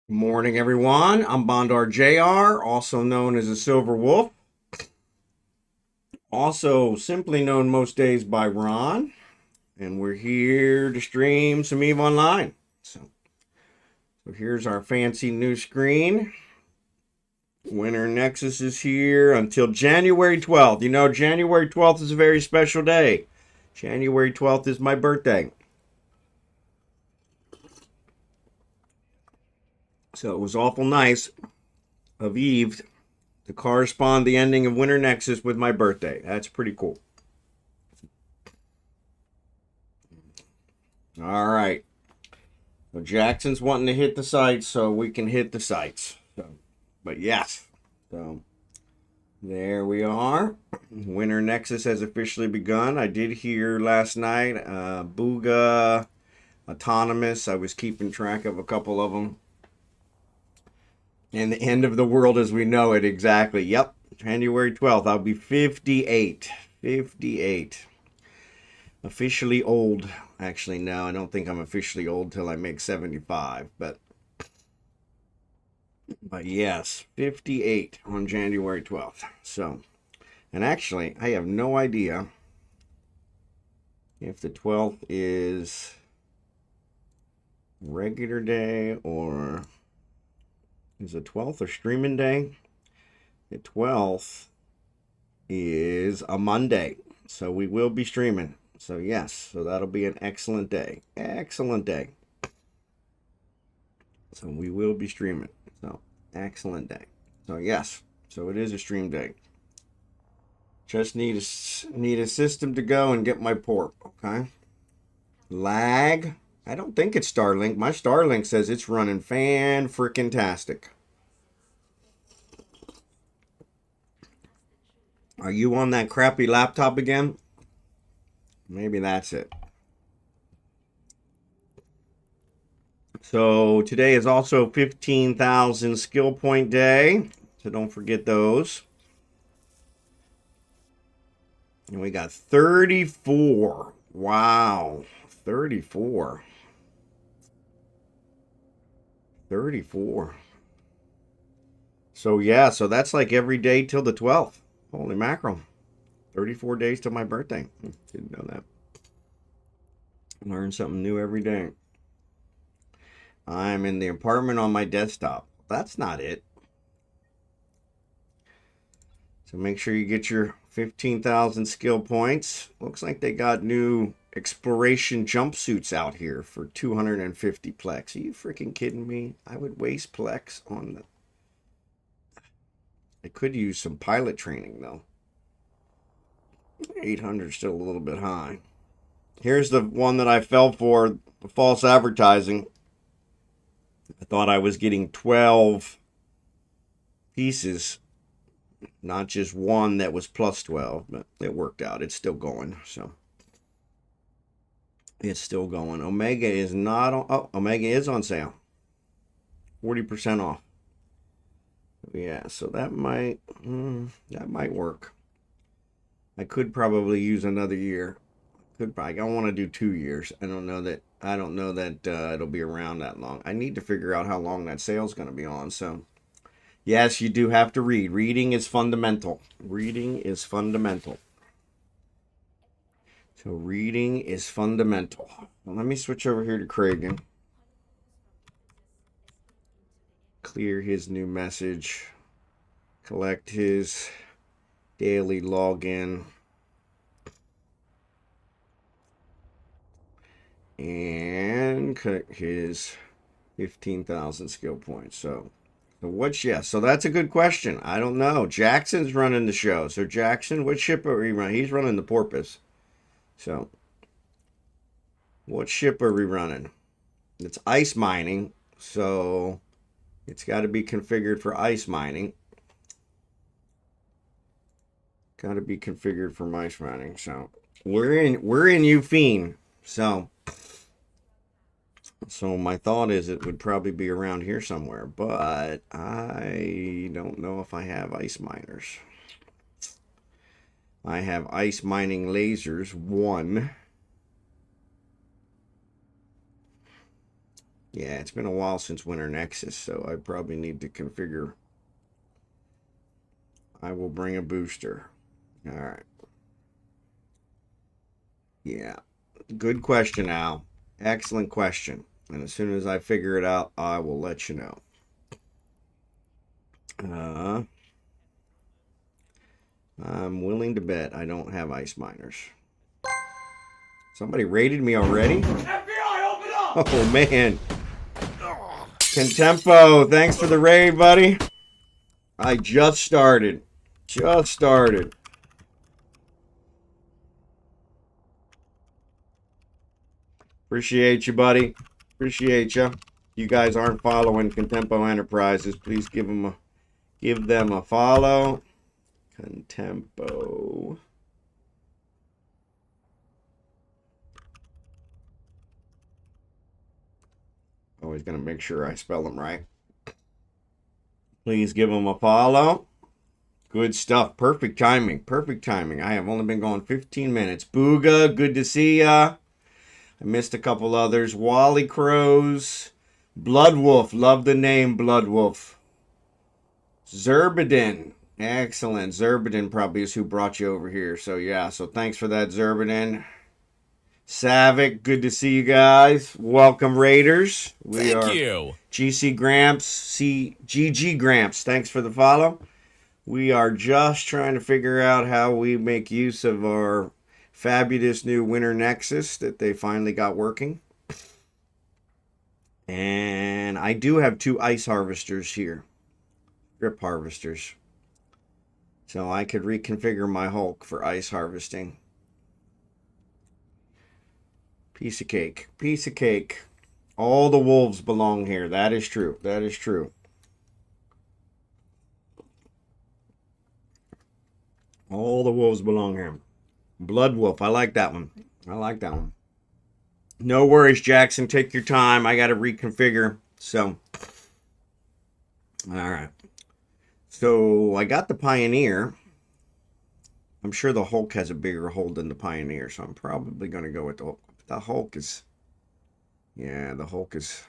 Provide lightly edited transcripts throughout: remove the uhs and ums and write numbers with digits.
Morning, everyone. I'm Bondar JR, also known as the Silver Wolf, also simply known most days by Ron, and we're here to stream some EVE Online. So here's our fancy new screen. Winter Nexus is here until January 12th. You know, January 12th is a very special day. January 12th is my birthday. So it was awful nice of Eve to correspond the ending of Winter Nexus with my birthday. That's pretty cool. All right. So Jackson's wanting to hit the sites, so we can hit the sites. But yes. So there we are. Winter Nexus has officially begun. I did hear last night Booga, Autonomous. I was keeping track of a couple of them. And the end of the world as we know it, exactly. Yep. January 12th. I'll be 58. 58. Officially old. Actually, no, I don't think I'm officially old till I make 75. But yes, 58 on January 12th. So, and actually, I have no idea if the 12th is regular day or is the 12th a streaming day? The 12th is a Monday. So we will be streaming. So yes, so that'll be an excellent day. Excellent day. So we will be streaming. So excellent day. So yes, so it is a stream day. Just need a system to go and get my port. Okay. Lag. I don't think it's Starlink. My Starlink says it's running fan freaking tastic. Are you on that crappy laptop again? Maybe that's it. So today is also 15,000 skill point day. So don't forget those. And we got 34. Wow. 34. 34. So yeah, so that's like every day till the 12th. Holy mackerel. 34 days till my birthday. Didn't know that. Learn something new every day. I'm in the apartment on my desktop. That's not it. So make sure you get your 15,000 skill points. Looks like they got new exploration jumpsuits out here for 250 plex. Are you freaking kidding me? I would waste plex on the... I could use some pilot training though. 800 still a little bit high. Here's the one that I fell for, the false advertising. I thought I was getting 12 pieces, not just one that was plus 12, but it worked out. It's still going, so it's still going. Omega is not on. Oh, Omega is on sale, 40% off. Yeah, so that might work. I could probably use another year. I don't want to do 2 years. I don't know that it'll be around that long. I need to figure out how long that sale's going to be on. So yes, you do have to read. Reading is fundamental. Reading is fundamental. So reading is fundamental. Well, let me switch over here to Kragan. Clear his new message. Collect his daily login. And cut his 15,000 skill points. So so that's a good question. I don't know. Jackson's running the show. So Jackson, what ship are we running? He's running the Porpoise. So what ship are we running? It's ice mining. So it's got to be configured for ice mining. Got to be configured for ice mining. So we're in Eufine. So my thought is it would probably be around here somewhere, but I don't know if I have ice miners. I have ice mining lasers, one. Yeah, it's been a while since Winter Nexus, so I probably need to configure. I will bring a booster. All right. Yeah. Good question, Al. Excellent question. And as soon as I figure it out, I will let you know. Uh, I'm willing to bet I don't have ice miners. Somebody raided me already? FBI, open up! Oh, man. Contempo, thanks for the raid, buddy. I just started. Just started. Appreciate you, buddy. Appreciate you. You guys aren't following Contempo Enterprises. Please give them a follow. Contempo. Always gonna make sure I spell them right. Please give them a follow. Good stuff. Perfect timing. Perfect timing. I have only been going 15 minutes. Booga, good to see ya. I missed a couple others. Wally Crows. Bloodwolf. Love the name Bloodwolf. Zerbidin. Excellent. Zerbidin probably is who brought you over here. So yeah, so thanks for that, Zerbidin. Savick, good to see you guys. Welcome, Raiders. Thank you. GC Gramps, GG Gramps. Thanks for the follow. We are just trying to figure out how we make use of our fabulous new Winter Nexus that they finally got working. And I do have 2 ice harvesters here. Drip harvesters. So I could reconfigure my Hulk for ice harvesting. Piece of cake. Piece of cake. All the wolves belong here. That is true. That is true. All the wolves belong here. Blood Wolf. I like that one. I like that one. No worries, Jackson. Take your time. I got to reconfigure. So, all right. So I got the Pioneer. I'm sure the Hulk has a bigger hold than the Pioneer, so I'm probably going to go with the Hulk. The Hulk is, yeah, the Hulk is.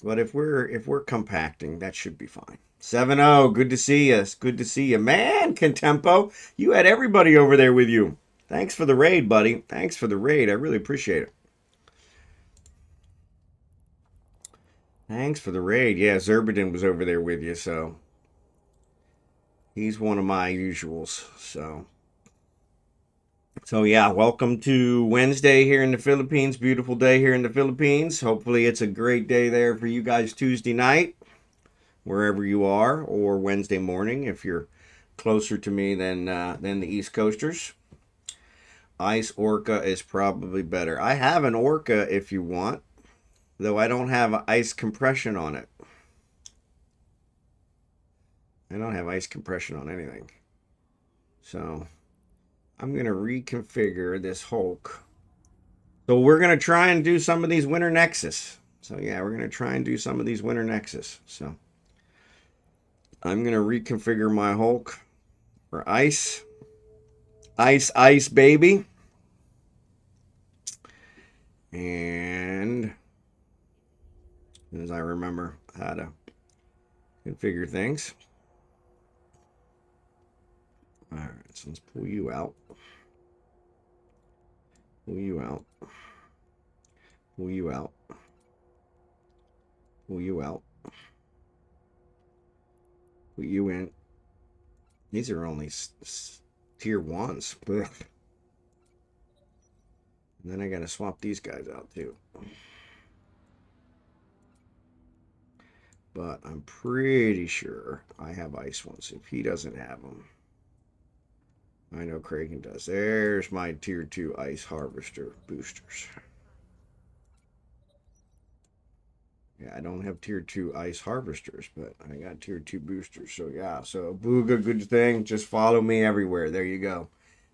But if we're compacting, that should be fine. 7-0. Good to see you. Good to see you, man. Contempo, you had everybody over there with you. Thanks for the raid, buddy. Thanks for the raid. I really appreciate it. Thanks for the raid. Yeah, Zerbidin was over there with you, so he's one of my usuals. So yeah, welcome to Wednesday here in the Philippines. Beautiful day here in the Philippines. Hopefully it's a great day there for you guys Tuesday night, wherever you are, or Wednesday morning if you're closer to me than the East Coasters. Ice Orca is probably better. I have an Orca if you want, though I don't have ice compression on it. I don't have ice compression on anything. So I'm going to reconfigure this Hulk. So we're going to try and do some of these Winter Nexus. So yeah, we're going to try and do some of these Winter Nexus. So I'm going to reconfigure my Hulk for ice. Ice, baby. And as I remember how to configure things. All right, so let's pull you out. Pull you out. Pull you out. Pull you out. Put you in. These are only tier 1s. Ugh. And then I got to swap these guys out too. But I'm pretty sure I have ice ones. If he doesn't have them, I know Kraken does. There's my tier 2 ice harvester boosters. Yeah, I don't have tier 2 ice harvesters, but I got tier 2 boosters. So yeah, so Booga, good thing. Just follow me everywhere. There you go.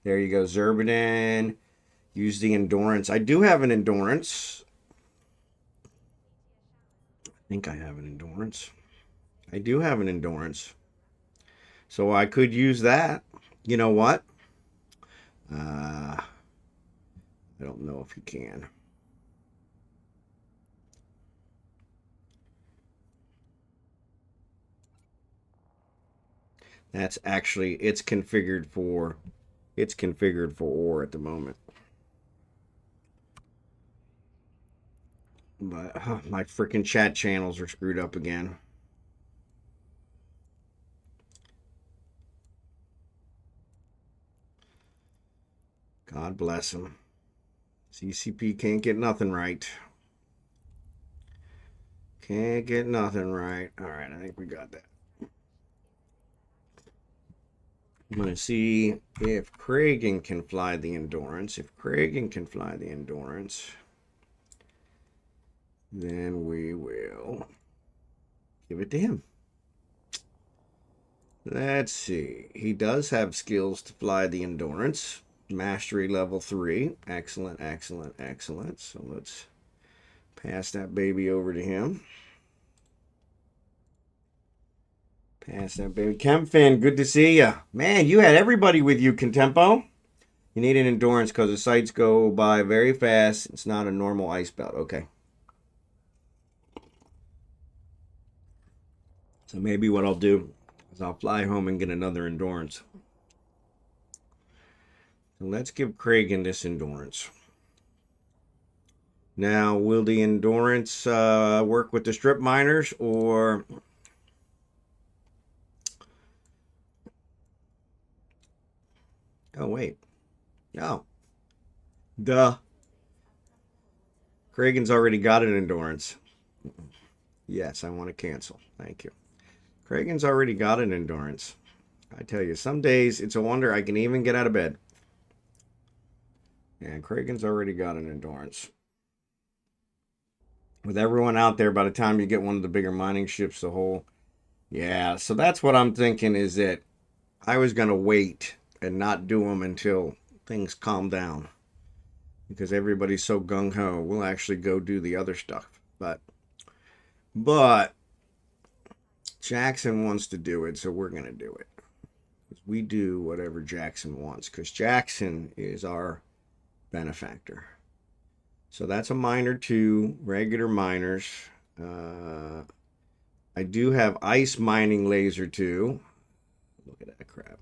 There you go. Zerbidin. Use the endurance. I do have an endurance. I think I have an endurance. I do have an endurance. So I could use that. You know what? I don't know if you can. That's actually, it's configured for ore at the moment. But my freaking chat channels are screwed up again. God bless them. CCP can't get nothing right. Can't get nothing right. All right, I think we got that. I'm going to see if Kragan can fly the Endurance. If Kragan can fly the Endurance, then we will give it to him. Let's see. He does have skills to fly the Endurance. Mastery level 3. Excellent, excellent, excellent. So let's pass that baby over to him. Pass that baby. Kempfin, good to see you. Man, you had everybody with you, Contempo. You need an Endurance because the sites go by very fast. It's not a normal ice belt. Okay. So maybe what I'll do is I'll fly home and get another Endurance. So let's give Kragan this Endurance. Now, will the Endurance work with the strip miners or... Oh, wait. No. Duh. Kragan's already got an Endurance. Yes, I want to cancel. Thank you. Kragan's already got an Endurance. I tell you, some days it's a wonder I can even get out of bed. And Kragan's already got an Endurance. With everyone out there, by the time you get one of the bigger mining ships, the whole... Yeah, so that's what I'm thinking is that I was going to wait and not do them until things calm down. Because everybody's so gung-ho, we'll actually go do the other stuff. But Jackson wants to do it, so we're going to do it. We do whatever Jackson wants, because Jackson is our benefactor. So that's a miner 2, regular miners. I do have ice mining laser 2. Look at that crap.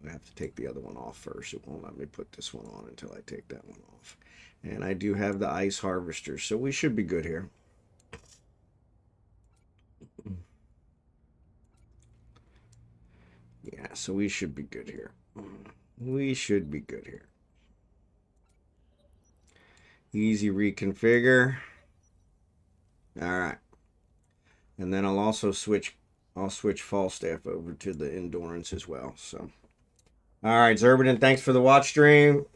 I have to take the other one off first. It won't let me put this one on until I take that one off. And I do have the ice harvester, so we should be good here. Yeah, so we should be good here. We should be good here. Easy reconfigure. All right. And then I'll also switch Falstaff over to the Endurance as well. So, all right, Zerberden, thanks for the watch stream.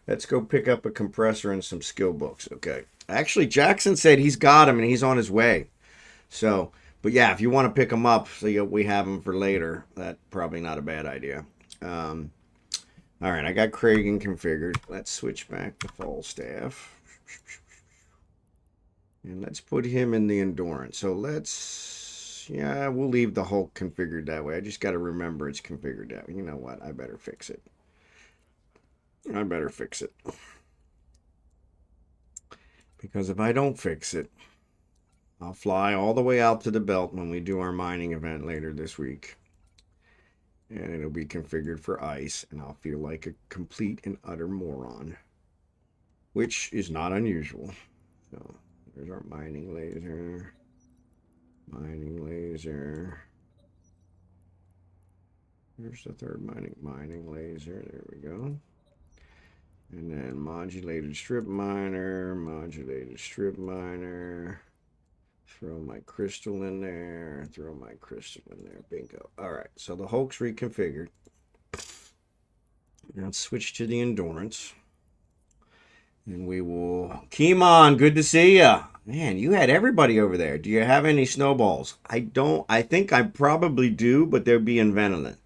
Let's go pick up a compressor and some skill books. Okay. Actually, Jackson said he's got him and he's on his way. So, but yeah, if you want to pick him up so we have him for later, that's probably not a bad idea. All right, I got Kragan configured. Let's switch back to Falstaff. And let's put him in the Endurance. So we'll leave the Hulk configured that way. I just got to remember it's configured that way. You know what? I better fix it. Because if I don't fix it, I'll fly all the way out to the belt when we do our mining event later this week. And it'll be configured for ice, and I'll feel like a complete and utter moron. Which is not unusual. So, there's our mining laser. Here's the third mining laser. There we go. And then modulated strip miner. Throw my crystal in there. Bingo. All right. So the Hulk's reconfigured. Now let's switch to the Endurance. And we will... Kimon, good to see ya. Man, you had everybody over there. Do you have any snowballs? I don't. I think I probably do, but they'll be in Venoland.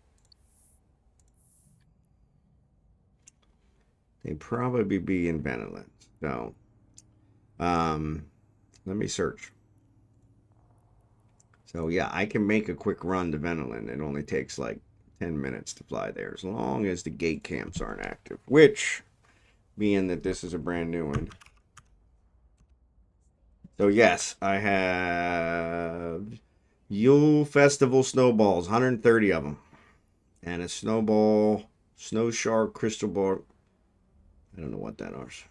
They probably be in Venoland. So, let me search. So, yeah, I can make a quick run to Venoland. It only takes like 10 minutes to fly there, as long as the gate camps aren't active. Which, being that this is a brand new one. So, yes, I have Yule Festival snowballs, 130 of them. And a snowball, snow shark, crystal ball. I don't know what that is.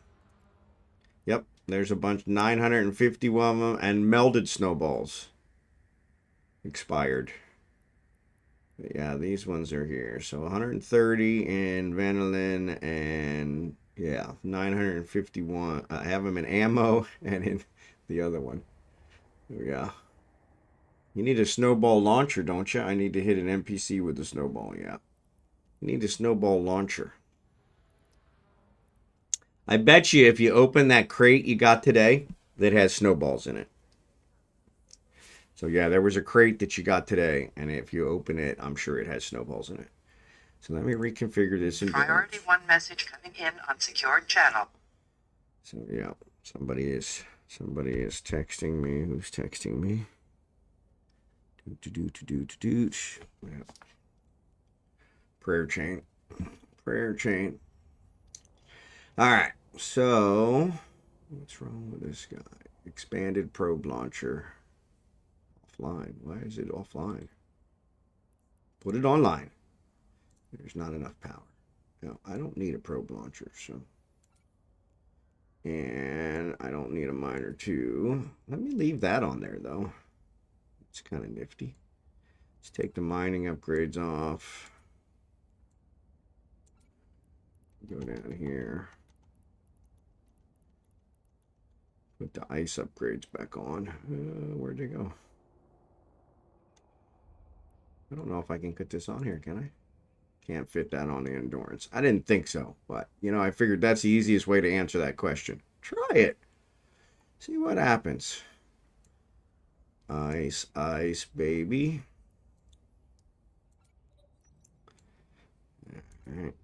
Yep, there's a bunch, 950 of them, and melted snowballs. Expired. But yeah, these ones are here. So 130 in vanillin, and yeah, 951. I have them in ammo and in the other one. Yeah. You need a snowball launcher, don't you? I need to hit an NPC with a snowball, yeah. You need a snowball launcher. I bet you if you open that crate you got today, that has snowballs in it. So yeah, there was a crate that you got today, and if you open it, I'm sure it has snowballs in it. So let me reconfigure this. Priority 1 message coming in on secured channel. So yeah, somebody is texting me. Who's texting me? Yeah. Prayer chain. All right. So what's wrong with this guy? Expanded probe launcher. Offline. Why is it offline? Put it online. There's not enough power. No, I don't need a probe launcher, so. And I don't need a miner too. Let me leave that on there though. It's kind of nifty. Let's take the mining upgrades off. Go down here. Put the ice upgrades back on. Where'd they go? I don't know if I can put this on here, can I? Can't fit that on the endurance. I didn't think so, but I figured that's the easiest way to answer that question. Try it. See what happens. Ice, ice, baby. All right.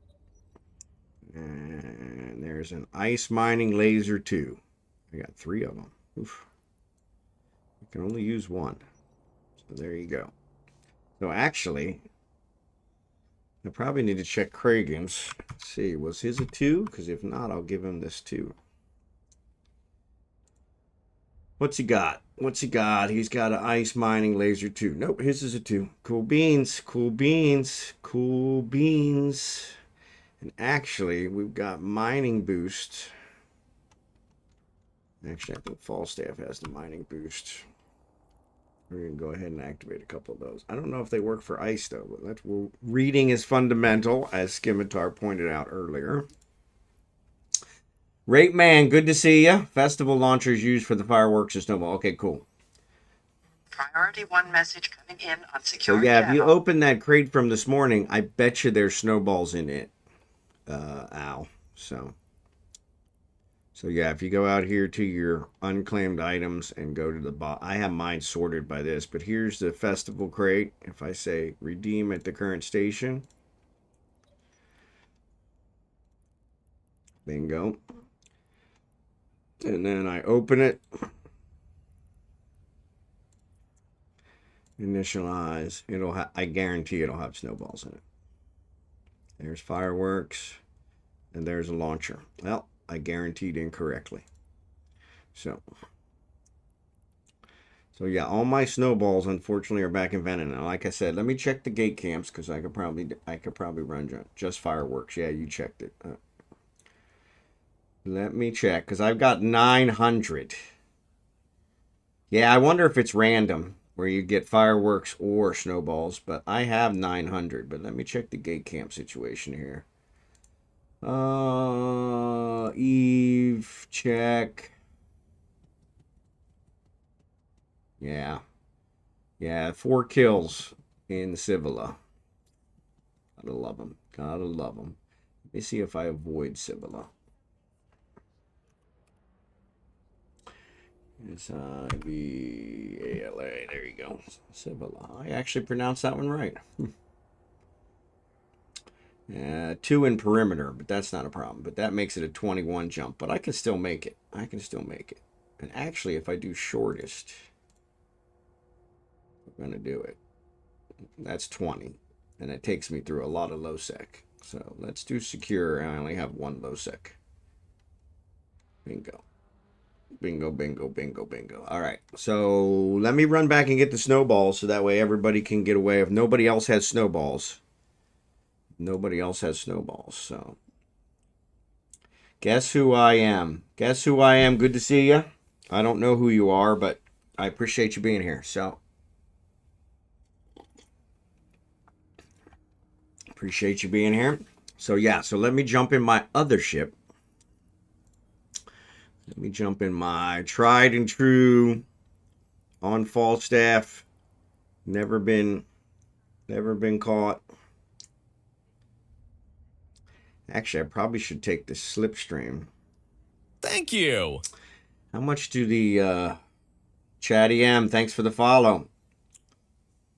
And there's an ice mining laser too. I got 3 of them. Oof. I can only use 1. So there you go. So actually, I probably need to check Kragan's. Let's see, was his a 2? Because if not, I'll give him this 2. What's he got? What's he got? He's got an ice mining laser 2. Nope, his is a 2. Cool beans, cool beans, cool beans. And actually, we've got mining boost. Actually, I think Falstaff has the mining boost. We're going to go ahead and activate a couple of those. I don't know if they work for ice, though. But reading is fundamental, as Scimitar pointed out earlier. Rape Man, good to see you. Festival launchers used for the fireworks or snowball. Okay, cool. Priority 1 message coming in on secured So yeah, channel. if you open that crate from this morning, I bet you there's snowballs in it. Ow. So yeah, if you go out here to your unclaimed items and go to the bottom, I have mine sorted by this, but here's the festival crate. If I say redeem at the current station, bingo. And then I open it, initialize. I guarantee it'll have snowballs in it. There's fireworks, and there's a launcher. Well, I guaranteed incorrectly. So yeah, all my snowballs unfortunately are back in Venom now. Like I said, let me check the gate camps because I could probably run just fireworks. Yeah, you checked it. Let me check because I've got 900. Yeah, I wonder if it's random where you get fireworks or snowballs, but I have 900. But let me check the gate camp situation here. Eve, check. Yeah. Yeah, 4 kills in Civila. Gotta love them. Gotta love them. Let me see if I avoid Civila. S-I-V-A-L-A. There you go. Civila. I actually pronounced that one right. 2 in perimeter, but that's not a problem. But that makes it a 21 jump. But I can still make it. And actually, if I do shortest, I'm going to do it. That's 20. And it takes me through a lot of low sec. So let's do secure. I only have 1 low sec. Bingo. Bingo, bingo, bingo, bingo. All right. So let me run back and get the snowballs so that way everybody can get away. If nobody else has snowballs, nobody else has snowballs. So guess who I am? Guess who I am? Good to see you. I don't know who you are, but I appreciate you being here. So appreciate you being here. So yeah, so let me jump in my other ship. Let me jump in my tried and true on Falstaff. Never been caught. Actually, I probably should take the slipstream. Thank you. How much do the Chatty M? Thanks for the follow.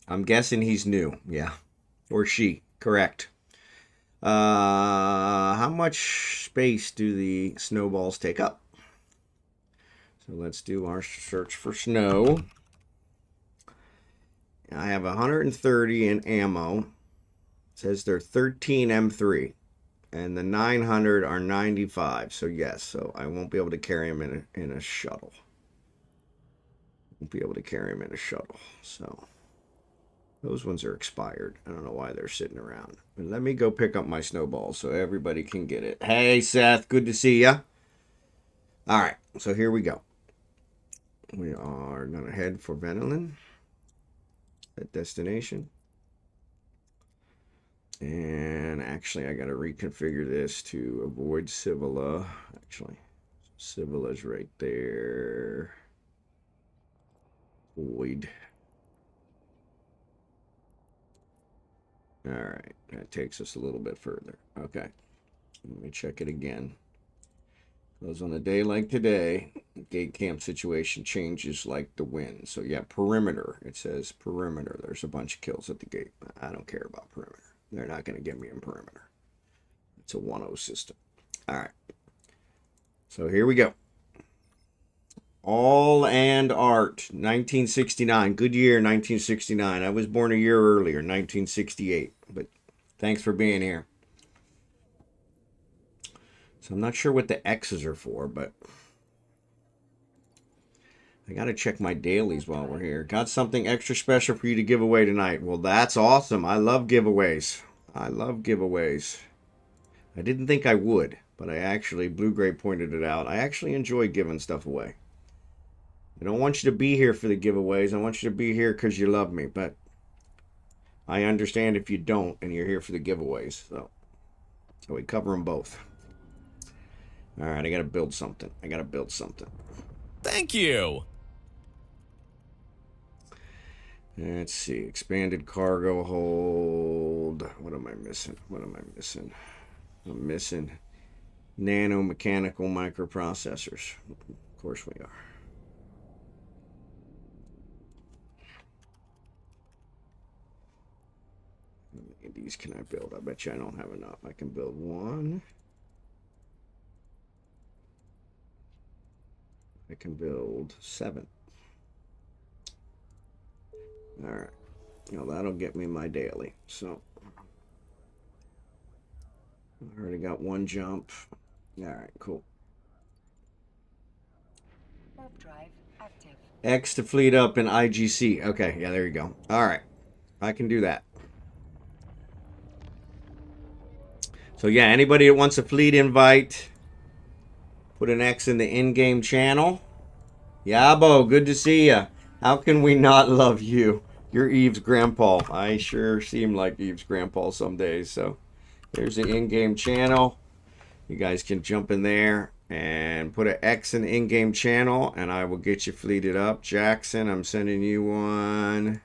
I'm guessing he's new. Yeah, or she. Correct. How much space do the snowballs take up? So let's do our search for snow. I have 130 in ammo. It says they're 13 M3. And the 900 are 95. So yes, so I won't be able to carry them in a shuttle. Won't be able to carry them in a shuttle. So those ones are expired. I don't know why they're sitting around. But let me go pick up my snowballs so everybody can get it. Hey, Seth, good to see ya. All right, so here we go. We are going to head for Venelin at destination. And actually, I got to reconfigure this to avoid Civila. Actually, Civila's right there. Void. All right, that takes us a little bit further. Okay, let me check it again. Because on a day like today, gate camp situation changes like the wind. So yeah, perimeter. It says perimeter. There's a bunch of kills at the gate. I don't care about perimeter. They're not going to get me in perimeter. It's a 1-0 system. All right. So here we go. All and Art, 1969. Good year, 1969. I was born a year earlier, 1968. But thanks for being here. So I'm not sure what the X's are for, but I got to check my dailies while we're here. Got something extra special for you to give away tonight. Well, that's awesome. I love giveaways. I love giveaways. I didn't think I would, but I actually, Blue Gray pointed it out. I actually enjoy giving stuff away. I don't want you to be here for the giveaways. I want you to be here because you love me, but I understand if you don't and you're here for the giveaways. So we cover them both. All right, I got to build something. Thank you. Let's see. Expanded cargo hold. What am I missing? I'm missing nanomechanical microprocessors. Of course we are. How many of these can I build? I bet you I don't have enough. I can build one. I can build 7. All right. Now that'll get me my daily. So I already got one jump. All right, cool. Warp drive active. X to fleet up in IGC. Okay, yeah, there you go. All right. I can do that. So yeah, anybody that wants a fleet invite, put an X in the in-game channel. Yabo, good to see ya. How can we not love you? You're Eve's grandpa. I sure seem like Eve's grandpa some days. So there's the in-game channel. You guys can jump in there and put an X in the in-game channel, and I will get you fleeted up. Jackson, I'm sending you one.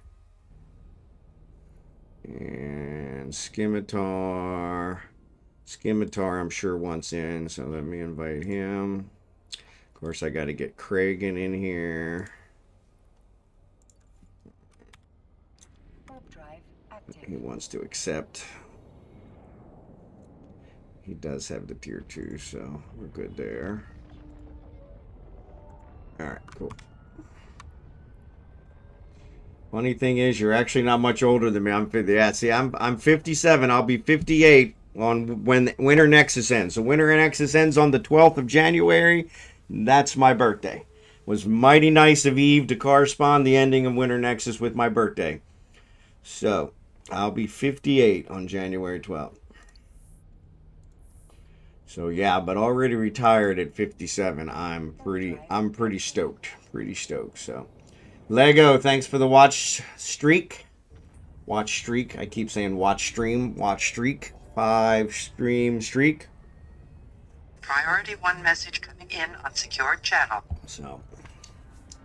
And Scimitar, I'm sure wants in, so let me invite him. Of course, I got to get Kragan in here. He wants to accept. He does have the tier 2, so we're good there. All right, cool. Funny thing is, you're actually not much older than me. I'm 50. Yeah, see, I'm 57. I'll be 58 on when Winter Nexus ends. So Winter Nexus ends on the 12th of January. That's my birthday. It was mighty nice of Eve to correspond the ending of Winter Nexus with my birthday. So, I'll be 58 on January 12th. So yeah, but already retired at 57. I'm pretty stoked. Pretty stoked. So Lego, thanks for the watch streak. Watch streak. I keep saying watch stream. Watch streak. 5 stream streak. Priority 1 message coming in on secured channel. So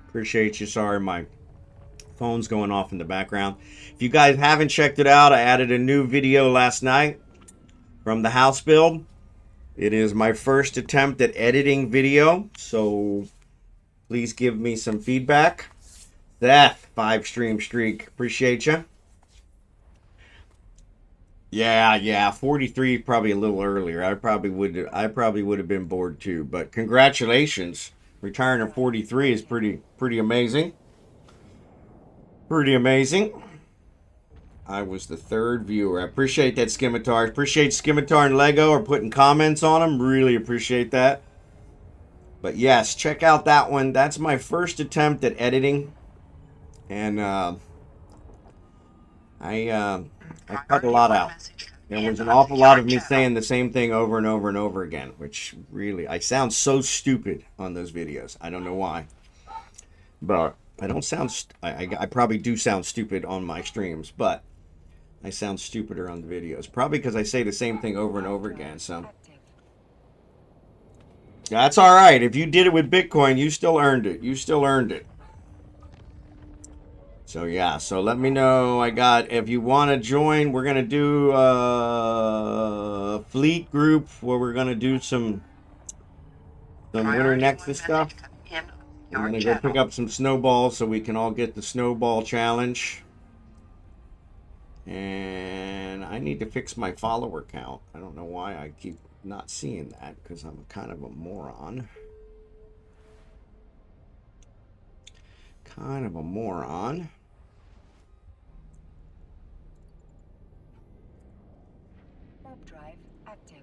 appreciate you. Sorry, my phone's going off in the background. If you guys haven't checked it out, I added a new video last night from the house build. It is my first attempt at editing video, so please give me some feedback. That 5 stream streak, appreciate you. Yeah, 43 probably a little earlier. I probably would have been bored too. But congratulations, retiring at 43 is pretty amazing. Pretty amazing. I was the 3rd viewer. I appreciate that, Scimitar. Appreciate Scimitar and Lego are putting comments on them. Really appreciate that. But yes, check out that one. That's my first attempt at editing. And I cut a lot out. There was an awful lot of me saying the same thing over and over and over again, which really, I sound so stupid on those videos. I don't know why. But I don't sound, I probably do sound stupid on my streams, but I sound stupider on the videos. Probably because I say the same thing over and over again. So that's all right. If you did it with Bitcoin, you still earned it. You still earned it. So yeah. So let me know. If you want to join, we're gonna do a fleet group where we're gonna do some Winter Nexus stuff. I'm gonna go pick up some snowballs so we can all get the snowball challenge. And I need to fix my follower count. I don't know why I keep not seeing that, because I'm kind of a moron. Kind of a moron. Warp drive active.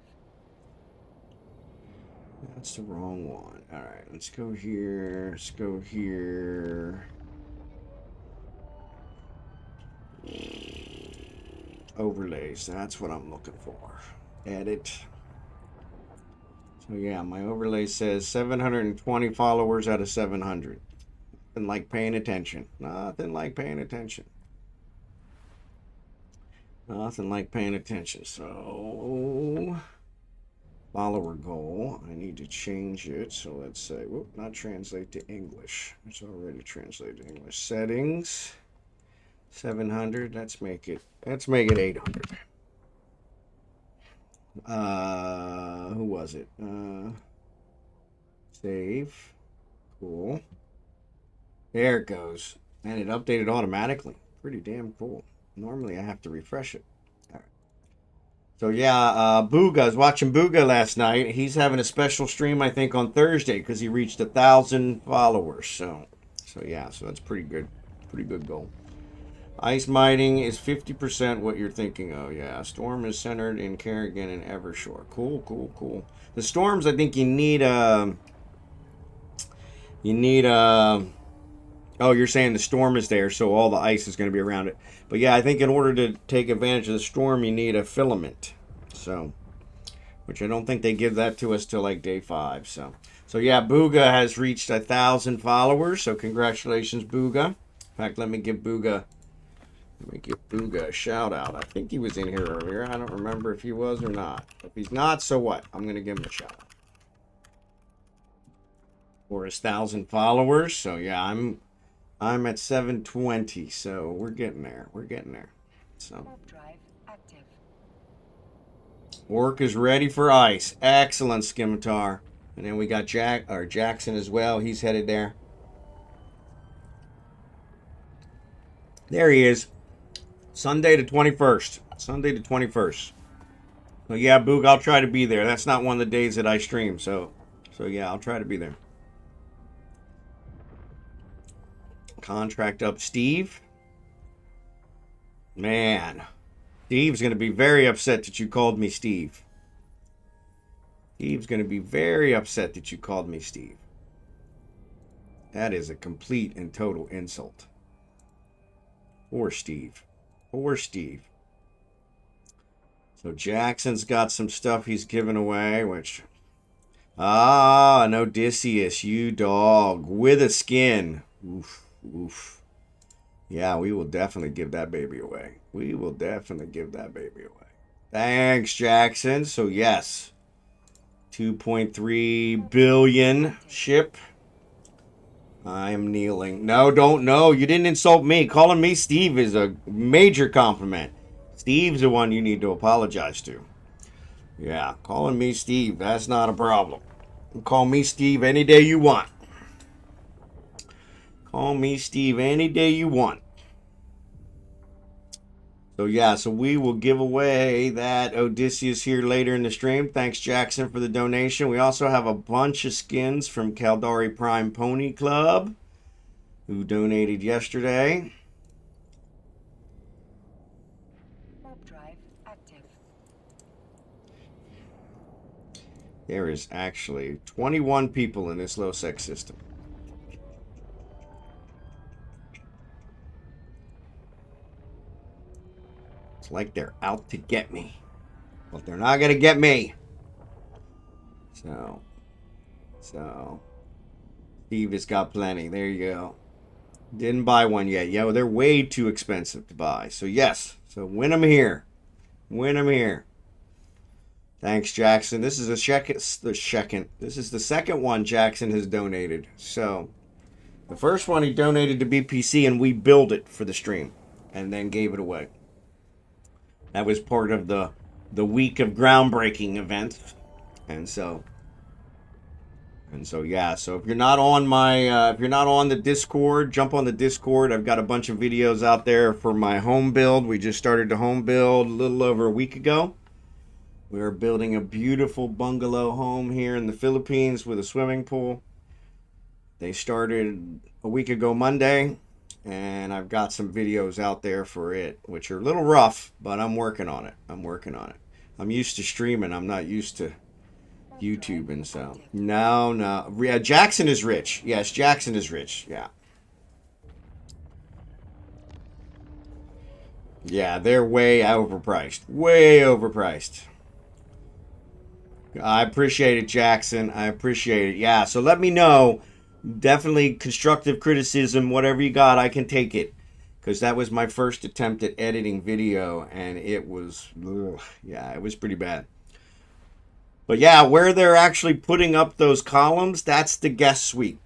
That's the wrong one. All right, let's go here. Let's go here. Overlays, that's what I'm looking for. Edit. So yeah, my overlay says 720 followers out of 700. Nothing like paying attention. Nothing like paying attention. Nothing like paying attention. So follower goal, I need to change it. So let's say, whoop, not translate to English. It's already translated to English. Settings. 700. Let's make it 800. Who was it? Save. Cool. There it goes. And it updated automatically. Pretty damn cool. Normally I have to refresh it. All right. So yeah, Booga, I was watching Booga last night. He's having a special stream, I think, on Thursday because he reached 1,000 followers. So yeah, so that's pretty good. Pretty good goal. Ice mining is 50% what you're thinking. Oh yeah, Storm is centered in Kerrigan and Evershore. Cool. The storms, I think you need oh, you're saying the storm is there, so all the ice is going to be around it. But yeah, I think in order to take advantage of the storm, you need a filament. So, which I don't think they give that to us till like day 5. So yeah, Booga has reached 1,000 followers. So congratulations, Booga. In fact, let me give Booga a shout out. I think he was in here earlier. I don't remember if he was or not. If he's not, so what? I'm going to give him a shout out. For his 1,000 followers. So yeah, I'm at 720. So we're getting there. So Warp drive active. Orc is ready for ice. Excellent, Scimitar. And then we got Jackson as well. He's headed there. There he is. Sunday the 21st. Sunday the 21st. So yeah, Boog, I'll try to be there. That's not one of the days that I stream. So yeah, I'll try to be there. Contract up Steve. Man. Steve's going to be very upset that you called me Steve. Steve's going to be very upset that you called me Steve. That is a complete and total insult. Poor Steve. Poor Steve. So Jackson's got some stuff he's giving away, which... Ah, an Odysseus, you dog. With a skin. Oof, oof. Yeah, we will definitely give that baby away. We will definitely give that baby away. Thanks, Jackson. So, yes. 2.3 billion ship. I am kneeling. No, don't. No, you didn't insult me. Calling me Steve is a major compliment. Steve's the one you need to apologize to. Yeah, calling me Steve, that's not a problem. Call me Steve any day you want. Call me Steve any day you want. So yeah, so we will give away that Odysseus here later in the stream. Thanks, Jackson, for the donation. We also have a bunch of skins from Caldari Prime Pony Club, who donated yesterday. Warp drive active. There is actually 21 people in this low-sec system. It's like they're out to get me. But they're not going to get me. So, Steve has got plenty. There you go. Didn't buy one yet. Yeah, well, they're way too expensive to buy. So, yes. So, win them here. Win them here. Thanks, Jackson. This is This is the second one Jackson has donated. So, the first one he donated to BPC and we built it for the stream and then gave it away. That was part of the week of groundbreaking event. And so yeah, so if you're not on if you're not on the Discord, jump on the Discord. I've got a bunch of videos out there for my home build. We just started the home build a little over a week ago. We are building a beautiful bungalow home here in the Philippines with a swimming pool. They started a week ago Monday, and I've got some videos out there for it, which are a little rough, but I'm working on it. I'm used to streaming. I'm not used to YouTube, and so no. Yeah, Jackson is rich. Yes, Jackson is rich. Yeah, they're way overpriced. Way overpriced. I appreciate it, Jackson. I appreciate it. Yeah, so let me know. Definitely constructive criticism, whatever you got, I can take it. Because that was my first attempt at editing video, and it was, yeah, it was pretty bad. But yeah, where they're actually putting up those columns, that's the guest suite.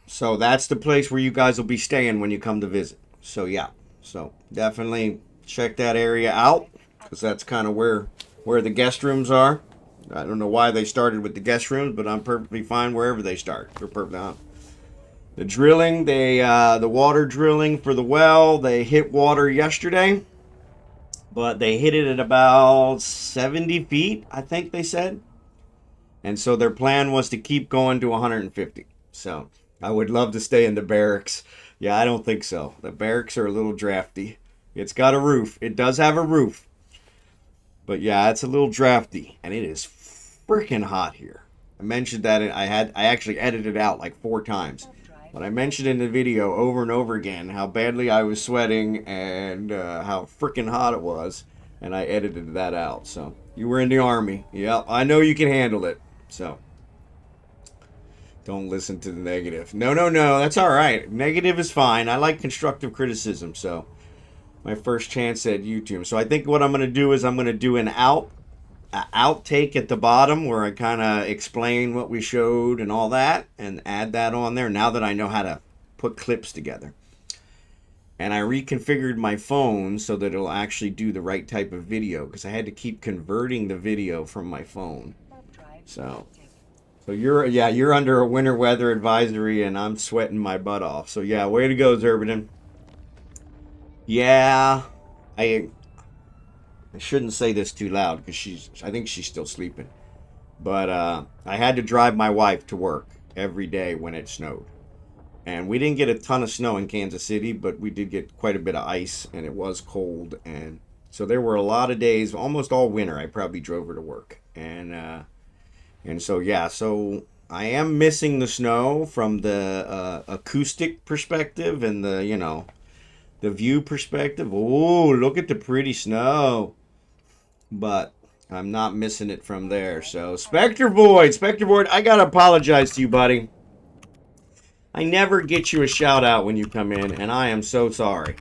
So that's the place where you guys will be staying when you come to visit. So yeah, so definitely check that area out, because that's kind of where the guest rooms are. I don't know why they started with the guest rooms, but I'm perfectly fine wherever they start. They're perfectly on. The drilling, the water drilling for the well, they hit water yesterday, but they hit it at about 70 feet, I think they said. And so their plan was to keep going to 150. So I would love to stay in the barracks. Yeah, I don't think so. The barracks are a little drafty. It's got a roof. It does have a roof. But yeah, it's a little drafty, and it is freaking hot here. I mentioned that I actually edited it out like 4 times. But I mentioned in the video over and over again how badly I was sweating and how freaking hot it was, and I edited that out. So, you were in the Army. Yeah, I know you can handle it. So, don't listen to the negative. No, that's all right. Negative is fine. I like constructive criticism, so my first chance at YouTube. So I think what I'm going to do is I'm going to do an outtake at the bottom where I kind of explain what we showed and all that and add that on there now that I know how to put clips together. And I reconfigured my phone so that it'll actually do the right type of video because I had to keep converting the video from my phone. So you're under a winter weather advisory and I'm sweating my butt off. So yeah, way to go, Zerbaden. Yeah, I shouldn't say this too loud because I think she's still sleeping. But I had to drive my wife to work every day when it snowed. And we didn't get a ton of snow in Kansas City, but we did get quite a bit of ice, and it was cold. And so there were a lot of days, almost all winter, I probably drove her to work. And so, yeah, so I am missing the snow from the acoustic perspective and the, you know, the view perspective. Oh, look at the pretty snow. But I'm not missing it from there. So, Spectre Void, I gotta apologize to you, buddy. I never get you a shout out when you come in, and I am so sorry.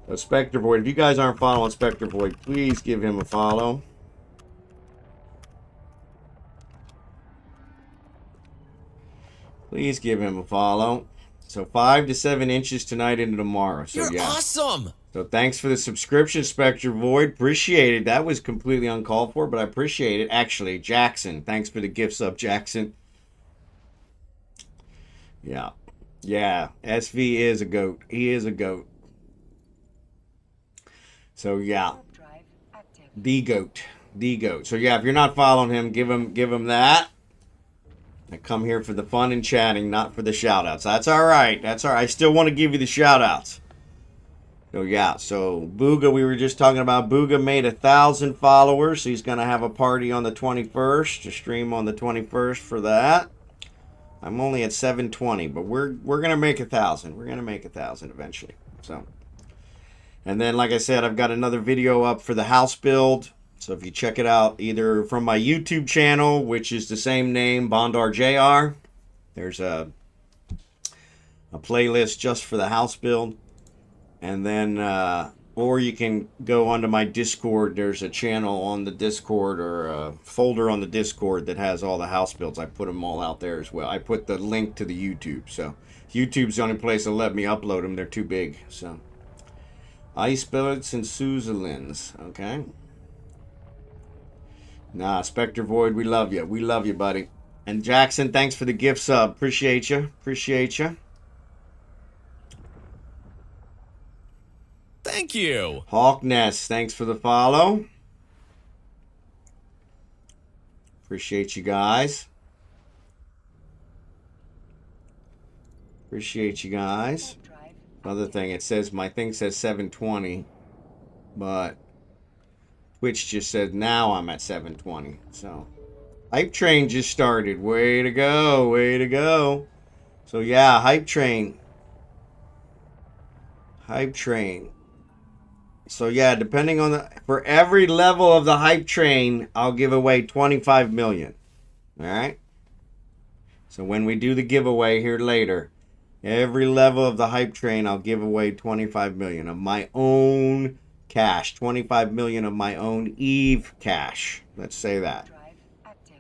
So, Spectre Void, if you guys aren't following Spectre Void, please give him a follow. Please give him a follow. So 5 to 7 inches tonight into tomorrow. So You're yeah. awesome. So thanks for the subscription, Spectre Void. Appreciate it. That was completely uncalled for, but I appreciate it. Actually, Jackson. Thanks for the gift sub, Jackson. Yeah. Yeah. SV is a goat. He is a goat. So yeah. Warp drive active. The goat. The goat. So yeah, if you're not following him, give him that. I come here for the fun and chatting, not for the shout outs. That's all right. That's all right. I still want to give you the shout outs. So yeah, so Booga, we were just talking about Booga made 1,000 followers. He's going to have a party on the 21st, a stream on the 21st for that. I'm only at 720, but we're going to make 1,000. We're going to make 1,000 eventually. So, and then like I said, I've got another video up for the house build. So if you check it out either from my YouTube channel, which is the same name, Bondar JR, there's a playlist just for the house build. And then, or you can go onto my Discord. There's a channel on the Discord or a folder on the Discord that has all the house builds. I put them all out there as well. I put the link to the YouTube. So YouTube's the only place that'll let me upload them. They're too big. So Ice Billets and Suzalins. Okay. Nah, Spectre Void, we love you. We love you, buddy. And Jackson, thanks for the gift sub. Appreciate you. Appreciate you. Thank you. Hawkness, thanks for the follow. Appreciate you guys. Appreciate you guys. Warp drive. Another thing, it says, my thing says 720, but Twitch just said now I'm at 720. So, Hype Train just started. Way to go. Way to go. So, yeah, Hype Train. Hype Train. So, yeah, depending on for every level of the Hype Train, I'll give away 25 million. All right? So, when we do the giveaway here later, every level of the Hype Train, I'll give away 25 million of my own cash. 25 million of my own Eve cash. Let's say that. Drive active.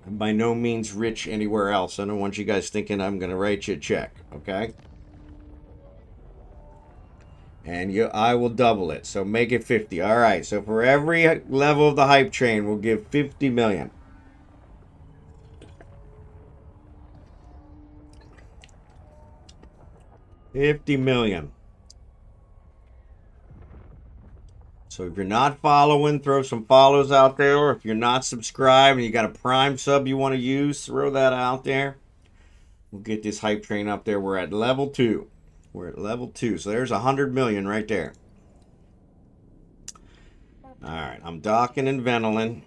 I'm by no means rich anywhere else. I don't want you guys thinking I'm going to write you a check, okay? And I will double it. So make it 50. All right. So for every level of the Hype Train, we'll give 50 million. $50 million. So if you're not following, throw some follows out there. Or if you're not subscribed and you got a Prime sub you want to use, throw that out there. We'll get this Hype Train up there. We're at level 2. We're at level 2. So there's 100 million right there. All right. I'm docking and ventilating.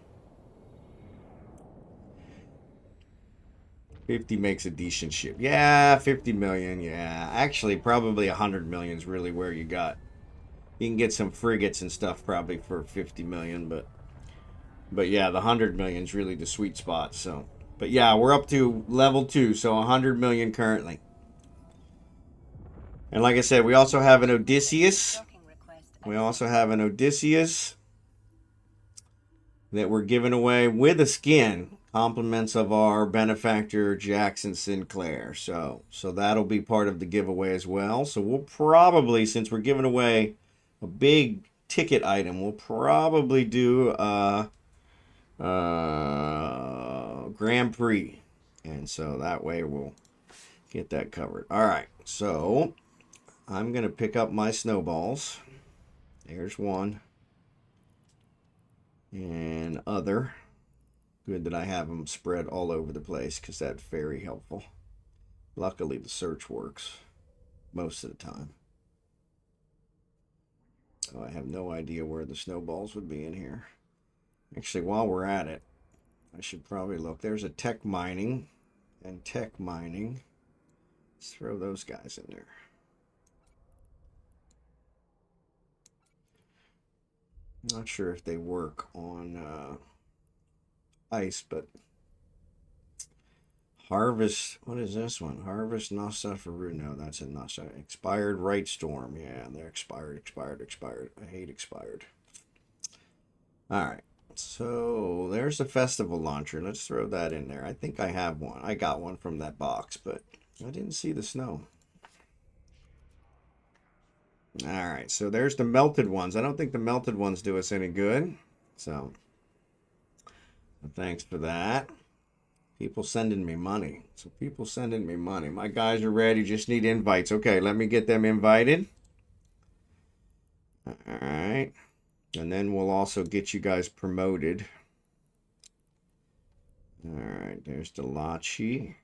50 makes a decent ship. Yeah, 50 million. Yeah. Actually, probably 100 million is really where you got. You can get some frigates and stuff probably for 50 million, but yeah, the 100 million is really the sweet spot. So, but yeah, we're up to level 2, so 100 million currently. And like I said, we also have an Odysseus. Docking request. We also have an Odysseus that we're giving away with a skin. Compliments of our benefactor Jackson Sinclair. So that'll be part of the giveaway as well. So we'll probably, since we're giving away a big ticket item, we'll probably do a Grand Prix. And so that way we'll get that covered. All right. So I'm going to pick up my snowballs. There's one. And other. Good that I have them spread all over the place because that's very helpful. Luckily, the search works most of the time. Oh, I have no idea where the snowballs would be in here. Actually, while we're at it, I should probably look. There's a tech mining and tech mining. Let's throw those guys in there. Not sure if they work on ice, but Harvest, what is this one? Harvest Nasafaru. No, that's a Nasa. Expired Right Storm. Yeah, they're expired. I hate expired. All right. So there's the festival launcher. Let's throw that in there. I think I have one. I got one from that box, but I didn't see the snow. All right. So there's the melted ones. I don't think the melted ones do us any good. So thanks for that. People sending me money. So people sending me money. My guys are ready. Just need invites. Okay, let me get them invited. All right. And then we'll also get you guys promoted. All right, there's Delachi.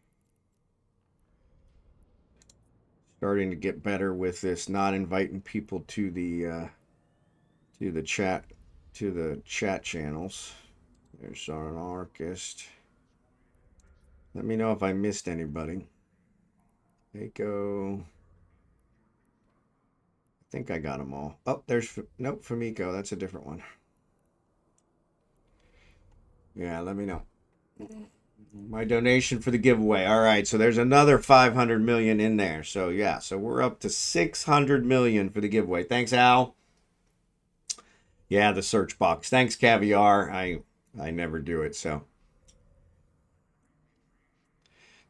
Starting to get better with this, not inviting people to the chat channels. There's our anarchist. Let me know if I missed anybody. Eiko. I think I got them all. Oh, there's nope, Famiko. That's a different one. Yeah, let me know. My donation for the giveaway. All right, so there's another 500 million in there. So yeah, so we're up to 600 million for the giveaway. Thanks, Al. Yeah, the search box. Thanks, Caviar. I never do it, so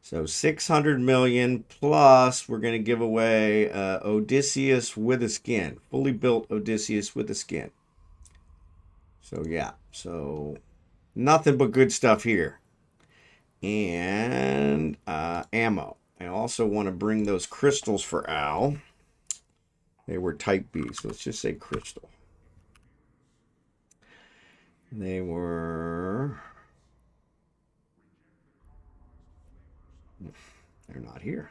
600 million plus we're going to give away Odysseus with a skin. Fully built Odysseus with a skin. So yeah, so nothing but good stuff here. And ammo. I also want to bring those crystals for Al. They were type B, so let's just say crystal. They were... They're not here.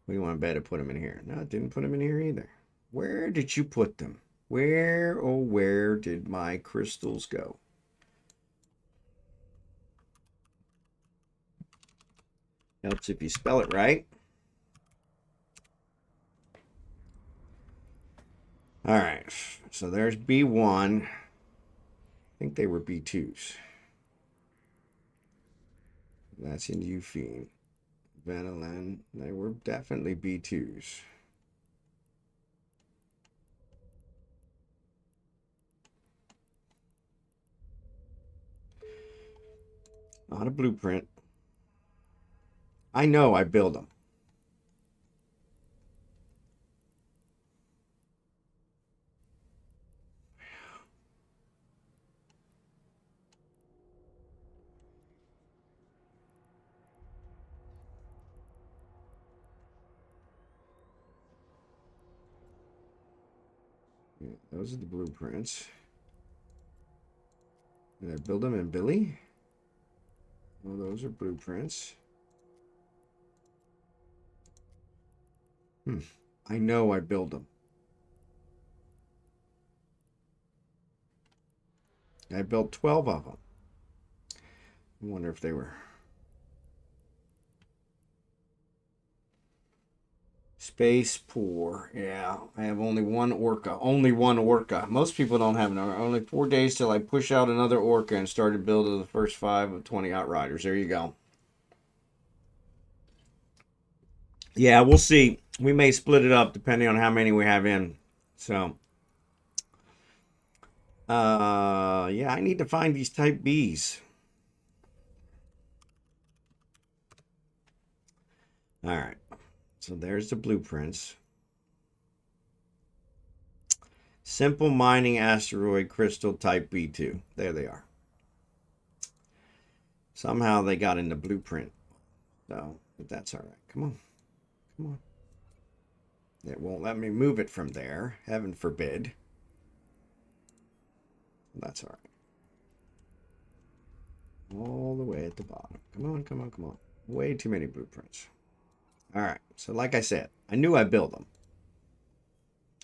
We want to bet to put them in here. No, it didn't put them in here either. Where did you put them? Where, oh, where did my crystals go? Helps if you spell it right. All right, so there's B1. I think they were B2s. That's in Euphene. Vanillin, they were definitely B2s. Not a blueprint. I know I build them. Yeah, those are the blueprints. Did I build them in Billy? Well, those are blueprints. I know I build them. I built 12 of them. I wonder if they were... Space poor. Yeah, I have only one orca. Only one orca. Most people don't have an orca. Only 4 days till I push out another orca and started building the first 5 of 20 Outriders. There you go. Yeah, we'll see. We may split it up depending on how many we have in. So, yeah, I need to find these type Bs. All right. So there's the blueprints. Simple mining asteroid crystal type B2. There they are. Somehow they got in the blueprint. So, but that's all right. Come on. Come on. It won't let me move it from there. Heaven forbid. That's all right. All the way at the bottom. Come on, come on, come on. Way too many blueprints. All right. So like I said, I knew I'd build them.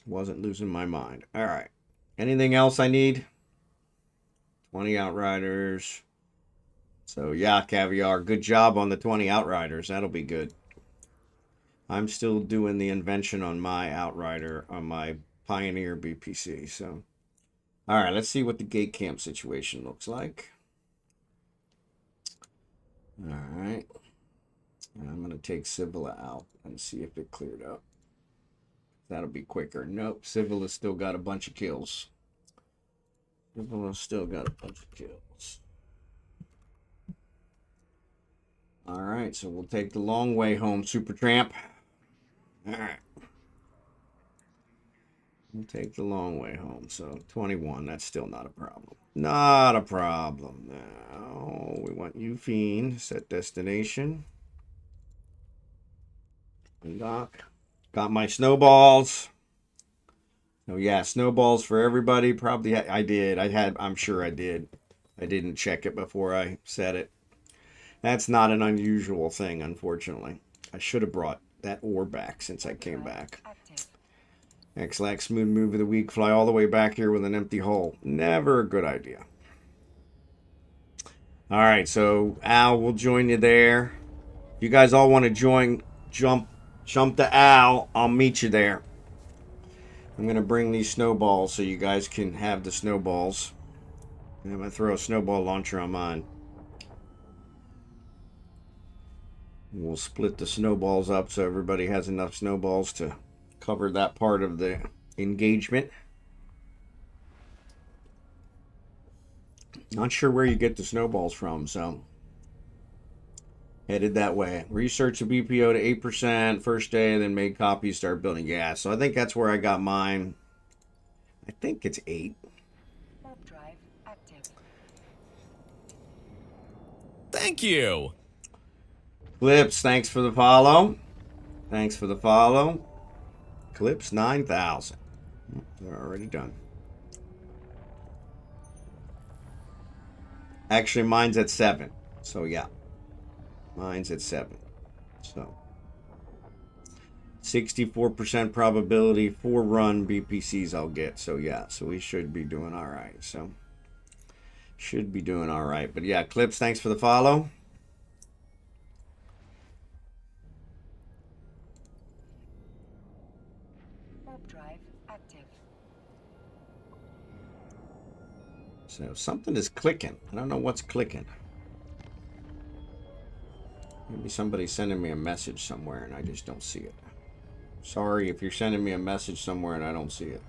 Wasn't losing my mind. All right. Anything else I need? 20 Outriders. So yeah, Caviar, good job on the 20 Outriders. That'll be good. I'm still doing the invention on my Outrider, on my Pioneer BPC. So, all right, let's see what the gate camp situation looks like. All right. And I'm going to take Civila out and see if it cleared up. That'll be quicker. Nope, Civila's still got a bunch of kills. Civila's still got a bunch of kills. All right, so we'll take the long way home, Supertramp. All right. We'll take the long way home. So 21, that's still not a problem. Not a problem. Now we want Fiend. Set destination. Unlock. Got my snowballs. Oh yeah, snowballs for everybody. Probably I did. I'm sure I did. I didn't check it before I said it. That's not an unusual thing, unfortunately. I should have brought that ore back since I came back. X-Lax smooth move of the week. Fly all the way back here with an empty hull. Never a good idea. All right, so Al, we'll join you there. If you guys all want to join, jump to Al. I'll meet you there. I'm going to bring these snowballs so you guys can have the snowballs. And I'm going to throw a snowball launcher on mine. We'll split the snowballs up so everybody has enough snowballs to cover that part of the engagement. Not sure where you get the snowballs from, so headed that way. Research the BPO to 8% first day, then made copies, start building. Yeah, so I think that's where I got mine. I think it's 8. Warp drive active. Thank you. Clips, thanks for the follow. Thanks for the follow. Clips 9,000. They're already done. Actually, mine's at 7. So yeah. Mine's at 7. So 64% probability 4 run BPCs I'll get. So yeah, so we should be doing all right. So should be doing all right. But yeah, Clips, thanks for the follow. Warp drive active. So something is clicking. I don't know what's clicking. Maybe somebody's sending me a message somewhere and I just don't see it. Sorry if you're sending me a message somewhere and I don't see it.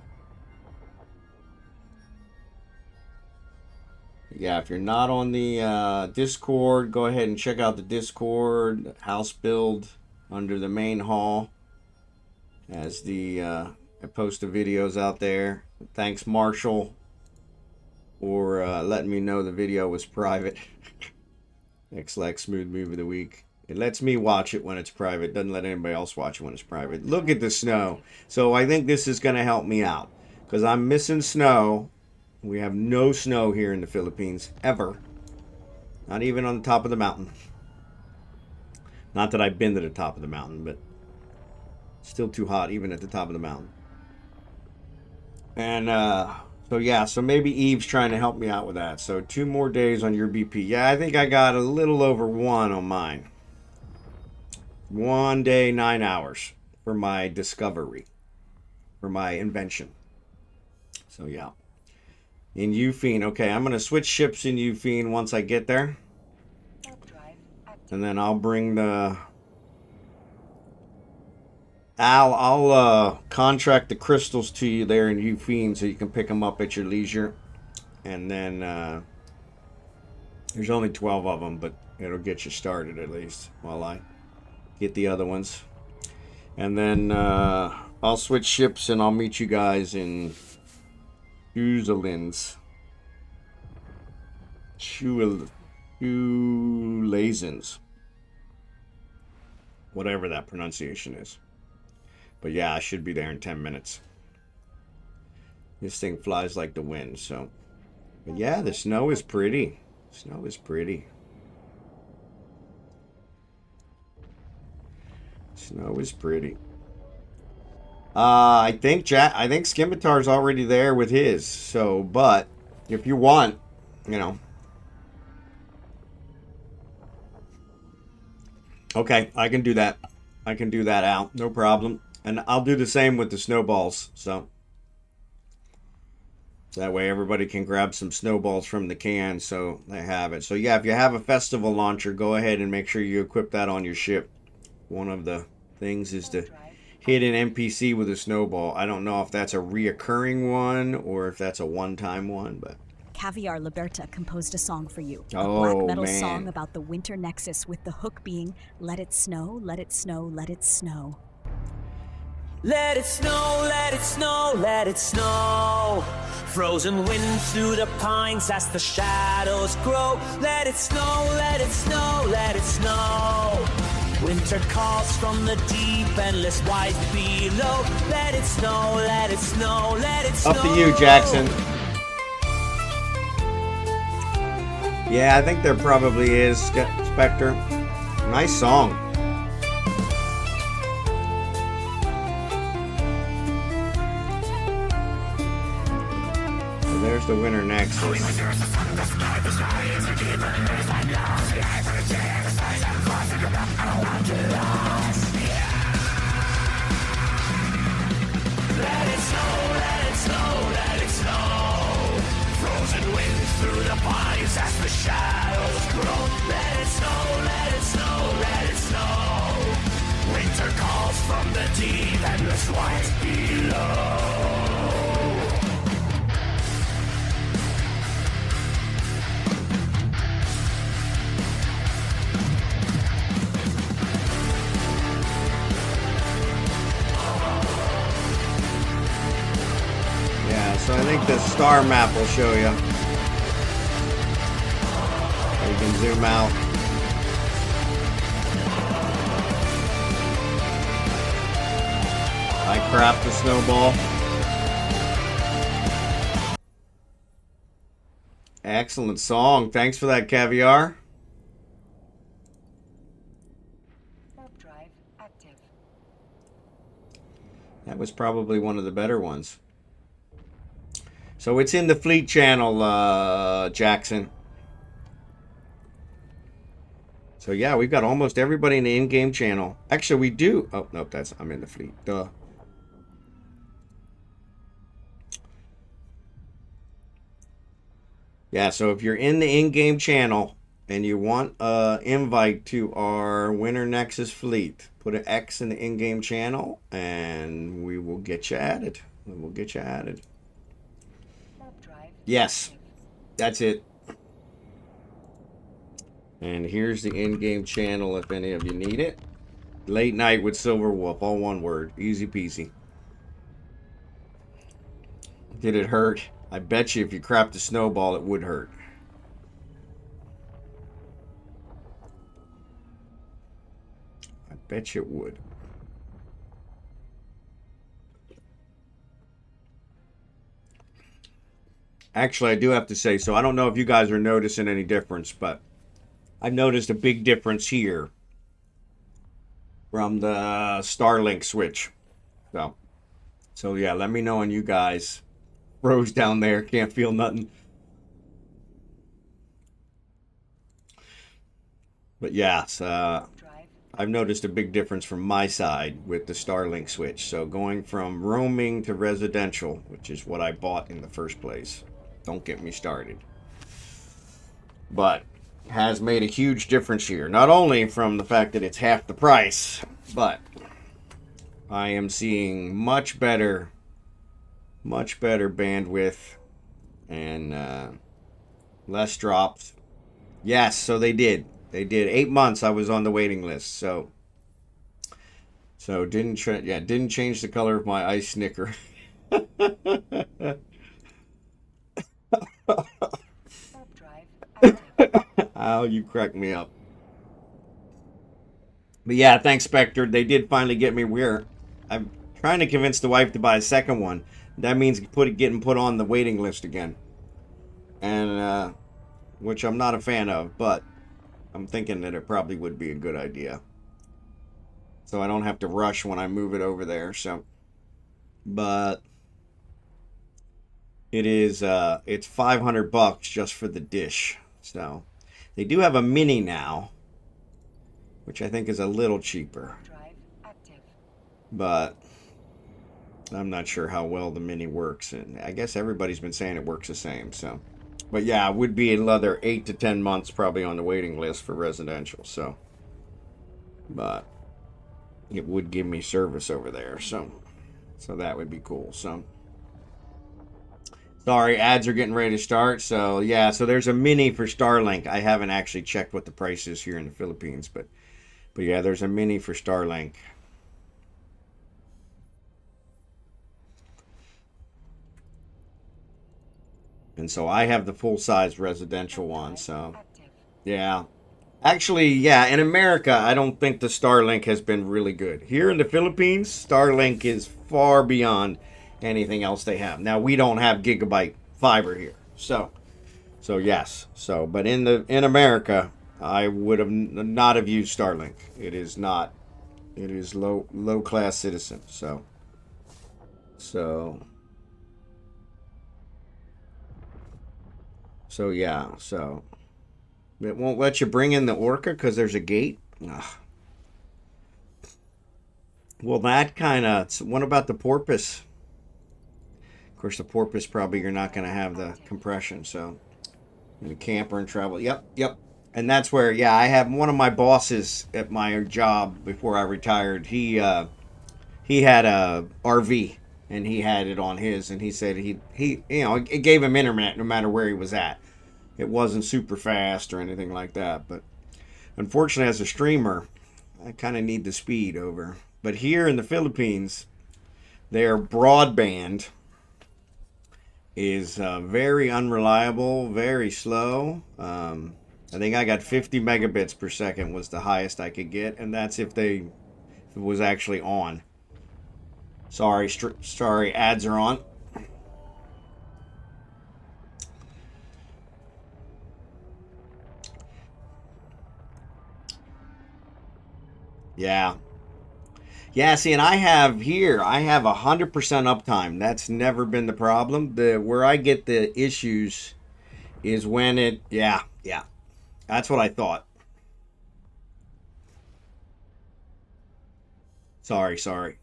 Yeah, if you're not on the Discord, go ahead and check out the Discord house build under the main hall. As I post the videos out there. Thanks, Marshall, for letting me know the video was private. X-Lax smooth move of the week. It lets me watch it when it's private. Doesn't let anybody else watch it when it's private. Look at the snow. So I think this is going to help me out. Because I'm missing snow. We have no snow here in the Philippines. Ever. Not even on the top of the mountain. Not that I've been to the top of the mountain. But still too hot even at the top of the mountain. And so yeah. So maybe Eve's trying to help me out with that. So 2 more days on your BP. Yeah, I think I got a little over 1 on mine. 1 day, 9 hours for my discovery, for my invention. So yeah, in Fiend. Okay, I'm gonna switch ships in Fiend once I get there, and then I'll bring the. I'll contract the crystals to you there in Fiend so you can pick them up at your leisure, and then there's only 12 of them, but it'll get you started at least while I get the other ones. And then I'll switch ships and I'll meet you guys in Shoelazens. Whatever that pronunciation is. But yeah, I should be there in 10 minutes. This thing flies like the wind, so. But yeah, the snow is pretty. Snow is pretty. Snow is pretty. I think Skimitar's already there with his. So, but if you want, you know, Okay, I can do that. I can do that out. No problem. And I'll do the same with the snowballs. So that way everybody can grab some snowballs from the can so they have it. So yeah, if you have a festival launcher, go ahead and make sure you equip that on your ship. One of the things is to hit an NPC with a snowball. I don't know if that's a reoccurring one or if that's a one-time one, but Caviar Liberta composed a song for you. A oh, black metal man. song about the winter nexus with the hook being let it snow, let it snow, let it snow. Let it snow, let it snow, let it snow. Frozen wind through the pines as the shadows grow. Let it snow, let it snow, let it snow. Winter calls from the deep, endless white below. Let it snow, let it snow, let it snow. Up to you, Jackson. Yeah, I think there probably is, Spectre. Nice song. So there's the winter nexus. Let it snow, let it snow, let it snow. Frozen wind through the pines as the shadows grow. Let it snow, let it snow, let it snow. Winter calls from the deep, endless white below. So I think the star map will show you. You can zoom out. I crapped the snowball. Excellent song. Thanks for that, Caviar. Warp drive active. That was probably one of the better ones. So it's in the fleet channel, Jackson. So yeah, we've got almost everybody in the in-game channel. Actually, we do. Oh, nope, I'm in the fleet. Duh. Yeah, so if you're in the in-game channel and you want an invite to our Winter Nexus fleet, put an X in the in-game channel and we will get you added. We will get you added. Yes, that's it. And here's the in-game channel if any of you need it. Late Night with Silver Wolf, all one word. Easy peasy. Did it hurt? I bet you if you crapped a snowball, it would hurt. I bet you it would. Actually, I do have to say, so I don't know if you guys are noticing any difference, but I've noticed a big difference here from the Starlink switch. So yeah, let me know when you guys froze down there, can't feel nothing. But yeah, I've noticed a big difference from my side with the Starlink switch. So going from roaming to residential, which is what I bought in the first place. Don't get me started. But has made a huge difference here. Not only from the fact that it's half the price, but I am seeing much better bandwidth and less drops. Yes, so they did. They did 8 months. I was on the waiting list. So didn't change the color of my ice snicker. Oh, you cracked me up. But yeah, thanks, Spectre. They did finally get me where I'm trying to convince the wife to buy a second one. That means getting put on the waiting list again. And which I'm not a fan of, but I'm thinking that it probably would be a good idea. So I don't have to rush when I move it over there. So, but it is it's $500 just for the dish. So they do have a mini now, which I think is a little cheaper. Drive active. But I'm not sure how well the Mini works, and I guess everybody's been saying it works the same. So, but yeah, it would be another 8 to 10 months probably on the waiting list for residential. So, but it would give me service over there. So that would be cool. So, sorry, ads are getting ready to start. So yeah, so there's a Mini for Starlink. I haven't actually checked what the price is here in the Philippines, but yeah, there's a Mini for Starlink. And so I have the full-size residential one, so yeah. Actually, yeah, in America, I don't think the Starlink has been really good. Here in the Philippines, Starlink is far beyond anything else they have. Now, we don't have gigabyte fiber here. So yes. So, but in America, I would have not have used Starlink. It is not. It is low class citizen. So yeah, so it won't let you bring in the orca because there's a gate. Ugh. Well, that kind of. What about the porpoise? Of course, the porpoise probably you're not going to have the compression. So, in a camper and travel. Yep. And that's where, yeah, I have one of my bosses at my job before I retired. He had a RV and he had it on his, and he said he it gave him internet no matter where he was at. It wasn't super fast or anything like that, but unfortunately, as a streamer, I kind of need the speed over. But here in the Philippines, their broadband is very unreliable, very slow. I think I got 50 megabits per second was the highest I could get, and that's if it was actually on. Sorry, ads are on. Yeah. Yeah, see, and I have 100% uptime. That's never been the problem. Where I get the issues is when yeah. That's what I thought. Sorry.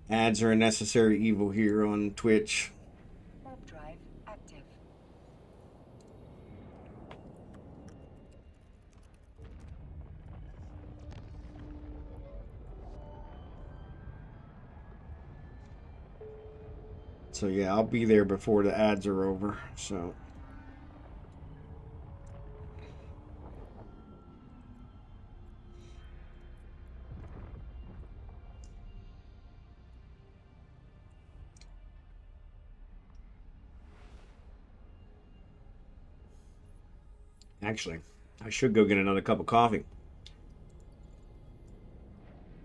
Ads are a necessary evil here on Twitch. Warp drive active. So yeah, I'll be there before the ads are over. So actually, I should go get another cup of coffee.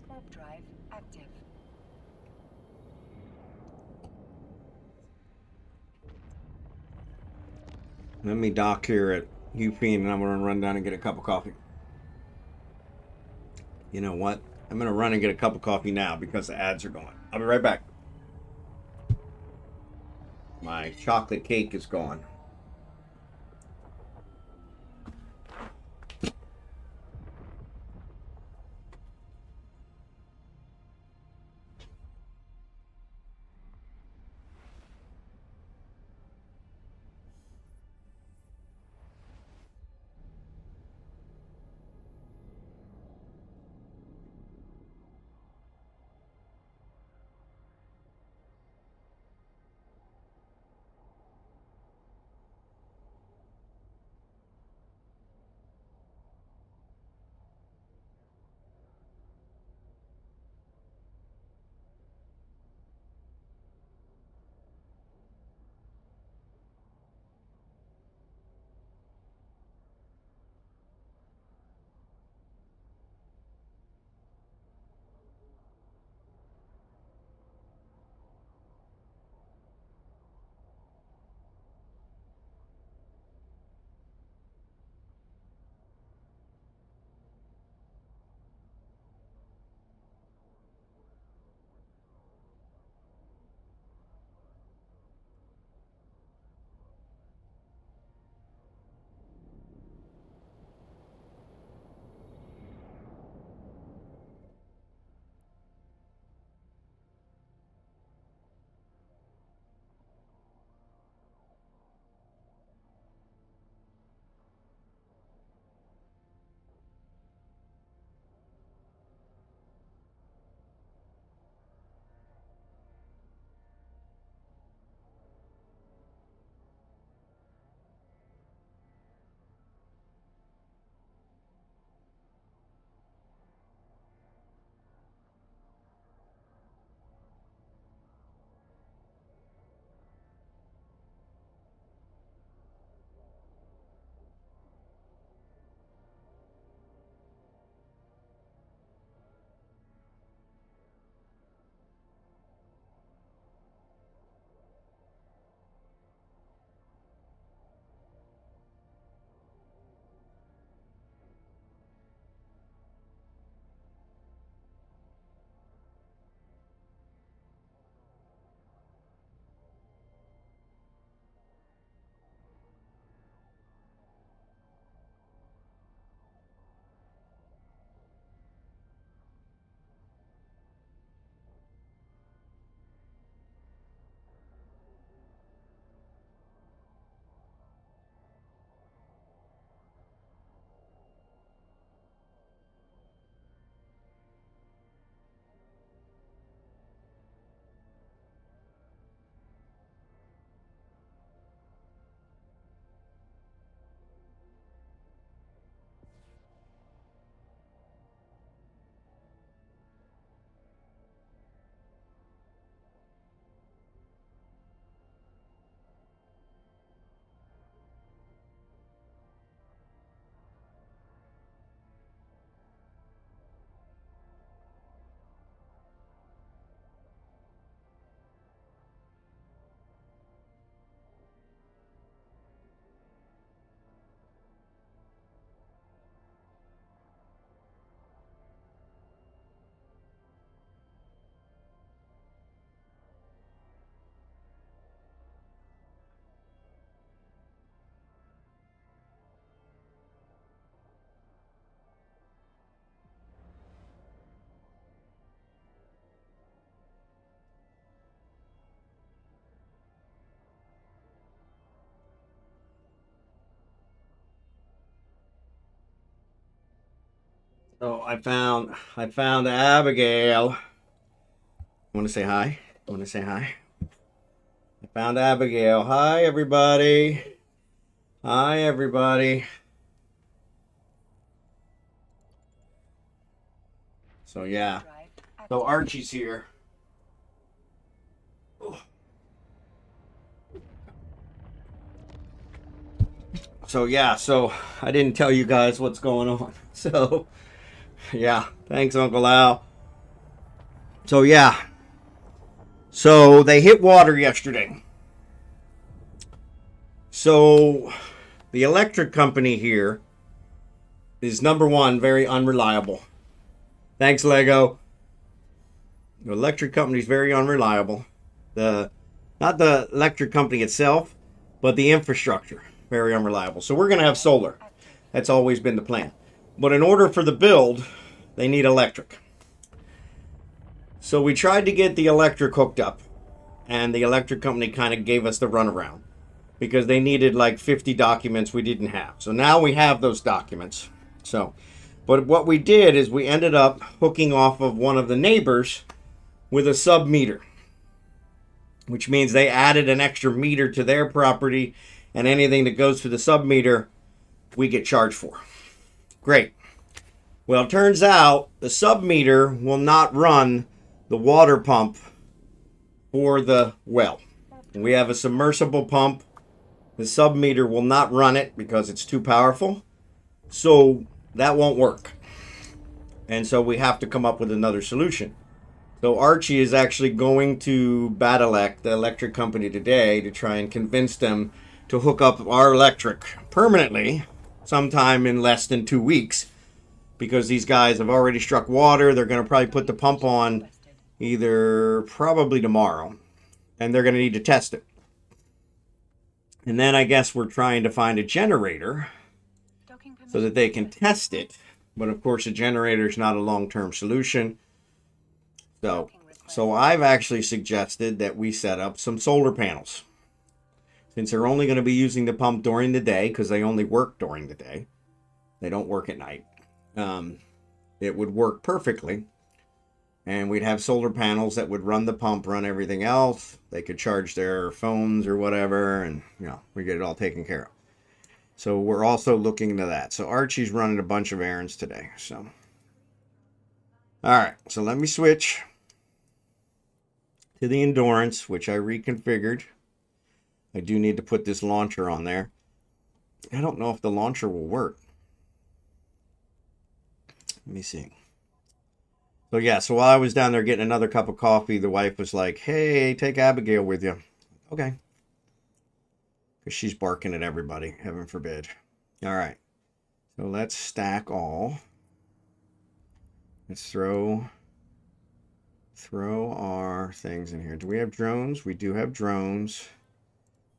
Warp drive active. Let me dock here at UP, and I'm gonna run down and get a cup of coffee. You know what? I'm gonna run and get a cup of coffee now because the ads are going. I'll be right back. My chocolate cake is gone. So I found Abigail. Want to say hi? Want to say hi? I found Abigail. Hi, everybody. Hi, everybody. So yeah. Drive active. So Archie's here. So yeah, so I didn't tell you guys what's going on. So yeah, thanks Uncle Al. So yeah. So they hit water yesterday. So the electric company here is number one, very unreliable. Thanks, Lego. The electric company is very unreliable. Not the electric company itself, but the infrastructure, very unreliable. So we're going to have solar. That's always been the plan. But in order for the build, they need electric. So we tried to get the electric hooked up, and the electric company kind of gave us the runaround because they needed like 50 documents we didn't have. So now we have those documents. So, but what we did is we ended up hooking off of one of the neighbors with a sub meter, which means they added an extra meter to their property, and anything that goes to the sub meter, we get charged for. Great. Well, it turns out the sub meter will not run the water pump for the well. We have a submersible pump. The sub meter will not run it because it's too powerful. So that won't work. And so we have to come up with another solution. So Archie is actually going to Badalec, the electric company, today to try and convince them to hook up our electric permanently sometime in less than 2 weeks, because these guys have already struck water. They're going to probably put the pump on either probably tomorrow, and they're going to need to test it. And then I guess we're trying to find a generator so that they can test it. But of course, a generator is not a long-term solution. So I've actually suggested that we set up some solar panels. Since they're only going to be using the pump during the day, because they only work during the day. They don't work at night. It would work perfectly. And we'd have solar panels that would run the pump, run everything else. They could charge their phones or whatever, and we get it all taken care of. So we're also looking into that. So Archie's running a bunch of errands today. So, all right. So let me switch to the Endurance, which I reconfigured. I do need to put this launcher on there. I don't know if the launcher will work. Let me see. So yeah, so while I was down there getting another cup of coffee, the wife was like, hey, take Abigail with you. Okay. Because she's barking at everybody, heaven forbid. All right. So let's stack all. Let's throw our things in here. Do we have drones? We do have drones.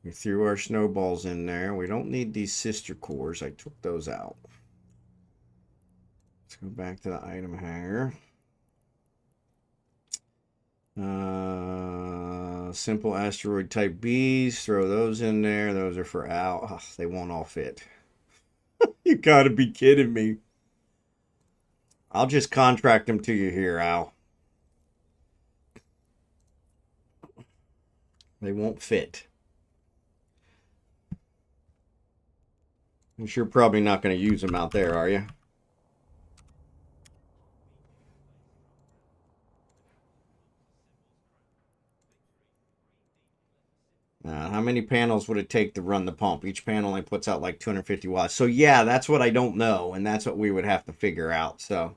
We threw our snowballs in there. We don't need these sister cores. I took those out. Let's go back to the item hanger. Simple asteroid type Bs. Throw those in there. Those are for Al. Oh, they won't all fit. You gotta be kidding me. I'll just contract them to you here, Al. They won't fit. You're probably not going to use them out there, are you? How many panels would it take to run the pump? Each panel only puts out like 250 watts. So yeah, that's what I don't know, and that's what we would have to figure out. So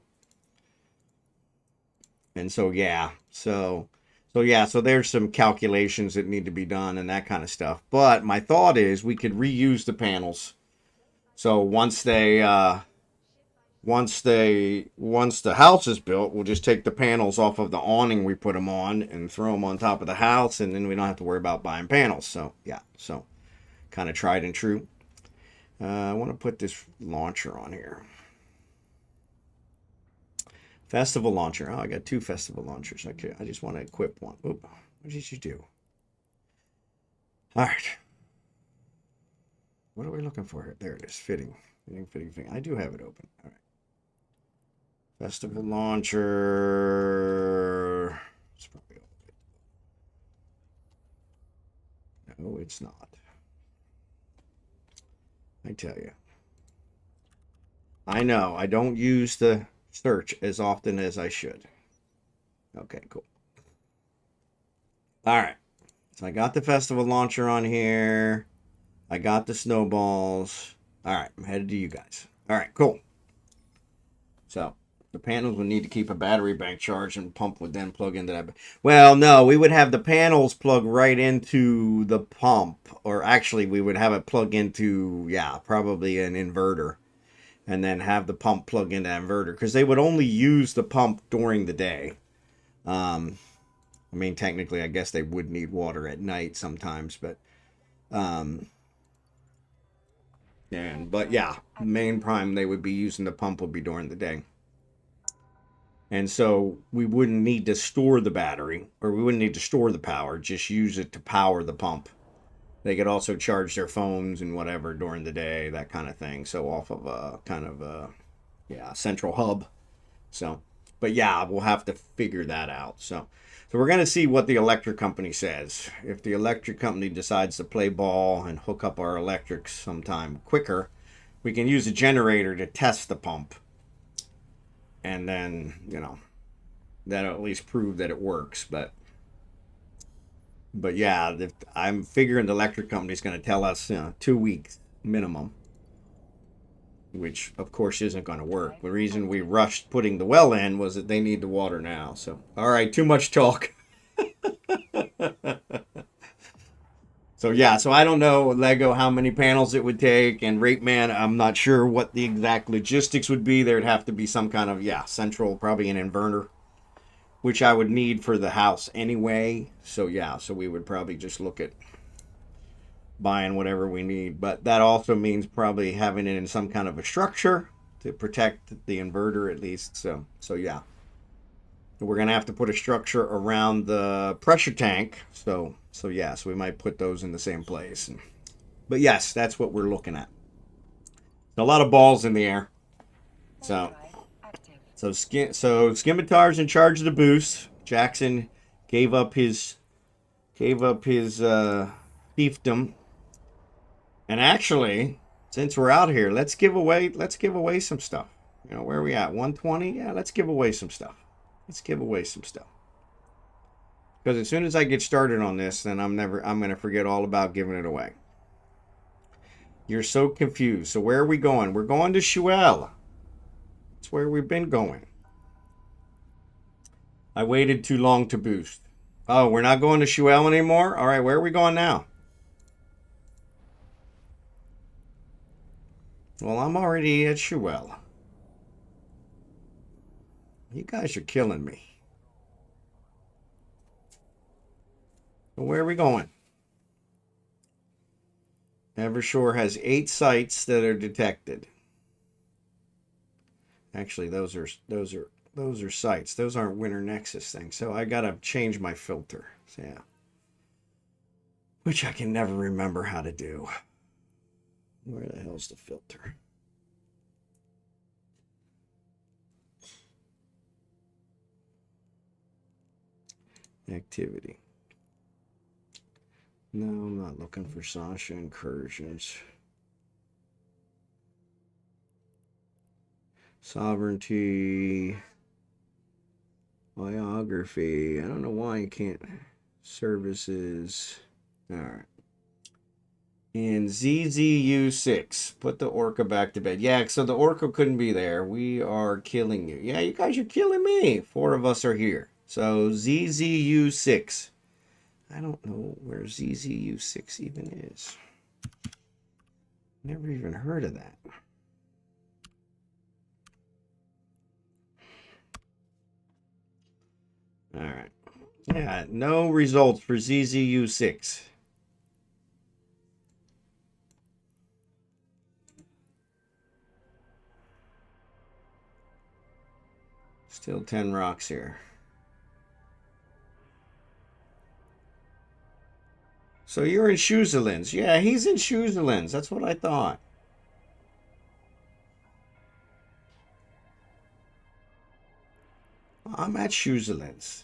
yeah, so there's some calculations that need to be done and that kind of stuff. But my thought is we could reuse the panels. So once the house is built, we'll just take the panels off of the awning we put them on and throw them on top of the house, and then we don't have to worry about buying panels. So yeah, so kind of tried and true. I want to put this launcher on here. Festival launcher. Oh, I got 2 festival launchers. Okay, I just want to equip one. Oop, what did you do? All right. What are we looking for here? There it is. Fitting. I do have it open. All right. Festival launcher. It's probably no, it's not. I tell you. I know. I don't use the search as often as I should. Okay, cool. All right. So I got the festival launcher on here. I got the snowballs. All right. I'm headed to you guys. All right, cool. So the panels would need to keep a battery bank charged, and pump would then plug into that. Well, no, we would have the panels plug right into the pump. Or actually, we would have it plug into, yeah, probably an inverter. And then have the pump plug into that inverter. Because they would only use the pump during the day. I mean, technically, I guess they would need water at night sometimes. But, but yeah, main prime, they would be using the pump would be during the day. And so we wouldn't need to store the battery, or we wouldn't need to store the power, just use it to power the pump. They could also charge their phones and whatever during the day, that kind of thing. So off of a kind of a, yeah, central hub. So, but yeah, we'll have to figure that out. So we're going to see what the electric company says. If the electric company decides to play ball and hook up our electrics sometime quicker, we can use a generator to test the pump. And then, you know, that'll at least prove that it works. But yeah, I'm figuring the electric company's going to tell us 2 weeks minimum, which of course isn't going to work. The reason we rushed putting the well in was that they need the water now. So, all right, too much talk. So yeah, so I don't know, Lego, how many panels it would take, and Rateman, I'm not sure what the exact logistics would be. There'd have to be some kind of, yeah, central, probably an inverter, which I would need for the house anyway. So yeah, so we would probably just look at buying whatever we need. But that also means probably having it in some kind of a structure to protect the inverter at least. So yeah. We're going to have to put a structure around the pressure tank. So yeah, so we might put those in the same place. But yes, that's what we're looking at. A lot of balls in the air. So Skimitar's in charge of the boost. Jackson gave up his fiefdom. And actually, since we're out here, let's give away some stuff. You know, where are we at? 120? Yeah, let's give away some stuff. Because as soon as I get started on this, then I'm going to forget all about giving it away. You're so confused. So where are we going? We're going to Shuel. That's where we've been going. I waited too long to boost. Oh, we're not going to Shuel anymore? All right, where are we going now? Well, I'm already at Shuel. You guys are killing me. So where are we going? Evershore has 8 sites that are detected. Actually, those are sites. Those aren't Winter Nexus things. So I gotta change my filter. So, yeah. Which I can never remember how to do. Where the hell's the filter? Activity. No, I'm not looking for Sasha incursions. Sovereignty. Biography. I don't know why you can't. Services. Alright. And ZZU6. Put the Orca back to bed. Yeah, so the Orca couldn't be there. We are killing you. Yeah, you guys are killing me. 4 of us are here. So ZZU6. I don't know where ZZU6 even is. Never even heard of that. All right. Yeah, no results for ZZU6. Still 10 rocks here. So you're in Shoezelins. Yeah, he's in Shoezelins. That's what I thought. I'm at Schuzelin's.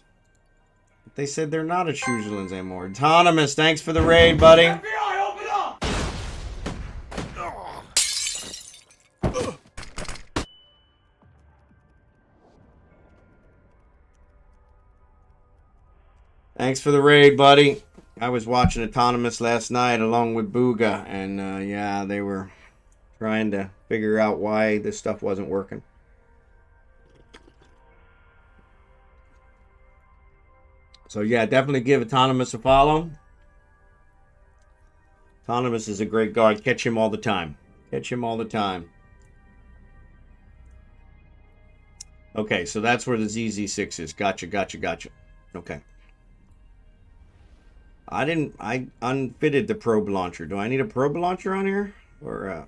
They said they're not at Schuzelin's anymore. Autonomous, thanks for the raid, buddy. FBI, open up! Thanks for the raid, buddy. I was watching Autonomous last night along with Booga, and yeah, they were trying to figure out why this stuff wasn't working. So yeah, definitely give Autonomous a follow. Autonomous is a great guard. Catch him all the time. Catch him all the time. Okay, so that's where the ZZ6 is. Gotcha. Okay. I unfitted the probe launcher. Do I need a probe launcher on here? Or,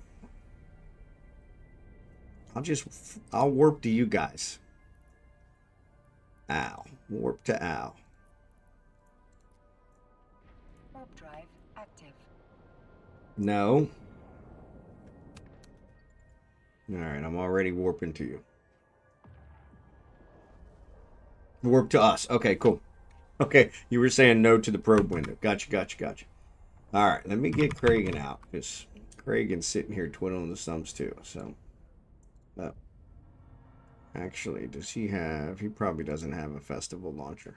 I'll warp to you guys. Al. Warp to Al. Warp drive active. No. Alright, I'm already warping to you. Warp to us. Okay, cool. Okay, you were saying no to the probe window. Gotcha. Alright, let me get Kragan out. Because Kragan's sitting here twiddling the thumbs too. So, actually, does he have... He probably doesn't have a festival launcher.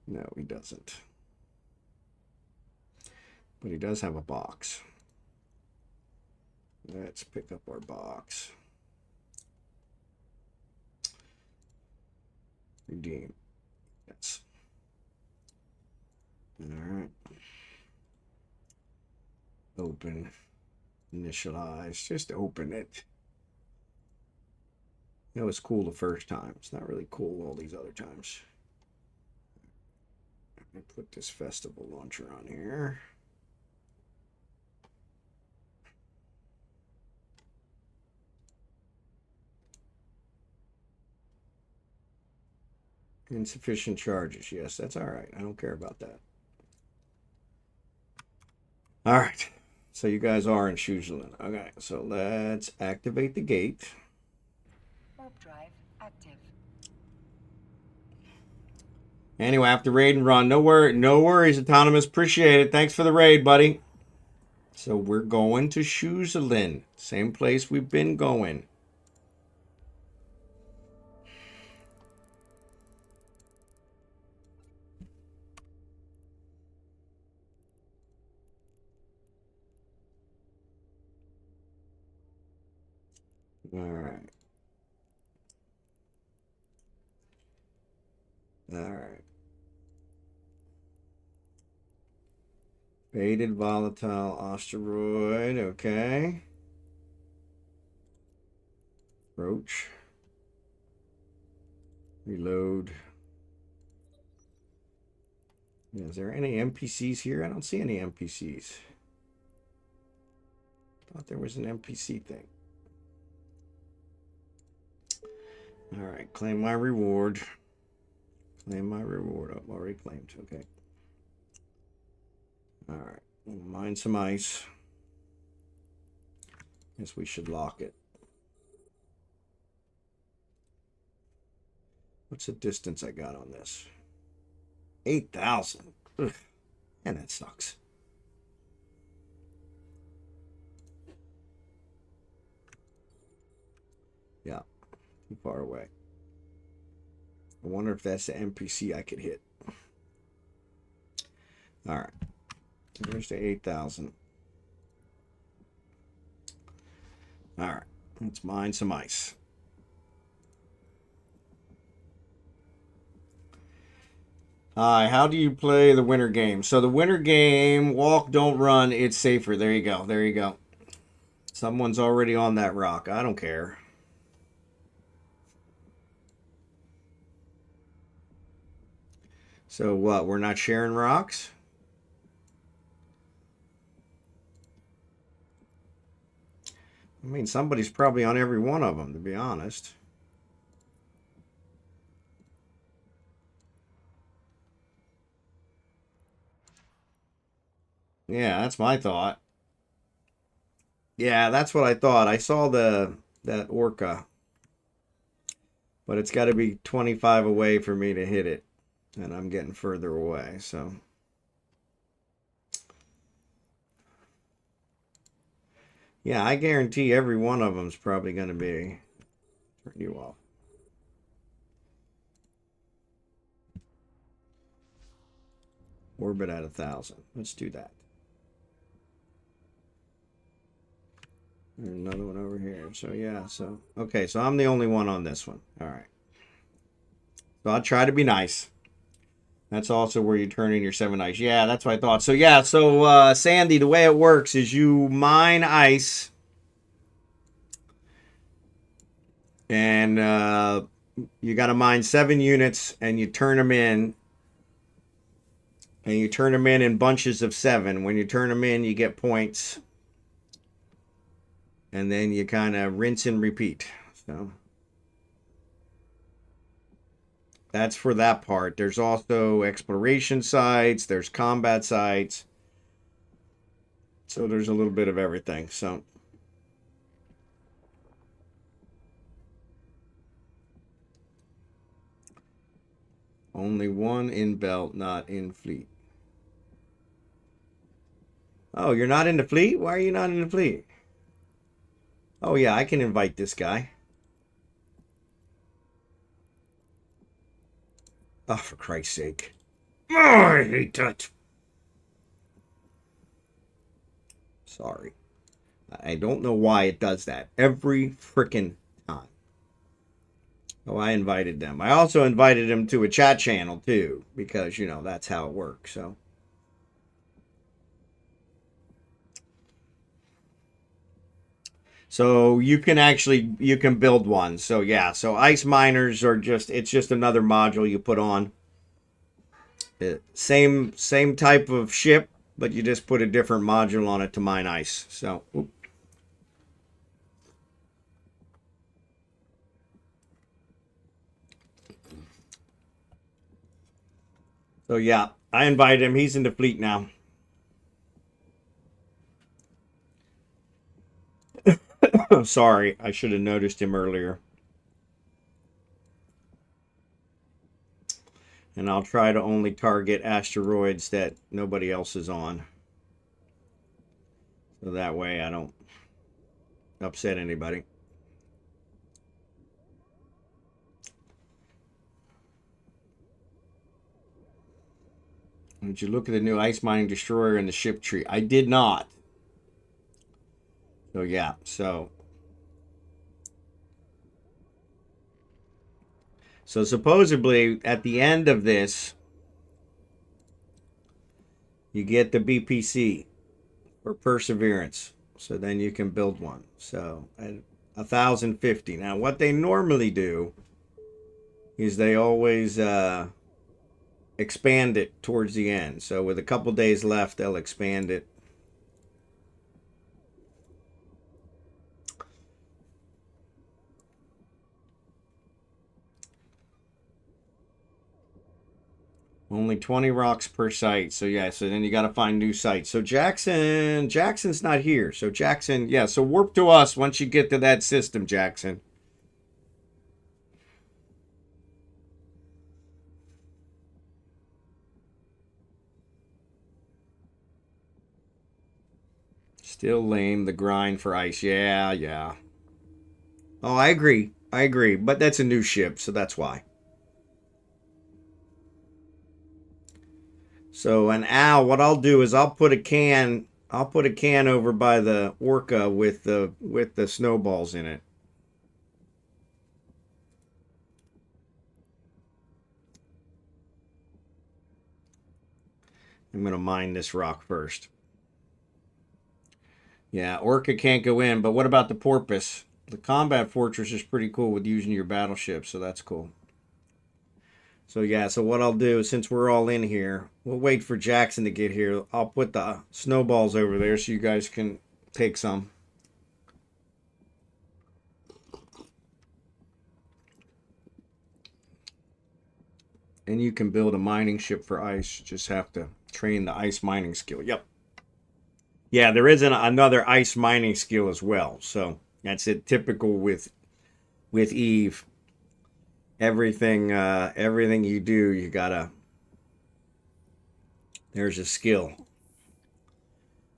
No, he doesn't. But he does have a box. Let's pick up our box. Redeem. Yes. Alright. Open. Initialize. Just open it. It was cool the first time. It's not really cool all these other times. Let me put this festival launcher on here. Insufficient charges. Yes, that's all right. I don't care about that. All right. So you guys are in Schuzelin. Okay, so let's activate the gate. Warp drive active. Anyway, after raid and run. No worries, Autonomous. Appreciate it. Thanks for the raid, buddy. So we're going to Schuzelin. Same place we've been going. All right. Baited volatile asteroid. Okay. Roach. Reload. Yeah, is there any NPCs here? I don't see any NPCs. Thought there was an NPC thing. All right, claim my reward. Claim my reward. Oh, already claimed. Okay. All right, mine some ice. Guess we should lock it. What's the distance I got on this? 8,000. And that sucks. Yeah, too far away. I wonder if that's the NPC I could hit. All right. There's the 8,000. All right. Let's mine some ice. How do you play the winter game? So the winter game, walk, don't run, it's safer. There you go. There you go. Someone's already on that rock. I don't care. So what? We're not sharing rocks? I mean, somebody's probably on every one of them, to be honest. Yeah, that's my thought. Yeah, that's what I thought. I saw that orca. But it's got to be 25 away for me to hit it. And I'm getting further away, so. Yeah, I guarantee every one of them is probably going to be. Turn you off. Orbit at 1,000. Let's do that. There's another one over here. So yeah, okay, so I'm the only one on this one. All right. So I'll try to be nice. That's also where you turn in your 7 ice. Yeah, that's what I thought. So yeah, so Sandy, the way it works is you mine ice, and you got to mine 7 units, and you turn them in. And you turn them in bunches of 7. When you turn them in, you get points. And then you kind of rinse and repeat. So that's for that part. There's also exploration sites. There's combat sites. So there's a little bit of everything. So only one in belt, not in fleet. Oh, you're not in the fleet? Why are you not in the fleet? Oh, yeah, I can invite this guy. Oh, for Christ's sake. Oh, I hate that. Sorry. I don't know why it does that every frickin' time. Oh, I invited them. I also invited them to a chat channel, too, because, you know, that's how it works, so. So you can build one. So yeah, so ice miners are it's just another module you put on. Same type of ship, but you just put a different module on it to mine ice. So So yeah, I invited him. He's in the fleet now. Sorry, I should have noticed him earlier. And I'll try to only target asteroids that nobody else is on. So that way I don't upset anybody. Did you look at the new ice mining destroyer in the ship tree? I did not. So yeah, so supposedly at the end of this, you get the BPC for Perseverance. So then you can build one. So at 1,050. Now what they normally do is they always expand it towards the end. So with a couple days left, they'll expand it. Only 20 rocks per site. So yeah, so then you got to find new sites. So Jackson's not here. So Jackson, yeah, so warp to us once you get to that system, Jackson. Still lame, the grind for ice. Yeah, yeah. Oh, I agree. But that's a new ship, so that's why. So, and Al, what I'll do is I'll put a can over by the Orca with the snowballs in it. I'm going to mine this rock first. Yeah, Orca can't go in, but what about the Porpoise? The combat fortress is pretty cool with using your battleship, so that's cool. So yeah, so what I'll do, since we're all in here, we'll wait for Jackson to get here. I'll put the snowballs over there so you guys can take some. And you can build a mining ship for ice. You just have to train the ice mining skill. Yep. Yeah, there is another ice mining skill as well. So that's it, typical with Eve. everything you do, you gotta, there's a skill.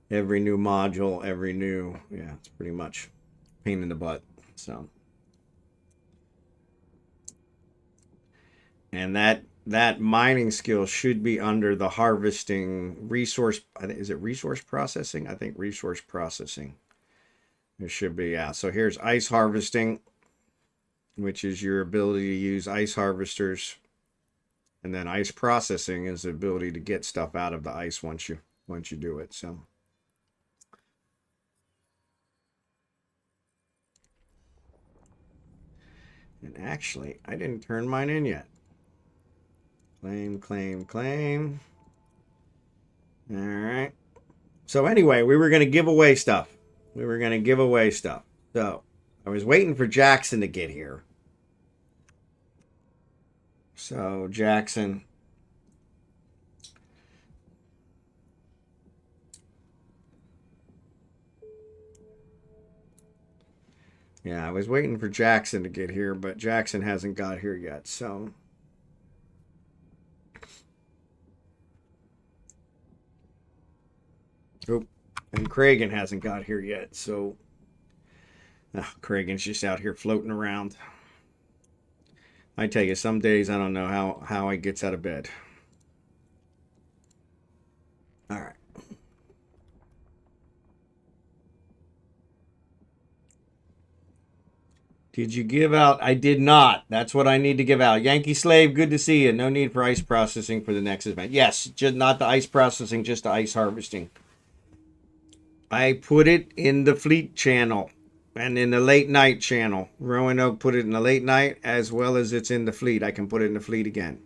Every new module, yeah, it's pretty much pain in the butt. So, and that mining skill should be under the harvesting resource. I think, is it resource processing? I think resource processing. It should be, yeah. So here's ice harvesting, which is your ability to use ice harvesters, and then ice processing is the ability to get stuff out of the ice once you do it. So. And actually, I didn't turn mine in yet. Claim, claim, claim. All right. So anyway, we were going to give away stuff. So I was waiting for Jackson to get here. So Jackson. Yeah, I was waiting for Jackson to get here, but Jackson hasn't got here yet. So. Oh, and Kragan hasn't got here yet. So. Kragan's just out here floating around. I tell you, some days I don't know how he gets out of bed. All right. Did you give out? I did not. That's what I need to give out. Yankee Slave, good to see you. No need for ice processing for the next event. Yes, just not the ice processing, just the ice harvesting. I put it in the fleet channel and in the late night channel. Roanoke put it in the late night as well as it's in the fleet. I can put it in the fleet again.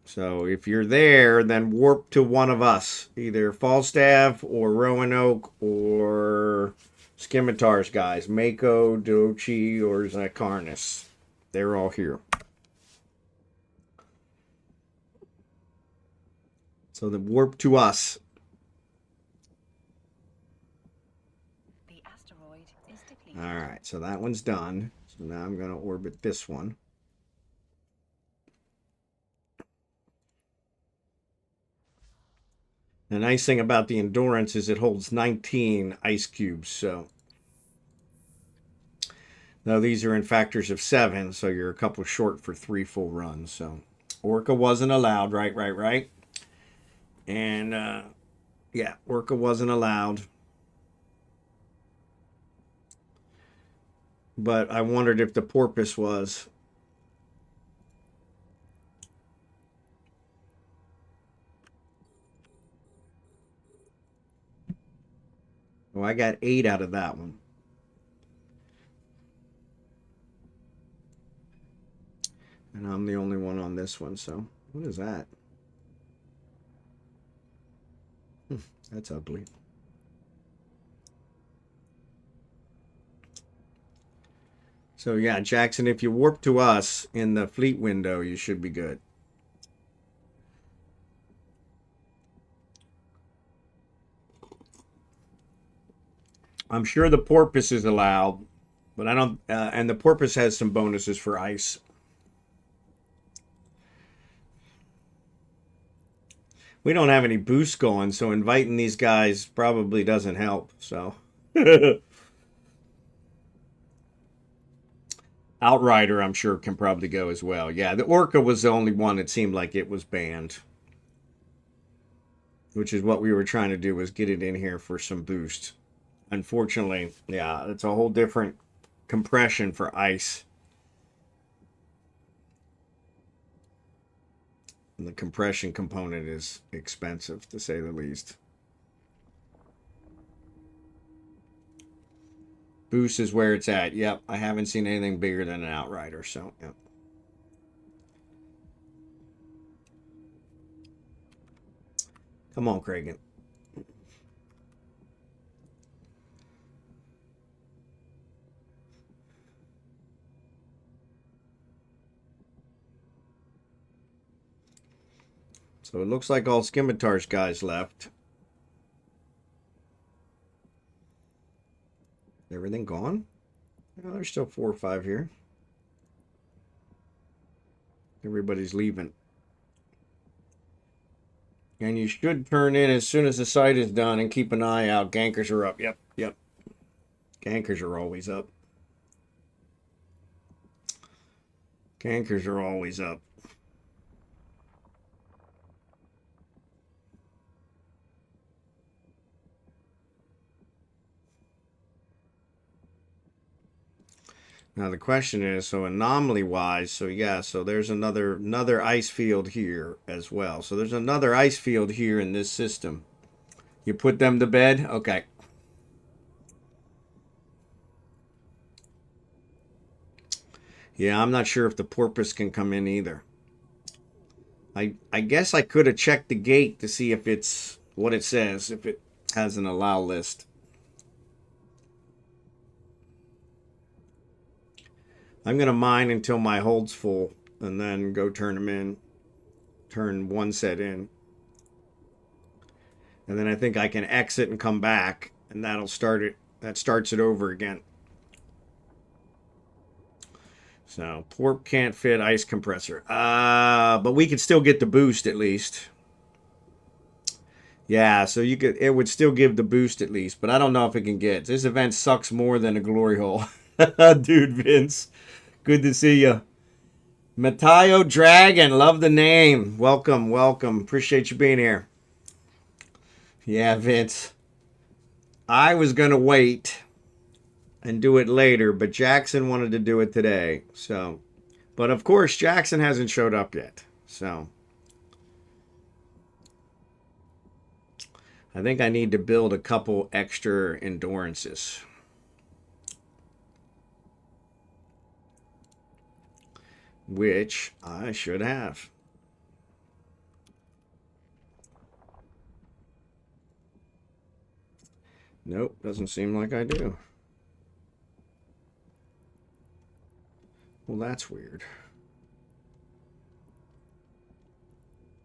So if you're there, then warp to one of us, either Falstaff or Roanoke or Scimitar's guys, Mako, Dochi, or Zacharnis. They're all here. So the warp to us. The asteroid is depleted. All right, so that one's done. So now I'm going to orbit this one. The nice thing about the Endurance is it holds 19 ice cubes. So now these are in factors of 7, so you're a couple short for 3 full runs. So Orca wasn't allowed, right. And yeah, Orca wasn't allowed. But I wondered if the Porpoise was. Oh, I got 8 out of that one. And I'm the only one on this one, so what is that? That's ugly. So yeah, Jackson, if you warp to us in the fleet window, you should be good. I'm sure the Porpoise is allowed, but I don't. And the Porpoise has some bonuses for ice. We don't have any boosts going, so inviting these guys probably doesn't help. So. Outrider, I'm sure, can probably go as well. Yeah, the Orca was the only one that seemed like it was banned. Which is what we were trying to do, was get it in here for some boost. Unfortunately, yeah, it's a whole different compression for ice. And the compression component is expensive, to say the least. Boost is where it's at. Yep, I haven't seen anything bigger than an Outrider, so, yep. Come on, Kragan. So it looks like all Scimitar's guys left. gone? No, there's still 4 or 5 here. Everybody's leaving. And you should turn in as soon as the site is done and keep an eye out. Gankers are up. Yep, yep. Gankers are always up. Gankers are always up. Now the question is, so anomaly wise, so yeah, so there's another ice field here as well. So there's another ice field here in this system. You put them to bed? Okay. Yeah, I'm not sure if the porpoise can come in either. I guess I could have checked the gate to see if it's what it says, if it has an allow list. I'm going to mine until my hold's full and then go turn them in. Turn one set in. And then I think I can exit and come back, and that'll start it. That starts it over again. So, Porp can't fit ice compressor. But we could still get the boost at least. Yeah, so you could. It would still give the boost at least, but I don't know if it can get. This event sucks more than a glory hole. Dude, Vince. Good to see you. Matayo Dragon, love the name. Welcome, welcome. Appreciate you being here. Yeah, Vince. I was going to wait and do it later, but Jackson wanted to do it today. So, but of course, Jackson hasn't showed up yet. So, I think I need to build a couple extra endurances. Which I should have. Nope, doesn't seem like I do. Well, that's weird.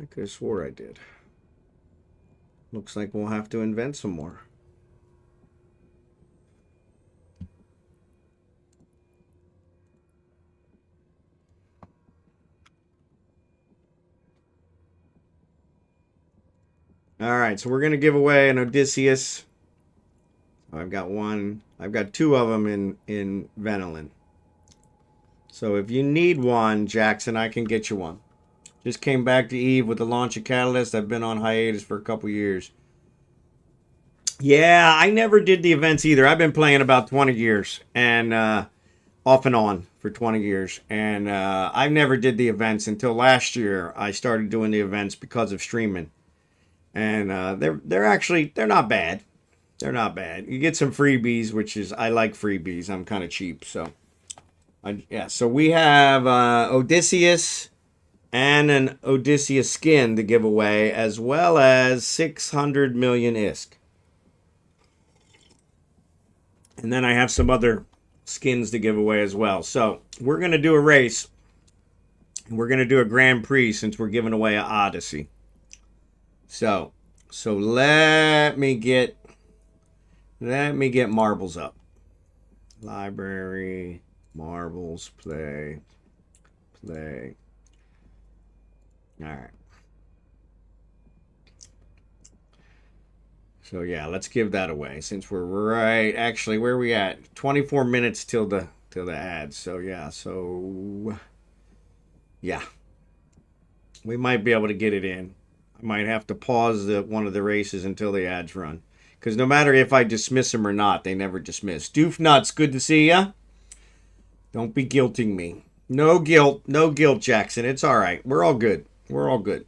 I could have swore I did. Looks like we'll have to invent some more. All right, so we're going to give away an Odysseus. I've got one. I've got 2 of them in Venolin. So if you need one, Jackson, I can get you one. Just came back to Eve with the launch of Catalyst. I've been on hiatus for a couple years. Yeah, I never did the events either. I've been playing about 20 years and off and on for 20 years. And I never did the events until last year. I started doing the events because of streaming. And they're not bad. They're not bad. You get some freebies, which is, I like freebies. I'm kind of cheap, so. Yeah, so we have Odysseus and an Odysseus skin to give away, as well as 600 million ISK. And then I have some other skins to give away as well. So we're going to do a race. We're going to do a Grand Prix since we're giving away an Odyssey. So let me get marbles up. Library, marbles, play. All right. So yeah, let's give that away since we're right. Actually, where are we at? 24 minutes till the ads. So yeah, we might be able to get it in. I might have to pause one of the races until the ads run. Because no matter if I dismiss them or not, they never dismiss. Doof Nuts, good to see ya. Don't be guilting me. No guilt, Jackson. It's all right. We're all good. We're all good.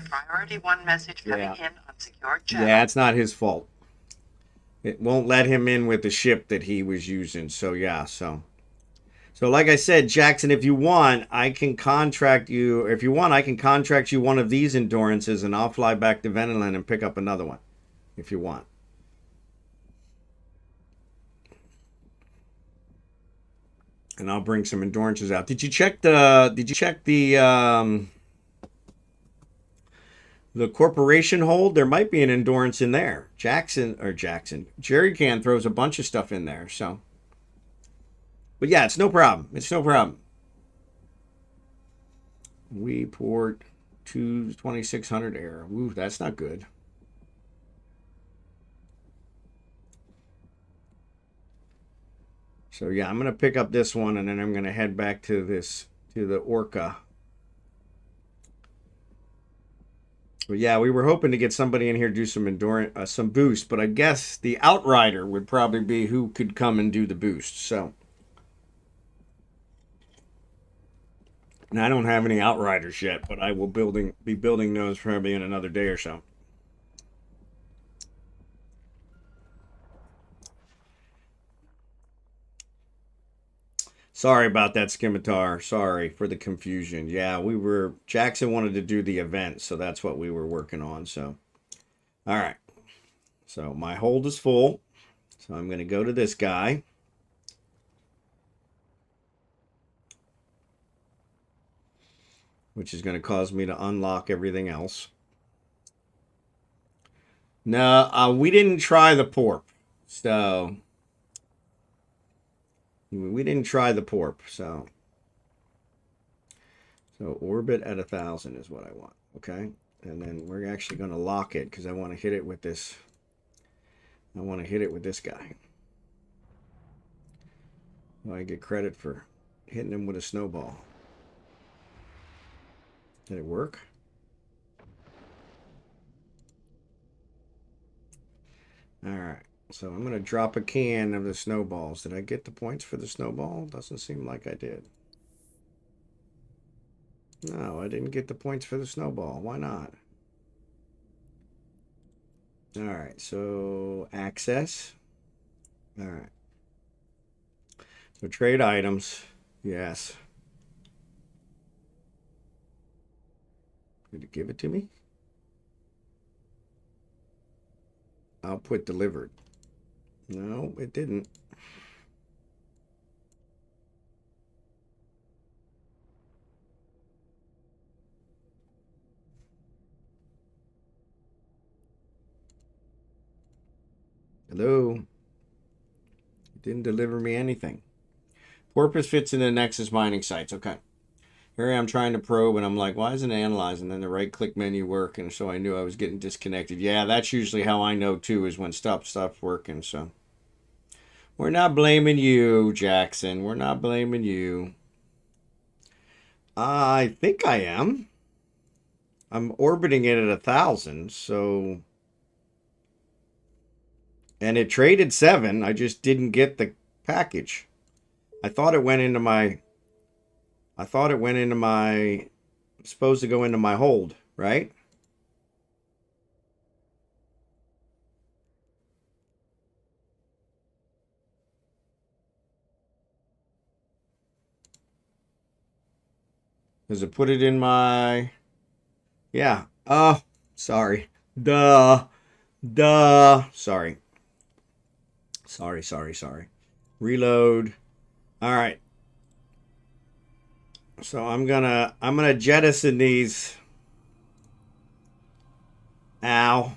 Priority 1 message coming in on secured channel. Yeah, it's not his fault. It won't let him in with the ship that he was using. So yeah, so like I said, Jackson, if you want, I can contract you. If you want, I can contract you one of these endurances, and I'll fly back to Venolin and pick up another one, if you want. And I'll bring some endurances out. Did you check the the corporation hold, there might be an endurance in there. Jerry Can throws a bunch of stuff in there. So, but yeah, it's no problem. It's no problem. We port 2600 error. Ooh, that's not good. So yeah, I'm gonna pick up this one and then I'm gonna head back to the Orca. But yeah, we were hoping to get somebody in here to do some endurance, some boost, but I guess the Outrider would probably be who could come and do the boost. So, and I don't have any Outriders yet, but I will be building those probably in another day or so. Sorry about that, Scimitar. Sorry for the confusion. Yeah, Jackson wanted to do the event, so that's what we were working on. So, all right. So my hold is full. So I'm going to go to this guy. Which is going to cause me to unlock everything else. No, we didn't try the porp. So we didn't try the porp. So orbit at 1,000 is what I want. Okay. And then we're actually going to lock it because I want to hit it with this. I want to hit it with this guy. Well, I get credit for hitting him with a snowball. Did it work? All right. So I'm going to drop a can of the snowballs. Did I get the points for the snowball? Doesn't seem like I did. No, I didn't get the points for the snowball. Why not? All right. So access. All right. So trade items. Yes. Did it give it to me? Output delivered. No, it didn't. Hello? It didn't deliver me anything. Porpoise fits in the Nexus mining sites. Okay. Here I am trying to probe, and I'm like, why isn't it analyzing? And then the right-click menu work, and so I knew I was getting disconnected. Yeah, that's usually how I know, too, is when stuff stops working, so. We're not blaming you, Jackson. We're not blaming you. I think I am. I'm orbiting it at 1,000, so. And it traded 7. I just didn't get the package. I thought it went into my. Supposed to go into my hold, right? Does it put it in my... Yeah. Oh, sorry. Duh. Sorry. Sorry. Reload. All right. So I'm gonna jettison these. Ow.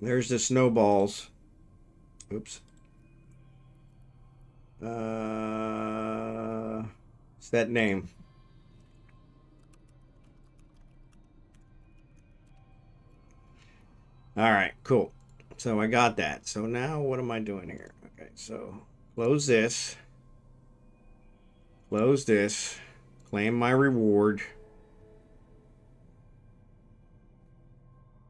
There's the snowballs. Oops. What's that name? All right, cool. So I got that. So now what am I doing here? Okay, so close this. Close this. Claim my reward.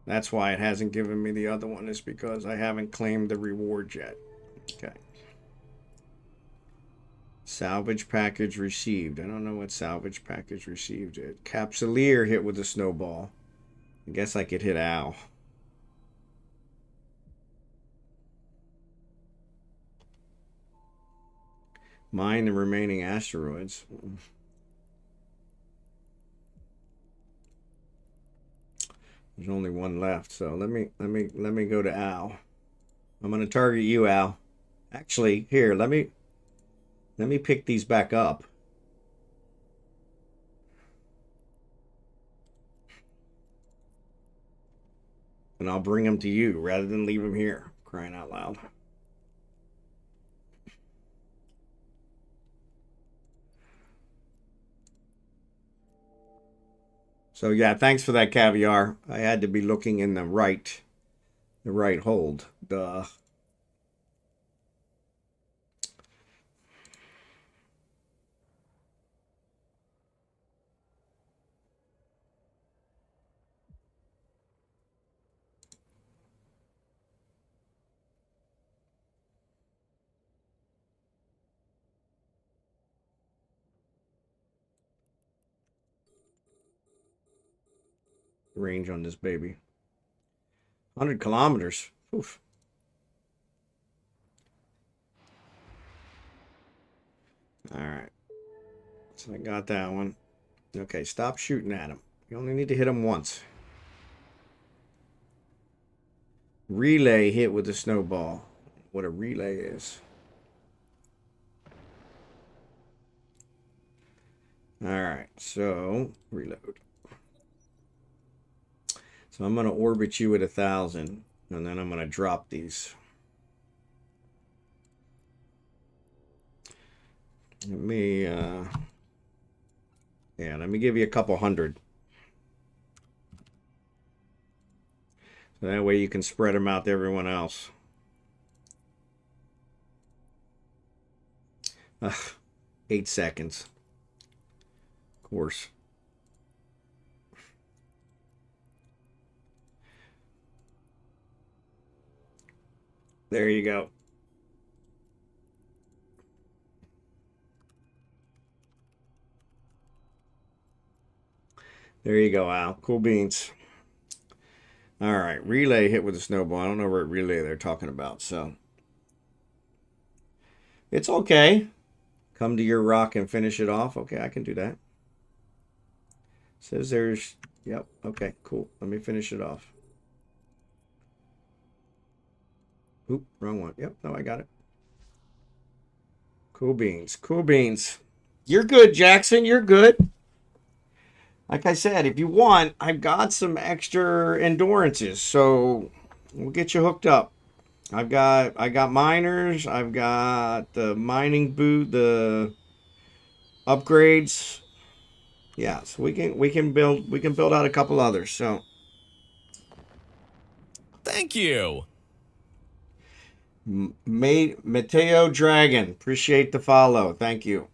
That's why it hasn't given me the other one, is because I haven't claimed the reward yet. Okay. Salvage package received. I don't know what salvage package received it. Capsuleer hit with a snowball. I guess I could hit Al. Mine the remaining asteroids. There's only one left, so let me go to Al. I'm gonna target you, Al. Actually, here, let me pick these back up. And I'll bring them to you rather than leave them here. Crying out loud. So yeah, thanks for that caviar. I had to be looking in the right hold. Duh. Range on this baby. 100 kilometers. Oof. All right. So I got that one. Okay, stop shooting at him. You only need to hit him once. Relay hit with a snowball. What a relay is. All right, so reload. So I'm going to orbit you at 1,000, and then I'm going to drop these. Let me, let me give you a couple hundred. So that way you can spread them out to everyone else. 8 seconds. Of course. There you go. There you go, Al. Cool beans. All right, relay hit with a snowball. I don't know what relay they're talking about, so it's okay. Come to your rock and finish it off. Okay, I can do that. Says there's, yep, okay, cool. Let me finish it off. Oop, wrong one. Yep, no, I got it. Cool beans, cool beans. You're good, Jackson, you're good. Like I said, if you want, I've got some extra endurances, so we'll get you hooked up. I got miners, I've got the mining boot, the upgrades. Yeah, so we can build out a couple others. So Thank you. Mateo Dragon, appreciate the follow. Thank you.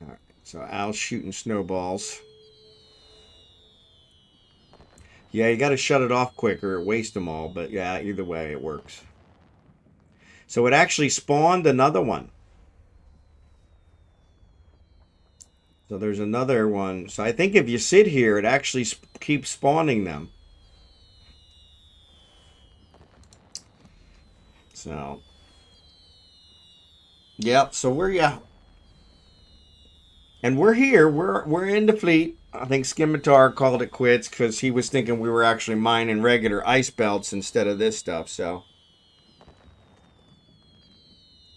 All right, so Al's shooting snowballs. Yeah, you got to shut it off quicker, waste them all. But yeah, either way, it works. So it actually spawned another one. So there's another one. So I think if you sit here, it actually keeps spawning them. So, yep. So and we're here. We're in the fleet. I think Scimitar called it quits because he was thinking we were actually mining regular ice belts instead of this stuff. So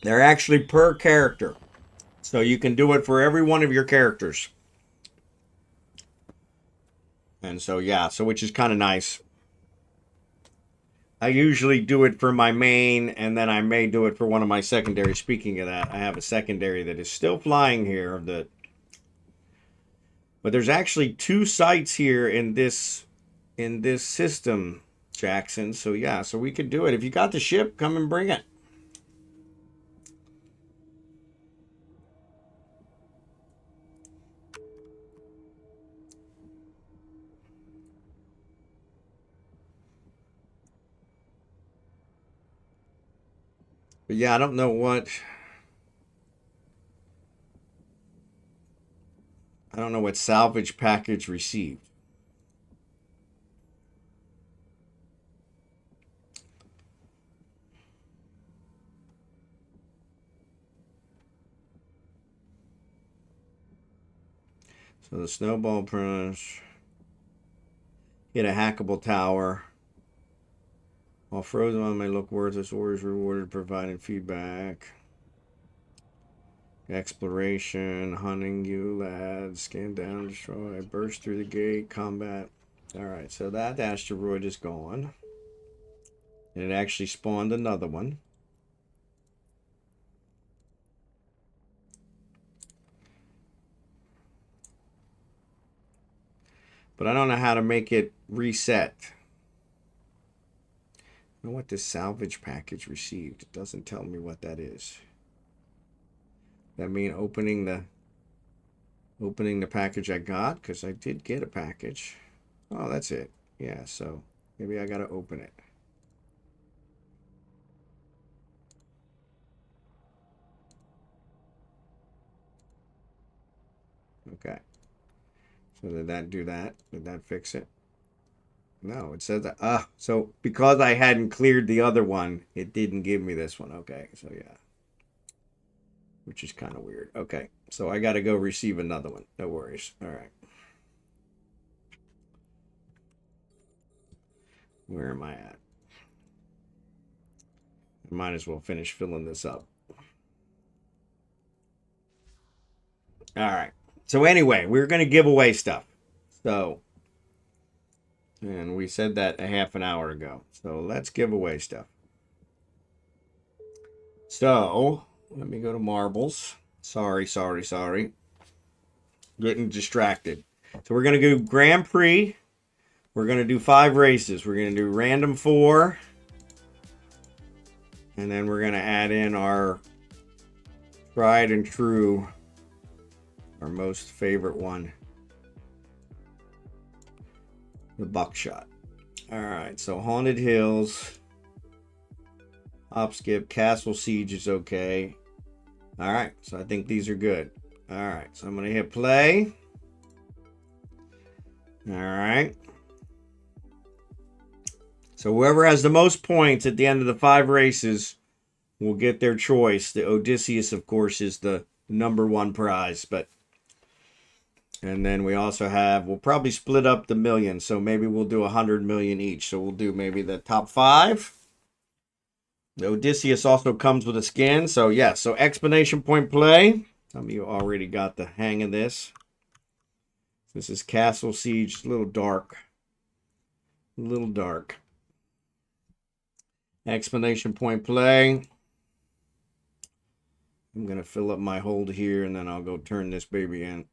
they're actually per character. So you can do it for every one of your characters. And so, yeah, so which is kind of nice. I usually do it for my main, and then I may do it for one of my secondaries. Speaking of that, I have a secondary that is still flying here. But there's actually 2 sites here in this system, Jackson. So, yeah, so we could do it. If you got the ship, come and bring it. But yeah, I don't know what salvage package received. So the snowball press hit a hackable tower. While frozen on may look worthless or is rewarded providing feedback. Exploration, hunting you lads, scan down, destroy, burst through the gate, combat. Alright, so that asteroid is gone. And it actually spawned another one. But I don't know how to make it reset. I know what this salvage package received. It doesn't tell me what that is. That mean opening the package I got? Because I did get a package. Oh, that's it. Yeah, so maybe I gotta open it. Okay. So did that do that? Did that fix it? No, it says that. So because I hadn't cleared the other one, it didn't give me this one. Okay, so yeah. Which is kind of weird. Okay, so I got to go receive another one. No worries. All right. Where am I at? I might as well finish filling this up. All right. So anyway, we're going to give away stuff. So, and we said that a half an hour ago. So let's give away stuff. So let me go to marbles. Sorry. Getting distracted. So we're going to do Grand Prix. We're going to do 5 races. We're going to do random 4. And then we're going to add in our tried and true, our most favorite one, the buckshot. All right, so Haunted Hills, Hop Skip, Castle Siege is okay. All right, so I think these are good. All right, so I'm going to hit play. All right. So whoever has the most points at the end of the 5 races will get their choice. The Odysseus, of course, is the number 1 prize. And then we also have, we'll probably split up the million. So maybe we'll do 100 million each. So we'll do maybe the top 5. The Odysseus also comes with a skin. So yeah, so explanation point play. Some of you already got the hang of this. This is Castle Siege. A little dark. A little dark. Explanation point play. I'm going to fill up my hold here and then I'll go turn this baby in.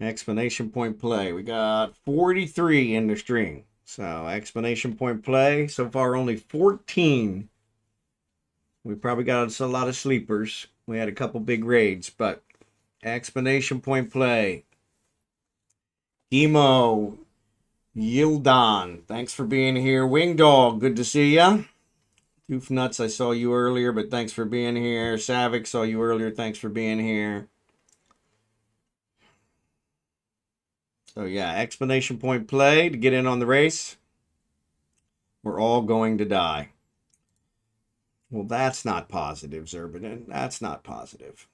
Explanation point play. We got 43 in the stream. So explanation point play. So far only 14. We probably got a lot of sleepers. We had a couple big raids, but explanation point play. Emo Yildan, thanks for being here. Wing Dog, good to see ya. Doof Nuts, I saw you earlier, but thanks for being here. Savic, saw you earlier, thanks for being here. So yeah, explanation point play to get in on the race. We're all going to die. Well, that's not positive, Zerbaden. That's not positive.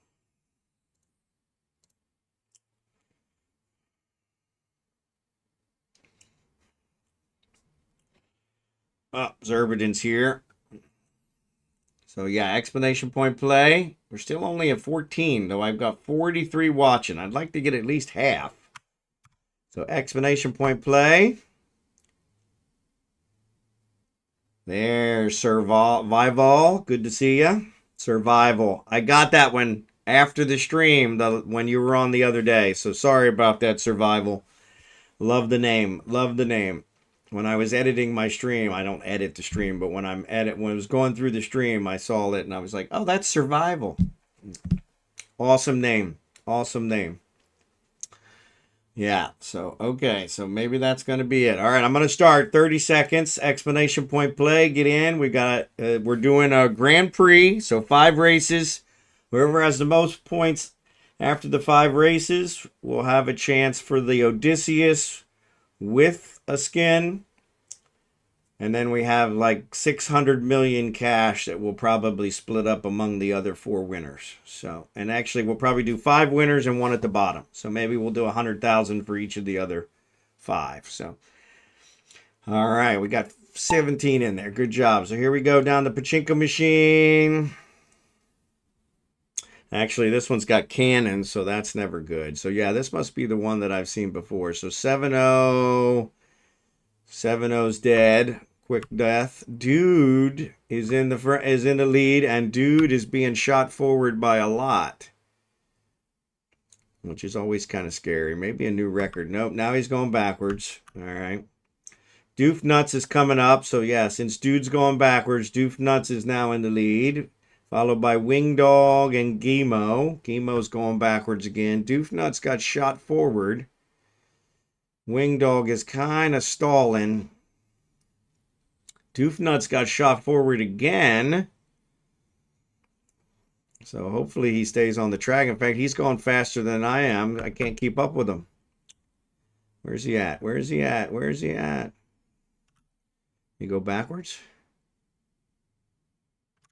Oh, Zerbaden's here. So yeah, explanation point play. We're still only at 14, though I've got 43 watching. I'd like to get at least half. So explanation point play. There's Survival. Good to see ya. Survival. I got that one after the stream, when you were on the other day. So sorry about that, Survival. Love the name. Love the name. When I was editing my stream, I don't edit the stream, but when when I was going through the stream, I saw it and I was like, oh, that's Survival. Awesome name. Awesome name. Yeah, so, okay, so maybe that's going to be it. All right, I'm going to start 30 seconds, explanation point play, get in. We're doing a Grand Prix, so 5 races. Whoever has the most points after the 5 races will have a chance for the Odysseus with a skin. And then we have like 600 million cash that will probably split up among the other 4 winners. So, and actually we'll probably do 5 winners and 1 at the bottom. So maybe we'll do 100,000 for each of the other 5. So, all right, we got 17 in there. Good job. So here we go down the pachinko machine. Actually, this one's got cannons, so that's never good. So yeah, this must be the one that I've seen before. So 7-0. 7-0's dead. Quick death. Dude is in the front, is in the lead, and Dude is being shot forward by a lot, which is always kind of scary. Maybe a new record. Nope, now he's going backwards. All right. Doof Nuts is coming up. So yeah, since Dude's going backwards, Doof Nuts is now in the lead, followed by Wing Dog and Gimo. Gimo's going backwards again. Doof Nuts got shot forward. Wing Dog is kind of stalling. Doof Nuts got shot forward again. So hopefully he stays on the track. In fact, he's going faster than I am. I can't keep up with him. Where's he at? Where's he at? Where's he at? You go backwards?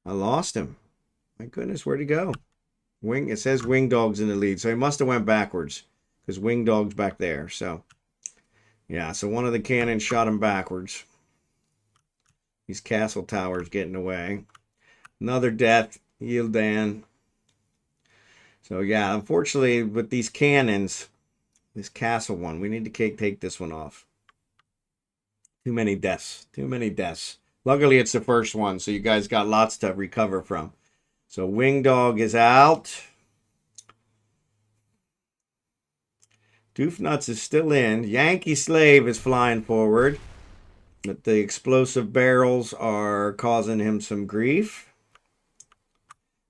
I lost him. My goodness, where'd he go? It says Wing Dog's in the lead, so he must have went backwards because Wing Dog's back there. So yeah, so one of the cannons shot him backwards. These castle towers getting away. Another death. Yildan. So yeah, unfortunately with these cannons, this castle one, we need to take this one off. Too many deaths. Too many deaths. Luckily it's the first one, so you guys got lots to recover from. So Wing Dog is out. Doof Nuts is still in. Yankee Slave is flying forward. But the explosive barrels are causing him some grief.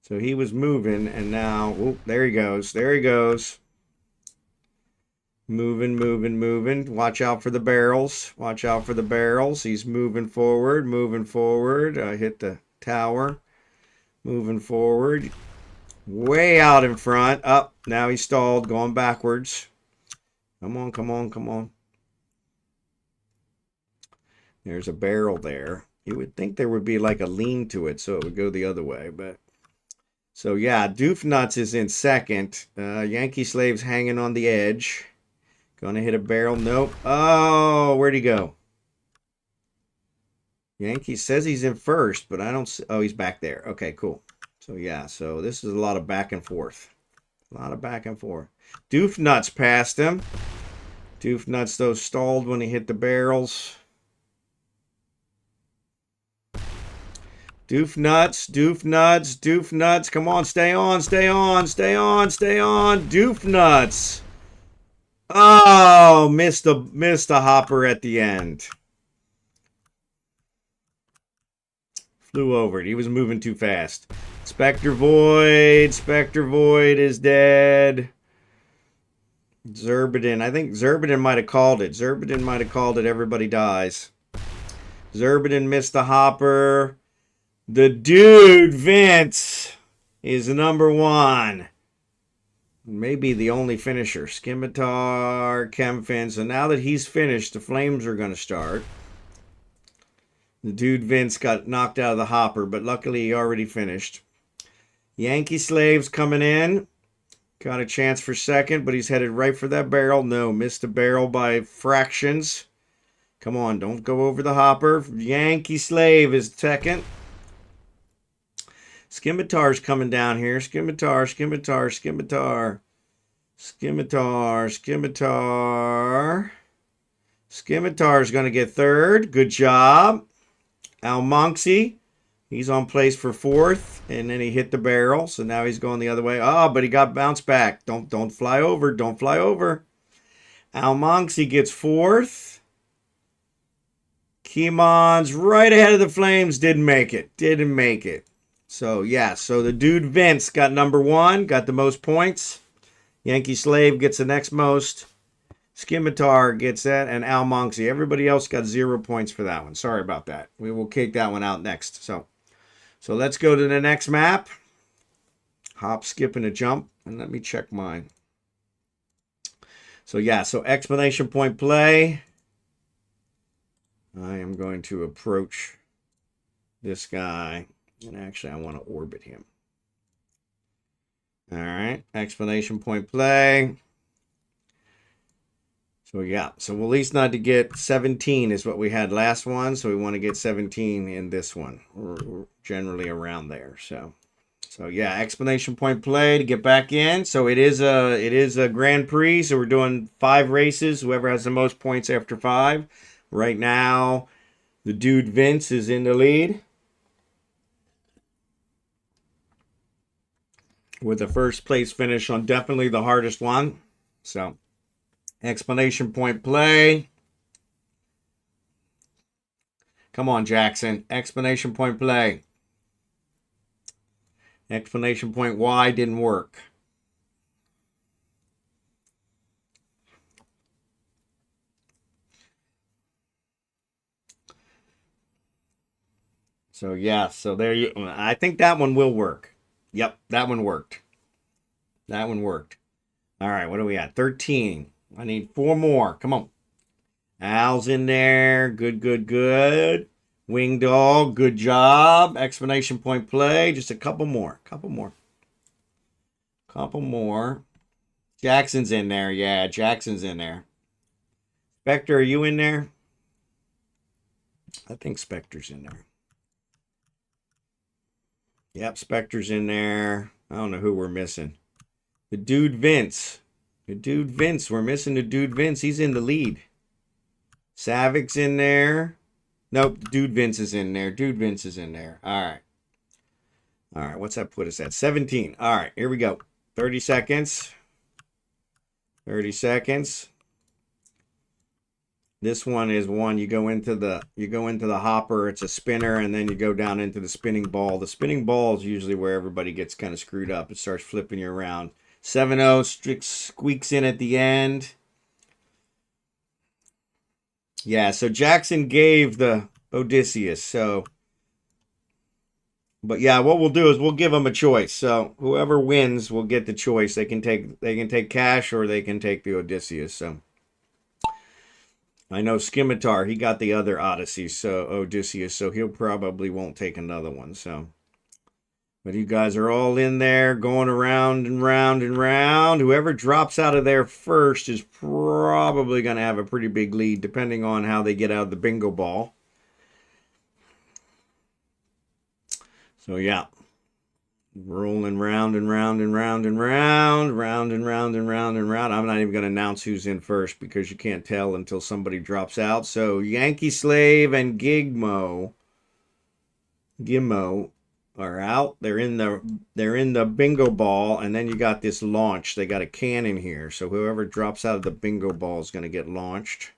So he was moving, and now, oh, there he goes. There he goes. Moving, moving, moving. Watch out for the barrels. Watch out for the barrels. He's moving forward, moving forward. Hit the tower. Moving forward. Way out in front. Up. Now he's stalled, going backwards. Come on, come on, come on. There's a barrel there. You would think there would be like a lean to it so it would go the other way, but so yeah, Doof Nuts is in second. Yankee Slave's hanging on the edge. Gonna hit a barrel. Nope. Oh, where'd he go? Yankee says he's in first, but I don't see. Oh, he's back there. Okay, cool. So yeah, so this is a lot of back and forth. A lot of back and forth. Doof Nuts passed him. Doof Nuts, though, stalled when he hit the barrels. Doof Nuts, Doof Nuts, Doof Nuts. Come on, stay on, stay on, stay on, stay on. Doof Nuts. Oh, missed a hopper at the end. Flew over it. He was moving too fast. Spectre Void. Spectre Void is dead. Zerbidin. I think Zerbidin might have called it. Zerbidin might have called it. Everybody dies. Zerbidin missed the hopper. The dude, Vince, is number 1. Maybe the only finisher. Scimitar, Chemfin. So now that he's finished, the flames are going to start. The dude, Vince, got knocked out of the hopper, but luckily he already finished. Yankee Slave's coming in. Got a chance for second, but he's headed right for that barrel. No, missed the barrel by fractions. Come on, don't go over the hopper. Yankee Slave is second. Scimitar's coming down here. Scimitar, Scimitar, Scimitar. Scimitar, Scimitar. Scimitar's going to get third. Good job. Almonxy, he's on place for fourth. And then he hit the barrel. So now he's going the other way. Oh, but he got bounced back. Don't fly over. Don't fly over. Almonxy gets fourth. Kimon's right ahead of the flames. Didn't make it. Didn't make it. So, yeah. So, the dude Vince got number 1. Got the most points. Yankee Slave gets the next most. Scimitar gets that. And Almonxy. Everybody else got 0 points for that one. Sorry about that. We will kick that one out next. So let's go to the next map. Hop, skip, and a jump. And let me check mine. So, yeah. So, exclamation point play. I am going to approach this guy. And actually, I want to orbit him. All right. Exclamation point play. So, yeah. So, we'll at least not to get 17 is what we had last one. So, we want to get 17 in this one. We're generally around there. So, yeah. Exclamation point play to get back in. So, it is a Grand Prix. So, we're doing 5 races. Whoever has the most points after 5. Right now, the dude Vince is in the lead with a first place finish on definitely the hardest one. So, exclamation point play. Come on, Jackson. Exclamation point play. Exclamation point Y didn't work. So, yeah. So, there you... I think that one will work. Yep, that one worked. That one worked. All right, what are we at? 13. I need 4 more. Come on. Al's in there. Good, good, good. Wing Dog, good job. Exclamation point play. Just a couple more. Couple more. Jackson's in there. Yeah, Jackson's in there. Spectre, are you in there? I think Spectre's in there. Yep, Spectre's in there. I don't know who we're missing. The dude Vince. The dude Vince. We're missing the dude Vince. He's in the lead. Savic's in there. Nope, dude Vince is in there. Dude Vince is in there. All right. All right, what's that put us at? 17. All right, here we go. 30 seconds. 30 seconds. This one is one you go into the hopper, it's a spinner, and then you go down into the spinning ball. The spinning ball is usually where everybody gets kind of screwed up. It starts flipping you around. 7-0 squeaks in at the end. Yeah, so Jackson gave the Odysseus. So, but yeah, what we'll do is we'll give them a choice. So whoever wins will get the choice. They can take cash or they can take the Odysseus. So I know Scimitar, he got the other Odyssey, so Odysseus, so he'll probably won't take another one. So, but you guys are all in there, going around and round and round. Whoever drops out of there first is probably going to have a pretty big lead, depending on how they get out of the bingo ball. So yeah, rolling round and round and round and round, round and round and round and round. I'm not even going to announce who's in first because you can't tell until somebody drops out. So Yankee Slave and Gimmo are out. They're in the bingo ball, and then you got this launch. They got a cannon here, so whoever drops out of the bingo ball is going to get launched.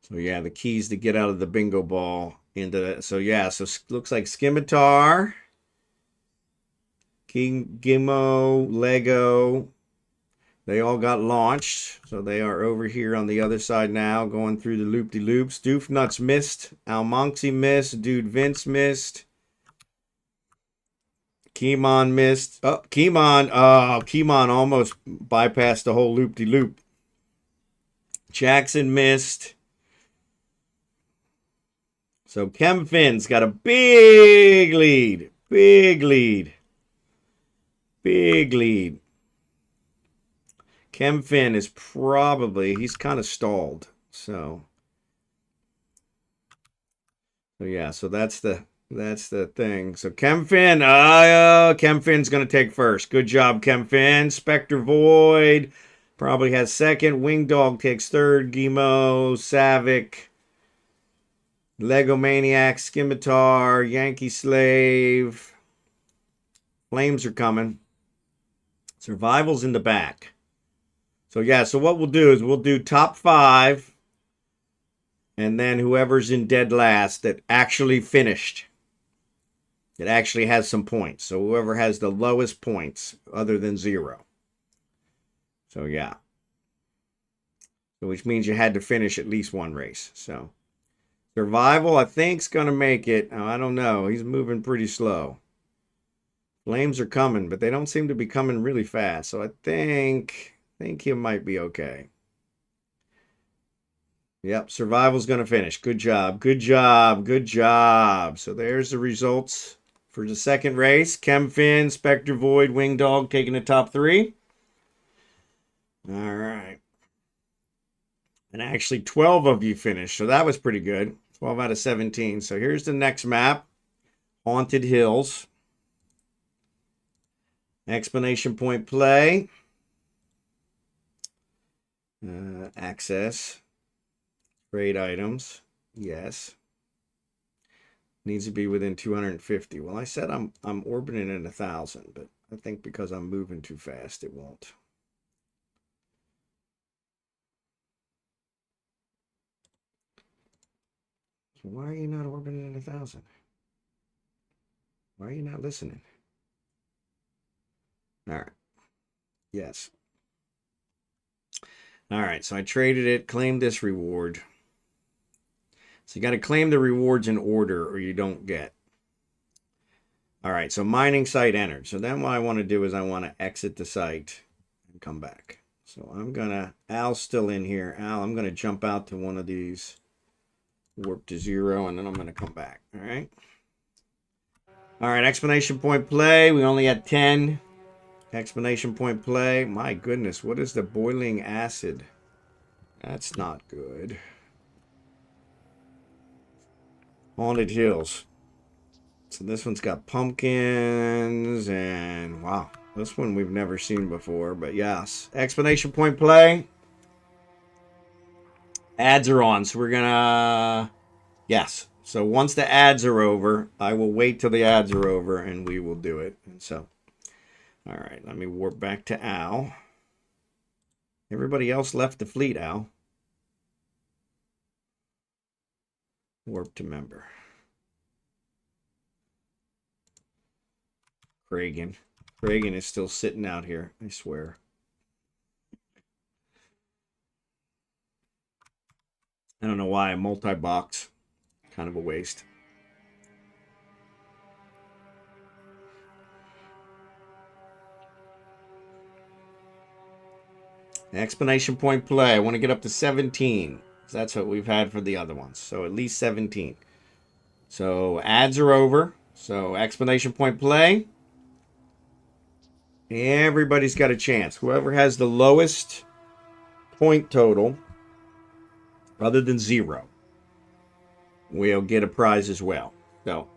So yeah, the keys to get out of the bingo ball into that. So yeah, so looks like Scimitar, Gimmo, Lego, they all got launched. So they are over here on the other side now, going through the loop-de-loops. Doofnuts missed, Almonxy missed, Dude Vince missed, Keymon missed. Oh, Keymon almost bypassed the whole loop-de-loop. Jackson missed. So Chemfin's got a big lead. Big lead. Big lead. Chemfin is probably, he's kind of stalled. So yeah, so that's the thing. So Chemfin, Chemfin's going to take first. Good job, Chemfin. Spectre Void probably has second. Wingdog takes third. Gimmo, Savic, Lego Maniac, Scimitar, Yankee Slave. Flames are coming. Survival's in the back. So yeah, so what we'll do is we'll do top 5. And then whoever's in dead last that actually finished. That actually has some points. So whoever has the lowest points other than 0. So yeah. So which means you had to finish at least one race. So Survival, I think, is going to make it. Oh, I don't know. He's moving pretty slow. Flames are coming, but they don't seem to be coming really fast. So I think he might be okay. Yep, survival's going to finish. Good job. Good job. Good job. So there's the results for the second race. Chemfin, Spectre Void, Wing Dog taking the top 3. All right. And actually 12 of you finished, so that was pretty good. 12 out of 17. So here's the next map. Haunted Hills. Explanation point play. Access. Trade items. Yes. Needs to be within 250. Well, I said I'm orbiting at 1,000, but I think because I'm moving too fast, it won't. So why are you not orbiting at 1,000? Why are you not listening? All right. Yes. All right. So I traded it, claimed this reward. So you got to claim the rewards in order or you don't get. All right. So mining site entered. So then what I want to do is I want to exit the site and come back. So I'm going to, Al's still in here. Al, I'm going to jump out to one of these, warp to 0, and then I'm going to come back. All right. All right. Explanation point play. We only had 10. Explanation point play. My goodness. What is the boiling acid? That's not good. Haunted Hills. So this one's got pumpkins and wow. This one we've never seen before, but yes. Explanation point play. Ads are on, so we're gonna... Yes. So once the ads are over, I will wait till the ads are over and we will do it. And so, all right, let me warp back to Al. Everybody else left the fleet, Al. Warp to member. Kragan. Kragan is still sitting out here, I swear. I don't know why. Multi-box. Kind of a waste. Explanation point play. I want to get up to 17. That's what we've had for the other ones. So at least 17. So ads are over. So explanation point play. Everybody's got a chance. Whoever has the lowest point total, other than 0, will get a prize as well. So,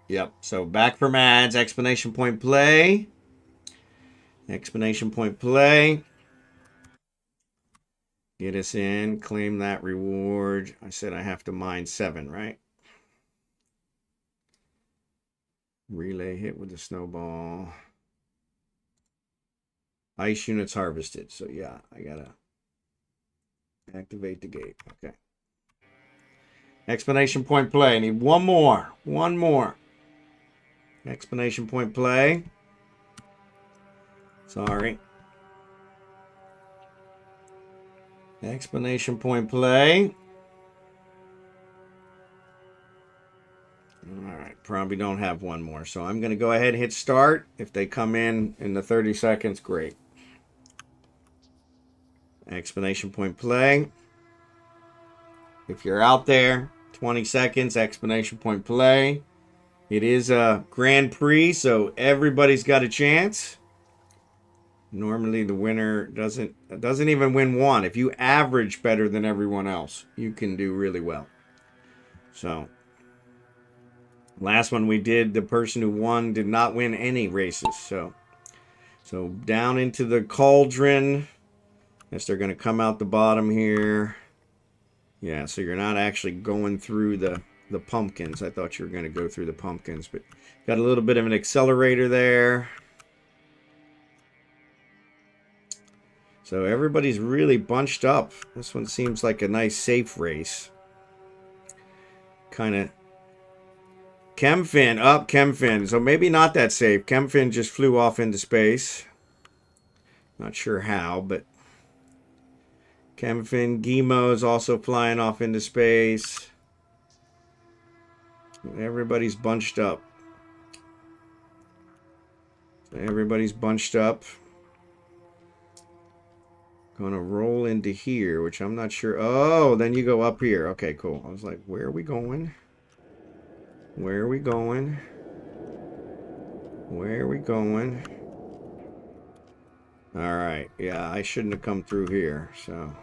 yep. So back from ads. Explanation point play. Explanation point play. Get us in. Claim that reward. I said I have to mine 7, right? Relay hit with the snowball. Ice units harvested. So yeah, I gotta activate the gate. Okay. Explanation point play. I need one more. One more. Explanation point play. Sorry. Explanation point play. All right, probably don't have one more. So I'm going to go ahead and hit start. If they come in the 30 seconds, great. Explanation point play. If you're out there, 20 seconds, explanation point play. It is a Grand Prix, so everybody's got a chance. Normally the winner doesn't even win one. If you average better than everyone else, you can do really well. So last one we did, the person who won did not win any races. So down into the cauldron. Guess they're going to come out the bottom here. Yeah, so you're not actually going through the pumpkins. I thought you were going to go through the pumpkins, but got a little bit of an accelerator there. So everybody's really bunched up. This one seems like a nice safe race. Kind of. Chemfin, up Chemfin. So maybe not that safe. Chemfin just flew off into space. Not sure how, but Chemfin, Gimo is also flying off into space. Everybody's bunched up. Everybody's bunched up. Gonna roll into here, which I'm not sure. Oh, then you go up here. Okay, cool. I was like, where are we going? Where are we going? Where are we going? All right. Yeah, I shouldn't have come through here. So,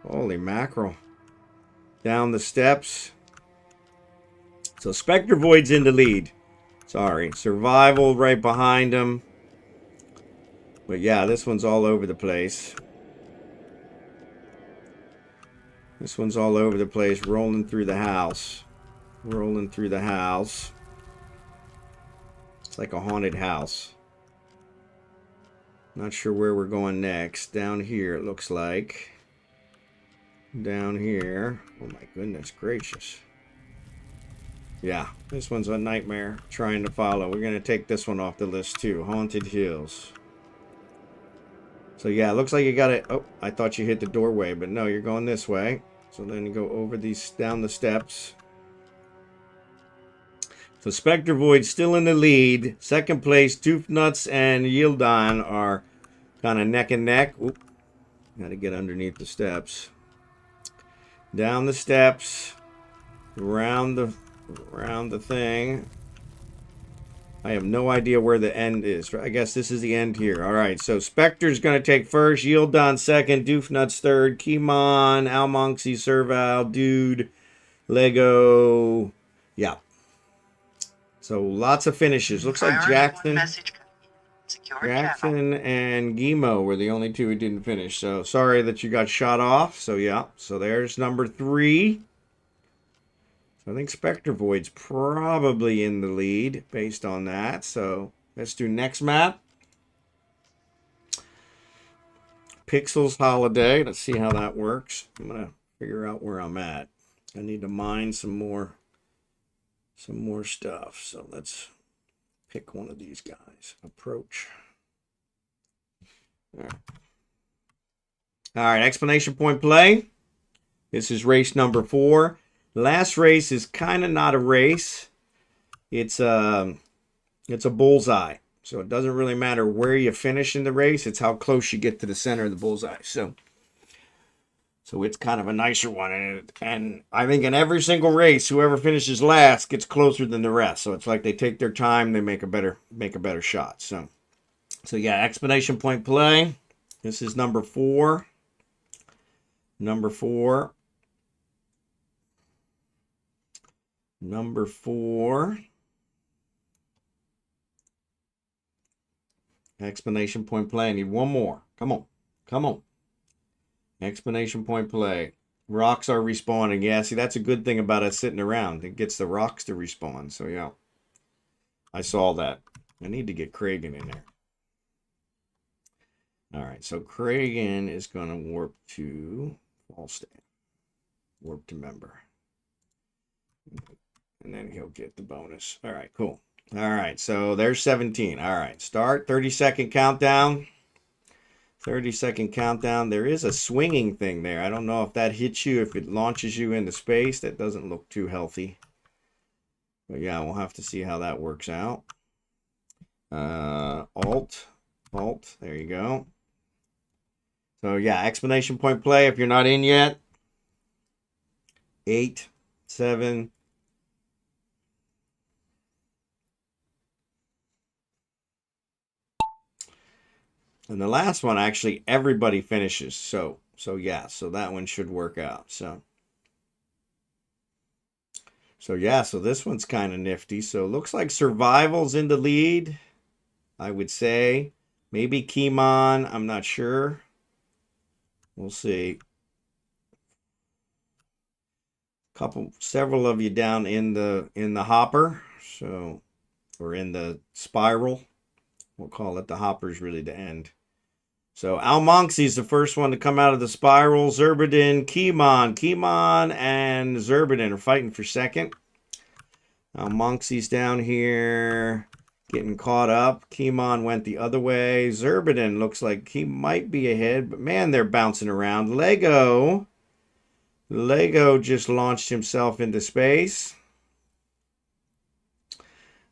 holy mackerel. Down the steps. So, Spectre Void's in the lead. Sorry. Survival right behind him. But yeah, this one's all over the place. This one's all over the place. Rolling through the house. Rolling through the house. It's like a haunted house. Not sure where we're going next. Down here, it looks like. Down here. Oh my goodness gracious. Yeah, this one's a nightmare trying to follow. We're going to take this one off the list too. Haunted Hills. So yeah, it looks like you got it. Oh, I thought you hit the doorway, but no, you're going this way. So then you go over these, down the steps. So Spectre Void still in the lead. Second place, Tooth Nuts and Yildan are kind of neck and neck. Oop, got to get underneath the steps. Down the steps, around the thing. I have no idea where the end is. I guess this is the end here. All right, so Spectre's going to take first, Yildan second, Doofnuts third, Kimon, Almonxy, Serval, Dude, Lego. Yeah. So lots of finishes. Looks like Priority 1 message coming in on secure channel. Jackson and Gimo were the only two who didn't finish. So sorry that you got shot off. So yeah, so there's number 3. So I think Spectre Void's probably in the lead based on that. So let's do next map. Pixels Holiday. Let's see how that works. I'm gonna figure out where I'm at. I need to mine some more stuff. So let's pick one of these guys. Approach. All right, explanation point play. This is race number 4. Last race is kind of not a race. It's a bullseye. So it doesn't really matter where you finish in the race. It's how close you get to the center of the bullseye. So it's kind of a nicer one. And I think in every single race, whoever finishes last gets closer than the rest. So it's like they take their time, they make a better shot. So yeah, explanation point play. This is number 4. Number 4. Number 4. Explanation point play. I need one more. Come on. Come on. Explanation point play. Rocks are respawning. Yeah, see, that's a good thing about us sitting around. It gets the rocks to respawn. So, yeah. I saw that. I need to get Kragan in there. All right, so Kragan is going to warp to Falstad. Warp to member. And then he'll get the bonus. All right, cool. All right, so there's 17. All right, start. 30-second countdown. 30-second countdown. There is a swinging thing there. I don't know if that hits you, if it launches you into space. That doesn't look too healthy. But yeah, we'll have to see how that works out. Alt. There you go. So yeah, explanation point play. If you're not in yet. 8, 7. And the last one, actually, everybody finishes. So yeah, so that one should work out. So yeah, so this one's kind of nifty. So it looks like Survival's in the lead, I would say. Maybe Kimon, I'm not sure. We'll see. Several of you down in the hopper. So, or in the spiral. We'll call it the hopper's really the end. So Almonxy's the first one to come out of the spiral. Zerbadin, Kimon and Zerbadin are fighting for second. Almonxy's down here getting caught up. Kimon went the other way. Zerbadin looks like he might be ahead, but man, they're bouncing around. Lego just launched himself into space.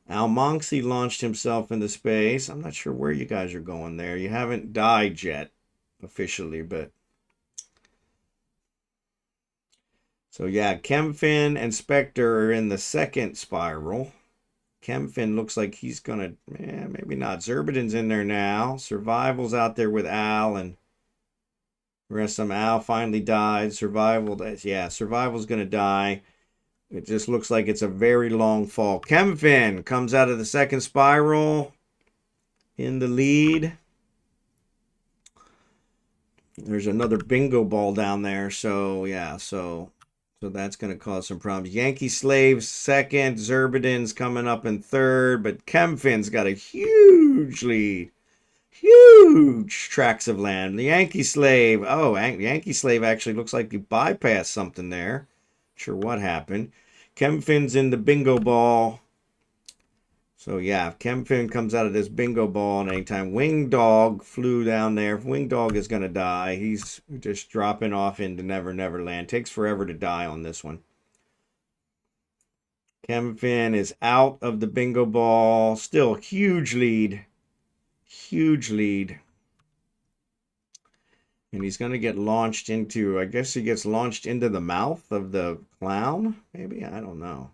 Almonxy launched himself into space. I'm not sure where you guys are going there. You haven't died yet. officially, but so yeah, Chemfin and Spectre are in the second spiral. Chemfin looks like he's gonna, maybe not. Zerbidan's in there now. Survival's out there with Al, and the rest of them. Al finally died. Survival's gonna die. It just looks like it's a very long fall. Chemfin comes out of the second spiral in the lead. There's another bingo ball down there, so yeah, so that's going to cause some problems. Yankee Slave's second, Zerbidan's coming up in third, but Chemfin's got a huge lead. Huge tracts of land. The Yankee Slave, Yankee Slave actually looks like he bypassed something there. Not sure what happened. Chemfin's in the bingo ball. So yeah, if Chemfin comes out of this bingo ball at any time, Winged Dog flew down there. Winged Dog is going to die. He's just dropping off into Never Never Land. Takes forever to die on this one. Chemfin is out of the bingo ball. Still huge lead. Huge lead. And he's going to get launched into, I guess he gets launched into the mouth of the clown. Maybe, I don't know.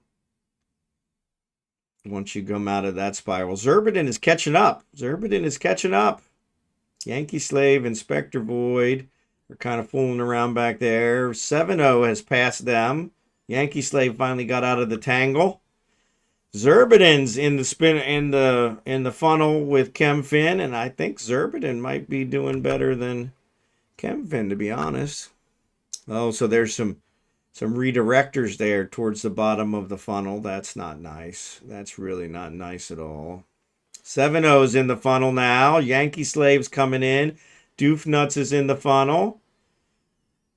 Once you come out of that spiral. Zerbidan is catching up. Zerbidan is catching up. Yankee Slave and Spectre Void are kind of fooling around back there. 7-0 has passed them. Yankee Slave finally got out of the tangle. Zerbidan's in the spin in the funnel with Chemfin, and I think Zerbidan might be doing better than Chemfin, to be honest. Oh, so there's some redirectors there towards the bottom of the funnel. That's not nice. That's really not nice at all. 7-0's in the funnel now. Yankee Slave's coming in. Doofnuts is in the funnel.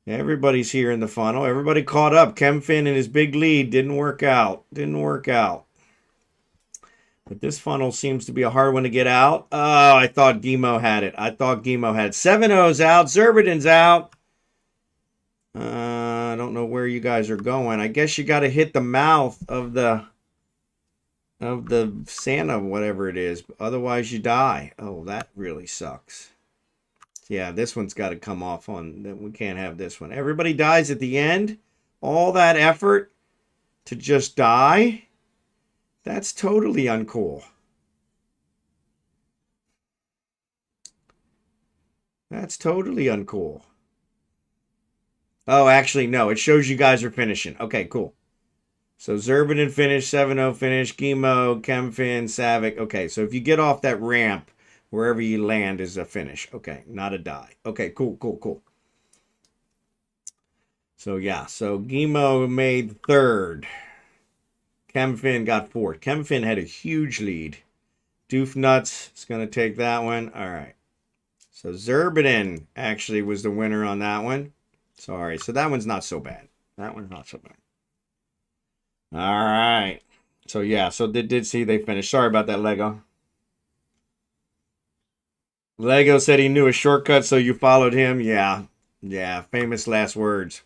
Everybody's here in the funnel. Everybody caught up. Chemfin and his big lead didn't work out. Didn't work out. But this funnel seems to be a hard one to get out. Oh, I thought Gimo had it. 7-0's out. Zerbidan's out. I don't know where you guys are going. I guess you got to hit the mouth of the Santa, whatever it is. Otherwise, you die. Oh, that really sucks. Yeah, this one's got to come off on. We can't have this one. Everybody dies at the end. All that effort to just die. That's totally uncool. That's totally uncool. Oh, actually, no. It shows you guys are finishing. Okay, cool. So Zerbidan finished, 7-0 finished, Gimo, Chemfin, Savick. Okay, so if you get off that ramp, wherever you land is a finish. Okay, not a die. Okay, cool. So yeah, so Gimo made third. Chemfin got fourth. Chemfin had a huge lead. Doofnuts is going to take that one. All right. So Zerbidan actually was the winner on that one. Sorry. So that one's not so bad. That one's not so bad. All right. So yeah, so did see they finished. Sorry about that, Lego. Lego said he knew a shortcut, so you followed him. Yeah. Famous last words.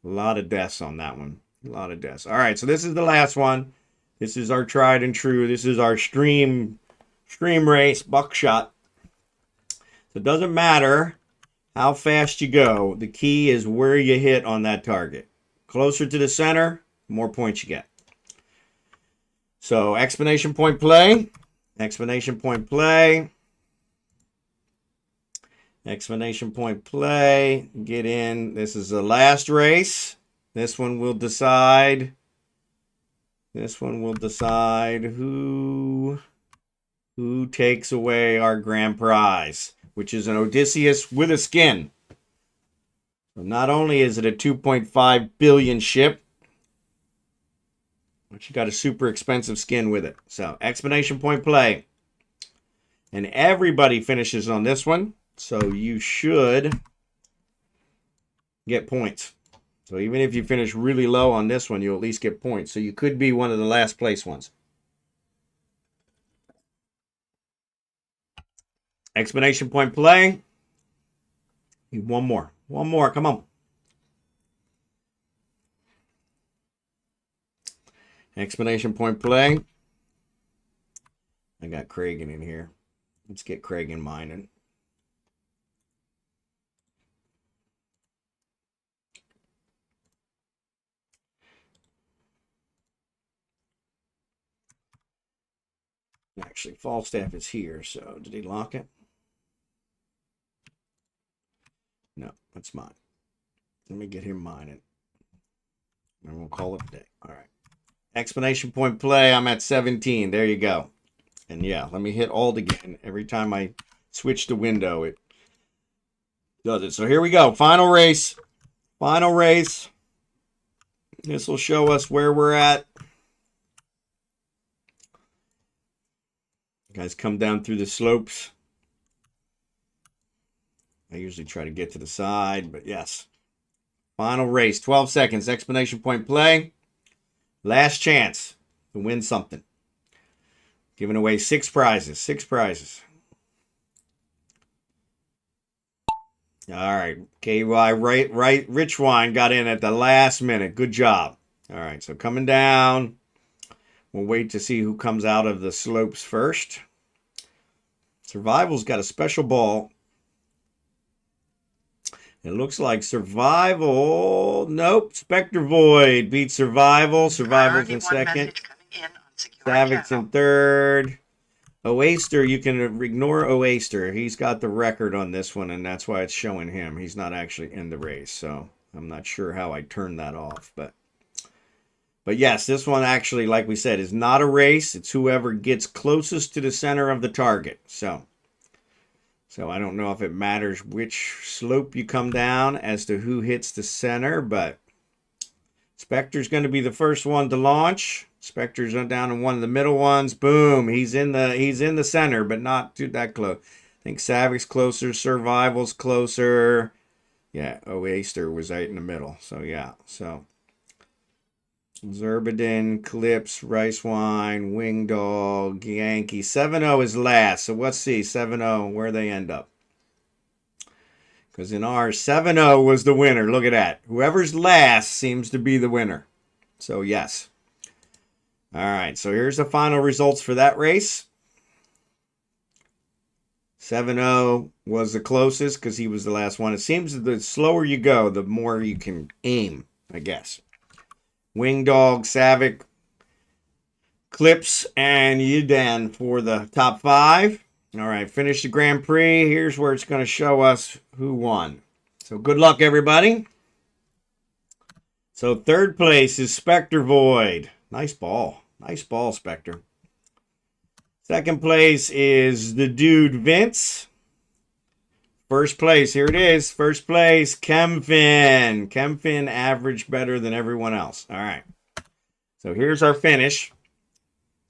A lot of deaths on that one. A lot of deaths. All right, so this is the last one. This is our tried and true. This is our stream race, buckshot. So it doesn't matter how fast you go. The key is where you hit on that target. Closer to the center, more points you get. So explanation point play. Explanation point play. Explanation point play. Get in. This is the last race. This one will decide. Who takes away our grand prize, which is an Odysseus with a skin. So not only is it a 2.5 billion ship, but you got a super expensive skin with it. So explanation point play. And everybody finishes on this one. So you should get points. So even if you finish really low on this one, you'll at least get points. So you could be one of the last place ones. Explanation point play. Need one more. One more. Come on. Explanation point play. I got Kragan in here. Let's get Kragan mining. Actually, Falstaff is here, so did he lock it? No, that's mine. Let me get him mine, and we'll call it a day. All right. Explanation point play, I'm at 17. There you go. And yeah, let me hit alt again. Every time I switch the window, it does it. So here we go. Final race. Final race. This will show us where we're at. Guys, come down through the slopes. I usually try to get to the side, but yes. Final race. 12 seconds. Explanation point play. Last chance to win something. Giving away 6 prizes. 6 prizes. All right. KY right. Rich Wine got in at the last minute. Good job. All right. So coming down. We'll wait to see who comes out of the slopes first. Survival's got a special ball. It looks like Survival. Nope. Spectre Void beats Survival. Survival's in second. Savic's in third. Oaster, you can ignore Oaster. He's got the record on this one, and that's why it's showing him. He's not actually in the race, so I'm not sure how I turned that off. But yes, this one actually, like we said, is not a race. It's whoever gets closest to the center of the target. So I don't know if it matters which slope you come down as to who hits the center, but Spectre's going to be the first one to launch. Spectre's down in one of the middle ones. Boom, he's in the center, but not too that close. I think Savic's closer, Survival's closer. Yeah, Oaster was right in the middle. So yeah, so Zerbidin, Clips, Rice Wine, Wing Dog, Yankee. 7-0 is last. So let's see 7-0 where they end up. Because in ours, 7-0 was the winner. Look at that. Whoever's last seems to be the winner. So yes. All right. So here's the final results for that race. 7-0 was the closest because he was the last one. It seems that the slower you go, the more you can aim, I guess. Wing Dog, Savic, Clips, and Yudan for the top 5. All right, finish the Grand Prix. Here's where it's going to show us who won. So good luck, everybody. So third place is Spectre Void. Nice ball. Nice ball, Spectre. Second place is the dude Vince. First place, here it is. First place, Chemfin. Chemfin averaged better than everyone else. All right. So here's our finish.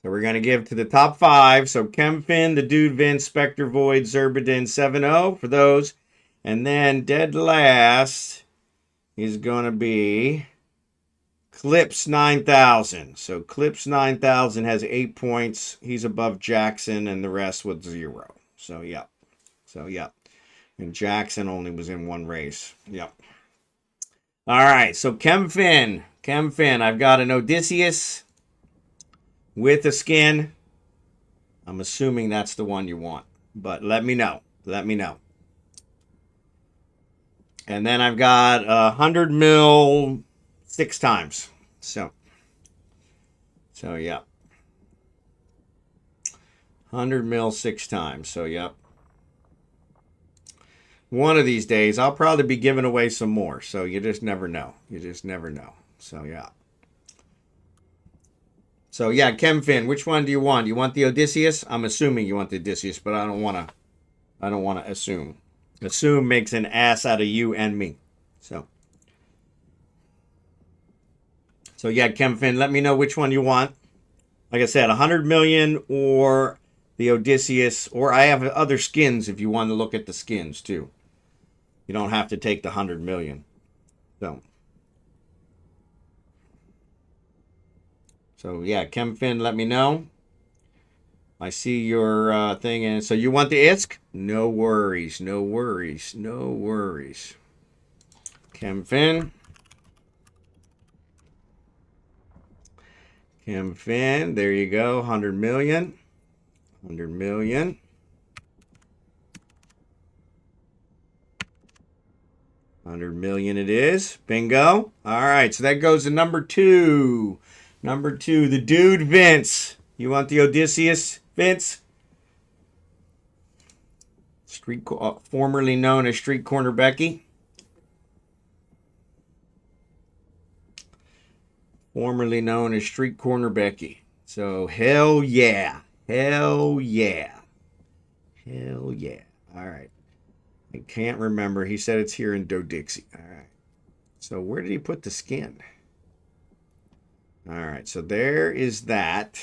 So we're going to give to the top 5. So Chemfin, the Dude Vince, Spectre Void, Zerbidin, 7-0 for those. And then dead last is going to be Clips 9000. So Clips 9000 has 8 points. He's above Jackson and the rest with 0. So yeah. And Jackson only was in one race. Yep. All right. So Chemfin, I've got an Odysseus with a skin. I'm assuming that's the one you want, but let me know. And then I've got 100 mil 6 times. So yeah. 100 mil 6 times. So yep. One of these days, I'll probably be giving away some more. So you just never know. So yeah. So yeah, Chemfin, which one do you want? You want the Odysseus? I'm assuming you want the Odysseus, but I don't want to assume. Assume makes an ass out of you and me. So yeah, Chemfin, let me know which one you want. Like I said, 100 million or the Odysseus, or I have other skins if you want to look at the skins too. You don't have to take the 100 million. So yeah, Chemfin, let me know. I see your thing, and so you want the ISK? No worries. Chemfin, there you go, 100 million. 100 million. $100 million it is. Bingo. All right, so that goes to number 2. Number 2, the dude Vince. You want the Odysseus? Vince. Formerly known as Street Corner Becky. Formerly known as Street Corner Becky. So, hell yeah. Hell yeah. Hell yeah. All right. I can't remember. He said it's here in Doe Dixie. All right. So, where did he put the skin? All right. So, there is that.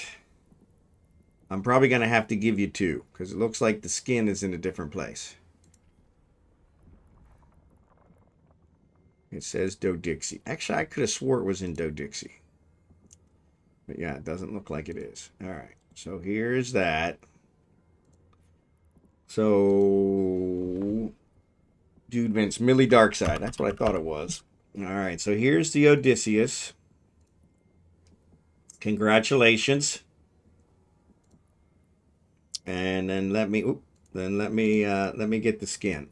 I'm probably going to have to give you two because it looks like the skin is in a different place. It says Doe Dixie. Actually, I could have swore it was in Doe Dixie. But yeah, it doesn't look like it is. All right. So here's that. So, dude, Vince, Millie Darkside. That's what I thought it was. All right. So here's the Odysseus. Congratulations. And then let me get the skin.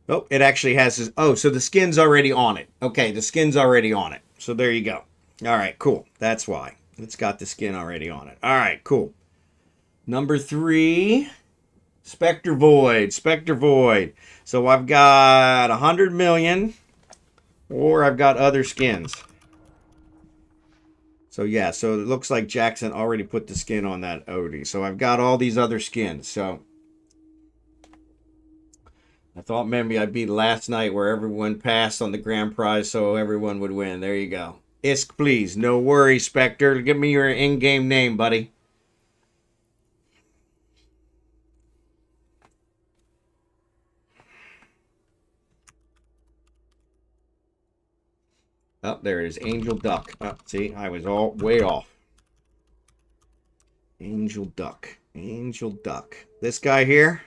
Oh, it actually has this. Oh, so the skin's already on it. Okay, the skin's already on it. So there you go. All right, cool. That's why. It's got the skin already on it. All right, cool. Number 3, Spectre Void. Spectre Void. So I've got 100 million, or I've got other skins. So yeah, so it looks like Jackson already put the skin on that Odie. So I've got all these other skins. So I thought maybe I'd be last night where everyone passed on the grand prize so everyone would win. There you go. Isk, please. No worries, Spectre. Give me your in-game name, buddy. Oh, there it is. Angel Duck. Oh, see, I was all way off. Angel Duck. Angel Duck. This guy here.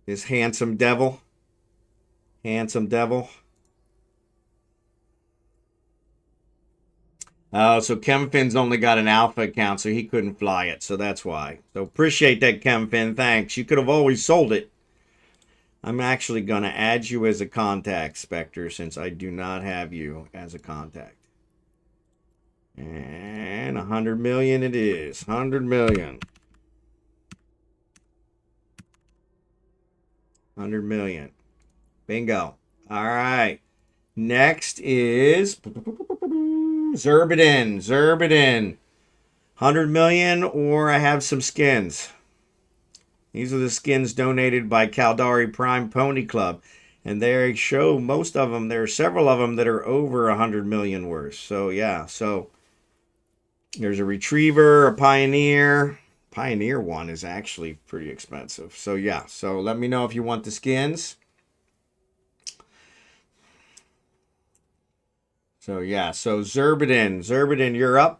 This handsome devil. Handsome devil. Oh, so Chemfin's only got an alpha account, so he couldn't fly it. So that's why. So appreciate that, Chemfin. Thanks. You could have always sold it. I'm actually going to add you as a contact, Spectre, since I do not have you as a contact. And 100 million it is. 100 million. 100 million. Bingo. All right. Next is Zerbidin. Zerbidin. 100 million, or I have some skins. These are the skins donated by Caldari Prime Pony Club. And they show most of them. There are several of them that are over 100 million worth. So, yeah. So, there's a Retriever, a Pioneer. Pioneer one is actually pretty expensive. So, yeah. So, let me know if you want the skins. So, yeah. So, Zerbidin. Zerbidin, you're up.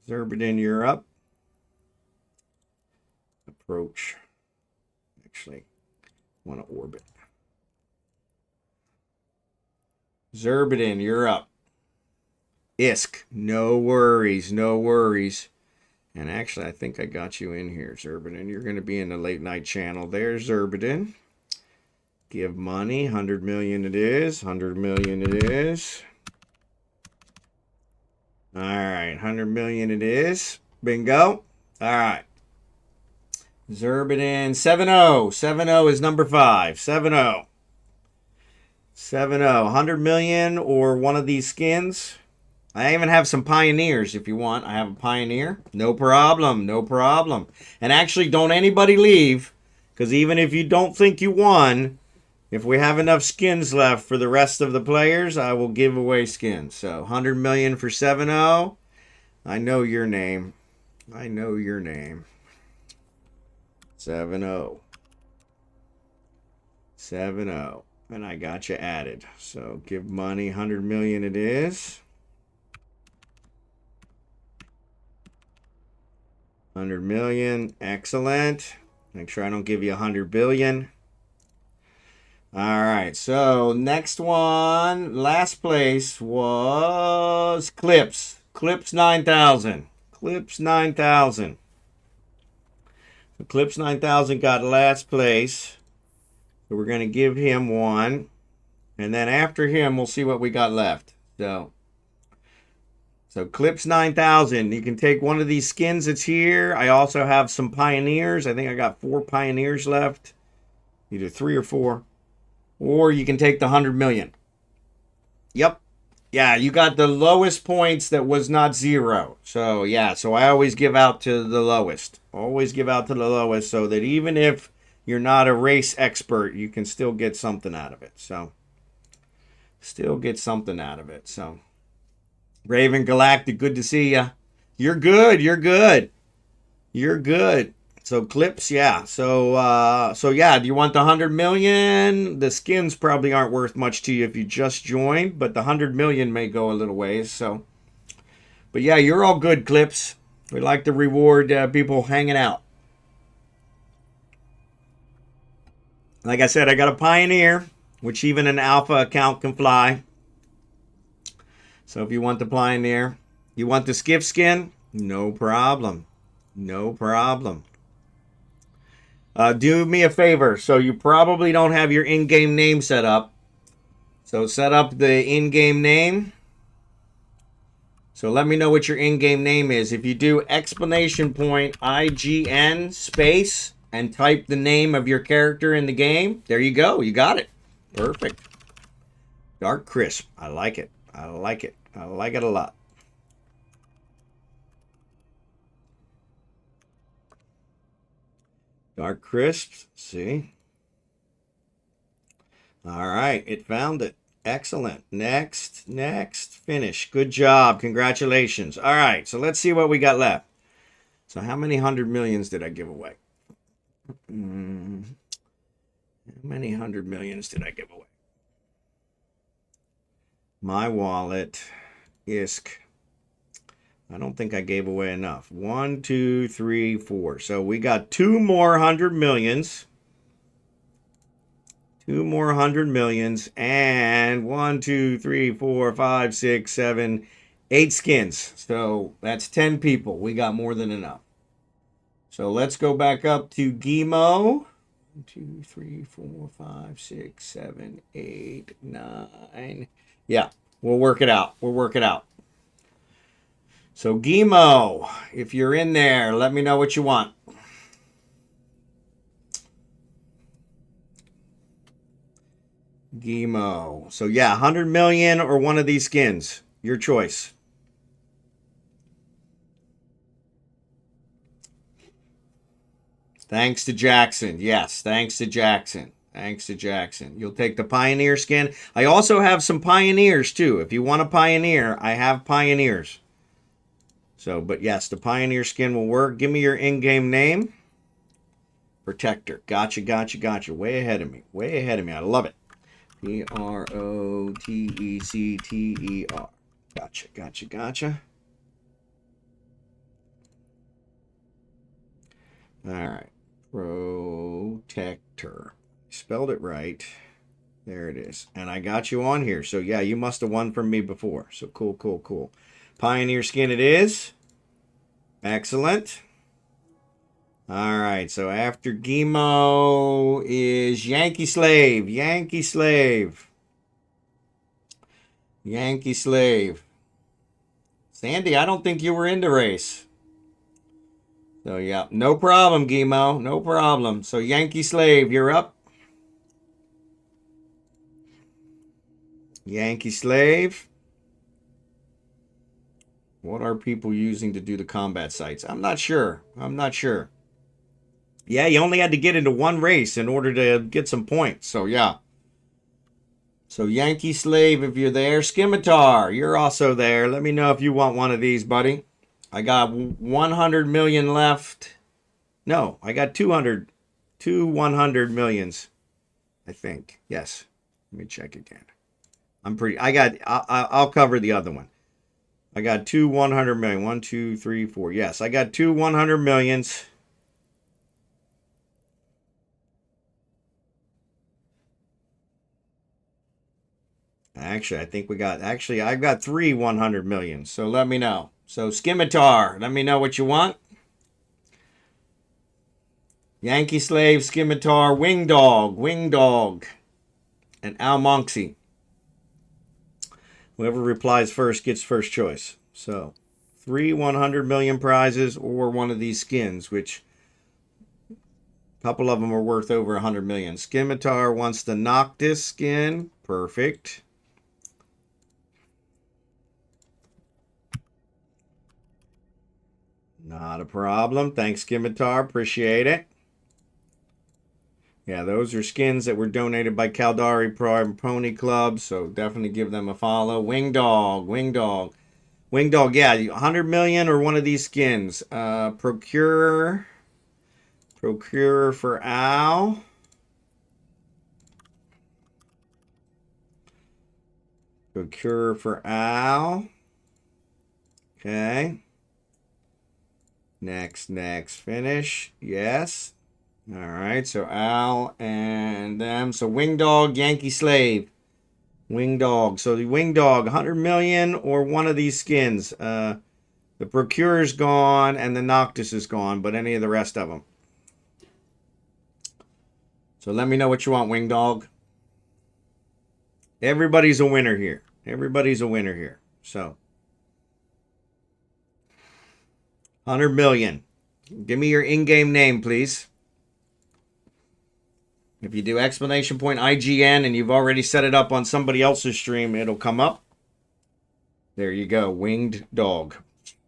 Zerbidin, you're up. Approach. Actually, want to orbit. Zerbidin, you're up. Isk, no worries, no worries. And actually, I think I got you in here, Zerbidin. You're going to be in the late night channel there, Zerbidin. Give money, 100 million it is, 100 million it is. All right, 100 million it is. Bingo. All right. Zerbidin 7-0. 7-0 is number 5. 7-0. 7-0. 100 million or one of these skins. I even have some Pioneers if you want. I have a Pioneer. No problem. No problem. And actually, don't anybody leave. Because even if you don't think you won, if we have enough skins left for the rest of the players, I will give away skins. So 100 million for 7-0. I know your name. I know your name. 7-0. 7-0. And I got you added. So give money. 100 million it is. 100 million. Excellent. Make sure I don't give you 100 billion. All right. So next one. Last place was Clips. Clips 9,000. Clips 9,000. So Clips 9,000 got last place. So we're going to give him one. And then after him, we'll see what we got left. So Clips 9000. You can take one of these skins that's here. I also have some Pioneers. I think I got 4 Pioneers left. Either 3 or 4. Or you can take the 100 million. Yep. Yeah, you got the lowest points that was not 0. So, yeah. So I always give out to the lowest. Always give out to the lowest so that even if you're not a race expert, you can still get something out of it. So, still get something out of it. So, Raven Galactic, good to see ya. You're good. You're good. You're good. So Clips, yeah. So yeah. Do you want the 100 million? The skins probably aren't worth much to you if you just joined, but the 100 million may go a little ways. So, but yeah, you're all good, Clips. We like to reward people hanging out. Like I said, I got a Pioneer, which even an Alpha account can fly. So if you want the Pioneer, you want the Skiff skin? No problem. No problem. Do me a favor. So you probably don't have your in-game name set up. So set up the in-game name. So let me know what your in-game name is. If you do !IGN space and type the name of your character in the game, there you go. You got it. Perfect. Dark Crisp. I like it. I like it. I like it a lot. Dark Crisps. See? All right. It found it. Excellent. Next. Finish. Good job. Congratulations. All right. So let's see what we got left. So how many 100 millions did I give away? How many 100 millions did I give away? My wallet. ISK. I don't think I gave away enough. 1, 2, 3, 4. So we got 2 more 100 millions. 2 more 100 millions. And 1, 2, 3, 4, 5, 6, 7, 8 skins. So that's 10 people. We got more than enough. So let's go back up to Gimo. 1, 2, 3, 4, 5, 6, 7, 8, 9. Yeah, we'll work it out. We'll work it out. So Gimo, if you're in there, let me know what you want. Gimo. So yeah, 100 million or one of these skins. Your choice. Thanks to Jackson. Yes, thanks to Jackson. Thanks to Jackson. You'll take the Pioneer skin. I also have some Pioneers too. If you want a Pioneer, I have Pioneers. So, but yes, the Pioneer skin will work. Give me your in-game name. Protector. Gotcha, gotcha, gotcha. Way ahead of me. Way ahead of me. I love it. Protecter. Gotcha, gotcha, gotcha. All right. Protector. Spelled it right. There it is. And I got you on here. So, yeah, you must have won from me before. So, cool, cool, cool. Pioneer skin it is. Excellent. All right. So, after Gimo is Yankee Slave. Yankee Slave. Yankee Slave. Sandy, I don't think you were in the race. So, yeah. No problem, Gimo. No problem. So, Yankee Slave, you're up. Yankee Slave. What are people using to do the combat sites? I'm not sure. I'm not sure. Yeah, you only had to get into one race in order to get some points. So, yeah. So, Yankee Slave, if you're there. Scimitar, you're also there. Let me know if you want one of these, buddy. I got 100 million left. No, I got 200. 100 millions, I think. Yes. Let me check again. I'll cover the other one. I got 100 million. 1, 2, 3, 4. Yes, I got 100 millions. Actually, I think I've got 100 millions. So let me know. So Scimitar, let me know what you want. Yankee Slave, Scimitar, Wing Dog, and Almonxy. Whoever replies first gets first choice. So, 3 100 million prizes or one of these skins, which a couple of them are worth over 100 million. Scimitar wants the Noctis skin. Perfect. Not a problem. Thanks, Scimitar. Appreciate it. Yeah, those are skins that were donated by Caldari Prime Pony Club, so definitely give them a follow. Wingdog, Wingdog. Wingdog, yeah, 100 million or one of these skins. Procure for Al. Procure for Al. Okay. Next, finish. Yes. All right, so Al and them. So Wingdog, Yankee Slave. Wingdog. So the Wingdog, 100 million or one of these skins. The Procure's gone and the Noctis is gone, but any of the rest of them. So let me know what you want, Wingdog. Everybody's a winner here. Everybody's a winner here. So 100 million. Give me your in-game name, please. If you do exclamation point IGN and you've already set it up on somebody else's stream, it'll come up. There you go. Winged Dog.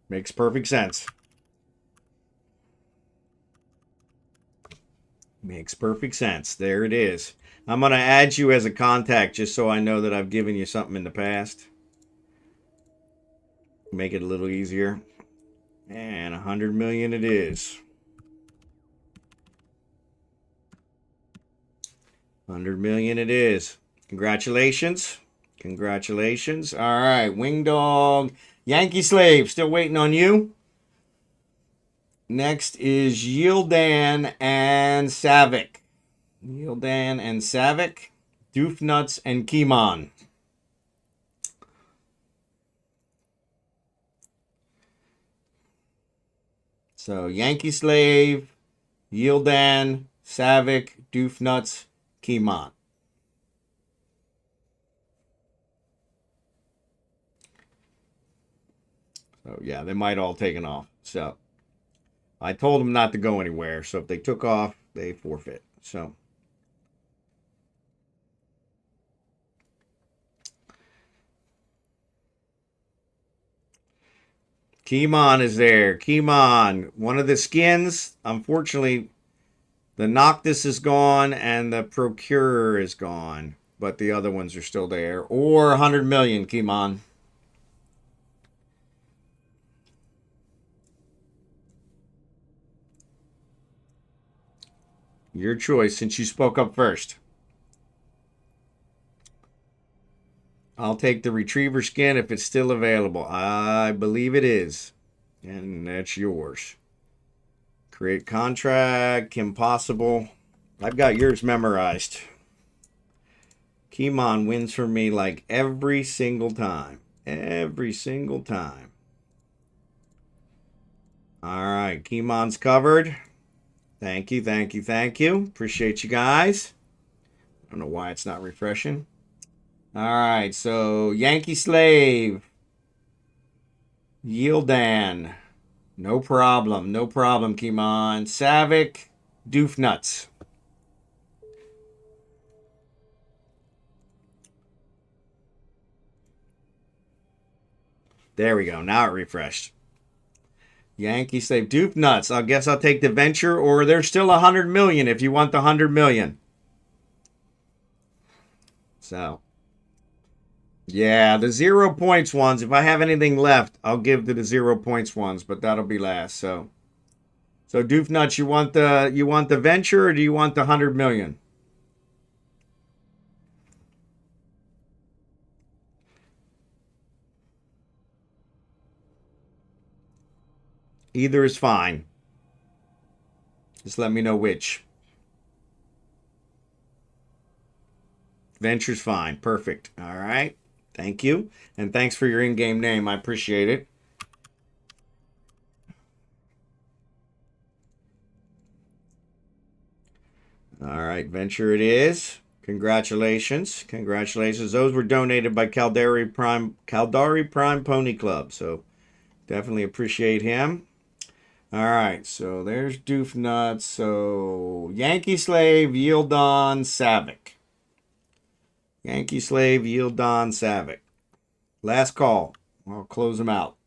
Makes perfect sense. Makes perfect sense. There it is. I'm going to add you as a contact just so I know that I've given you something in the past. Make it a little easier. And 100 million it is. 100 million it is. Congratulations. Congratulations. All right. Wingdog. Yankee Slave. Still waiting on you. Next is Yildan and Savik. Yildan and Savik. Doofnuts and Kimon. So Yankee Slave, Yildan, Savik, Doofnuts, Kimon. So yeah, they might all taken off. So I told them not to go anywhere. So if they took off, they forfeit. So Kimon is there. Kimon, one of the skins. Unfortunately, the Noctis is gone and the Procurer is gone. But the other ones are still there. Or 100 million, Kimon. Your choice since you spoke up first. I'll take the Retriever skin if it's still available. I believe it is. And that's yours. Create contract. Kim Possible. I've got yours memorized. Kimon wins for me like every single time. Every single time. All right. Kimon's covered. Thank you, thank you, thank you. Appreciate you guys. I don't know why it's not refreshing. All right, so Yankee Slave. Yildan. No problem, Kimon. Savik. Doofnuts. There we go. Now it refreshed. Yankee Slave. Doofnuts. I guess I'll take the Venture, or there's still 100 million if you want the 100 million. So, yeah, the 0 points ones, if I have anything left, I'll give to the 0 points ones, but that'll be last. So Doofnuts, you want the Venture, or do you want the 100 million? Either is fine. Just let me know which. Venture's fine. Perfect. All right. Thank you. And thanks for your in-game name. I appreciate it. All right. Venture it is. Congratulations. Congratulations. Those were donated by Caldari Prime Pony Club. So definitely appreciate him. All right, so there's Doof Nuts. So Yankee Slave, Yieldon, Savick. Yankee Slave, Yieldon, Savick. Last call. I'll close them out.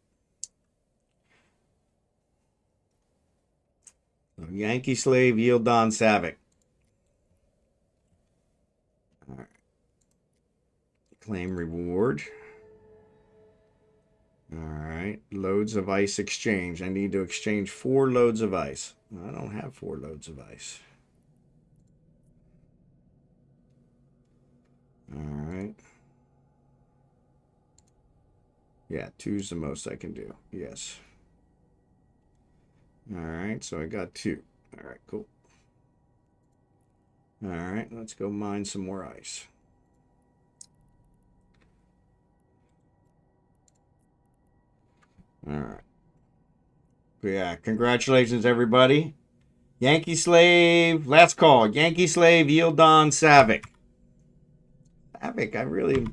So Yankee Slave, Yieldon, Savick. All right. Claim reward. All right, loads of ice exchange. I need to exchange 4 loads of ice. I don't have 4 loads of ice. All right. Yeah, 2's the most I can do. Yes. All right, so I got 2. All right, cool. All right, let's go mine some more ice. All right. Yeah, congratulations, everybody. Yankee Slave, last call. Yankee Slave, Yieldon, Savick. Savick, I really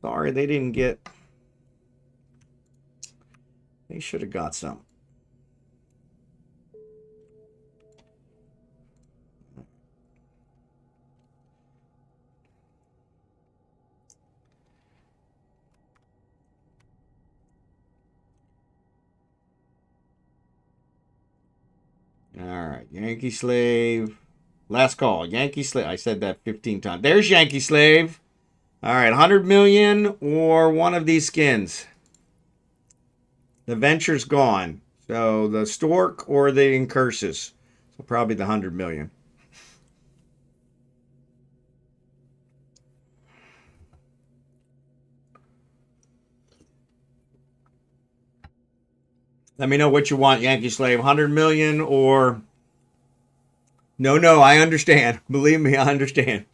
sorry they didn't get. They should have got some. All right, Yankee Slave. Last call. Yankee Slave. I said that 15 times. There's Yankee Slave. All right, 100 million or one of these skins. The Venture's gone. So the Stork or the Incursus. So probably the 100 million. Let me know what you want, Yankee Slave. 100 million or... No, I understand. Believe me, I understand.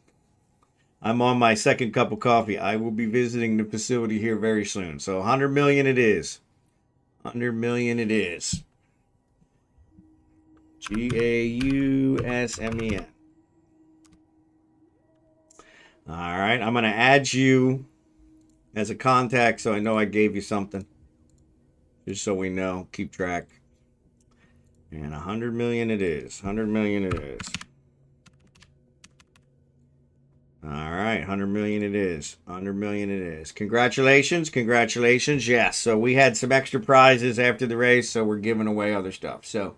I'm on my second cup of coffee. I will be visiting the facility here very soon. So 100 million it is. 100 million it is. GAUSMEN. All right, I'm going to add you as a contact so I know I gave you something. Just so we know, keep track. And 100 million it is. 100 million it is. All right, 100 million it is. 100 million it is. Congratulations, congratulations. Yes, so we had some extra prizes after the race, so we're giving away other stuff. So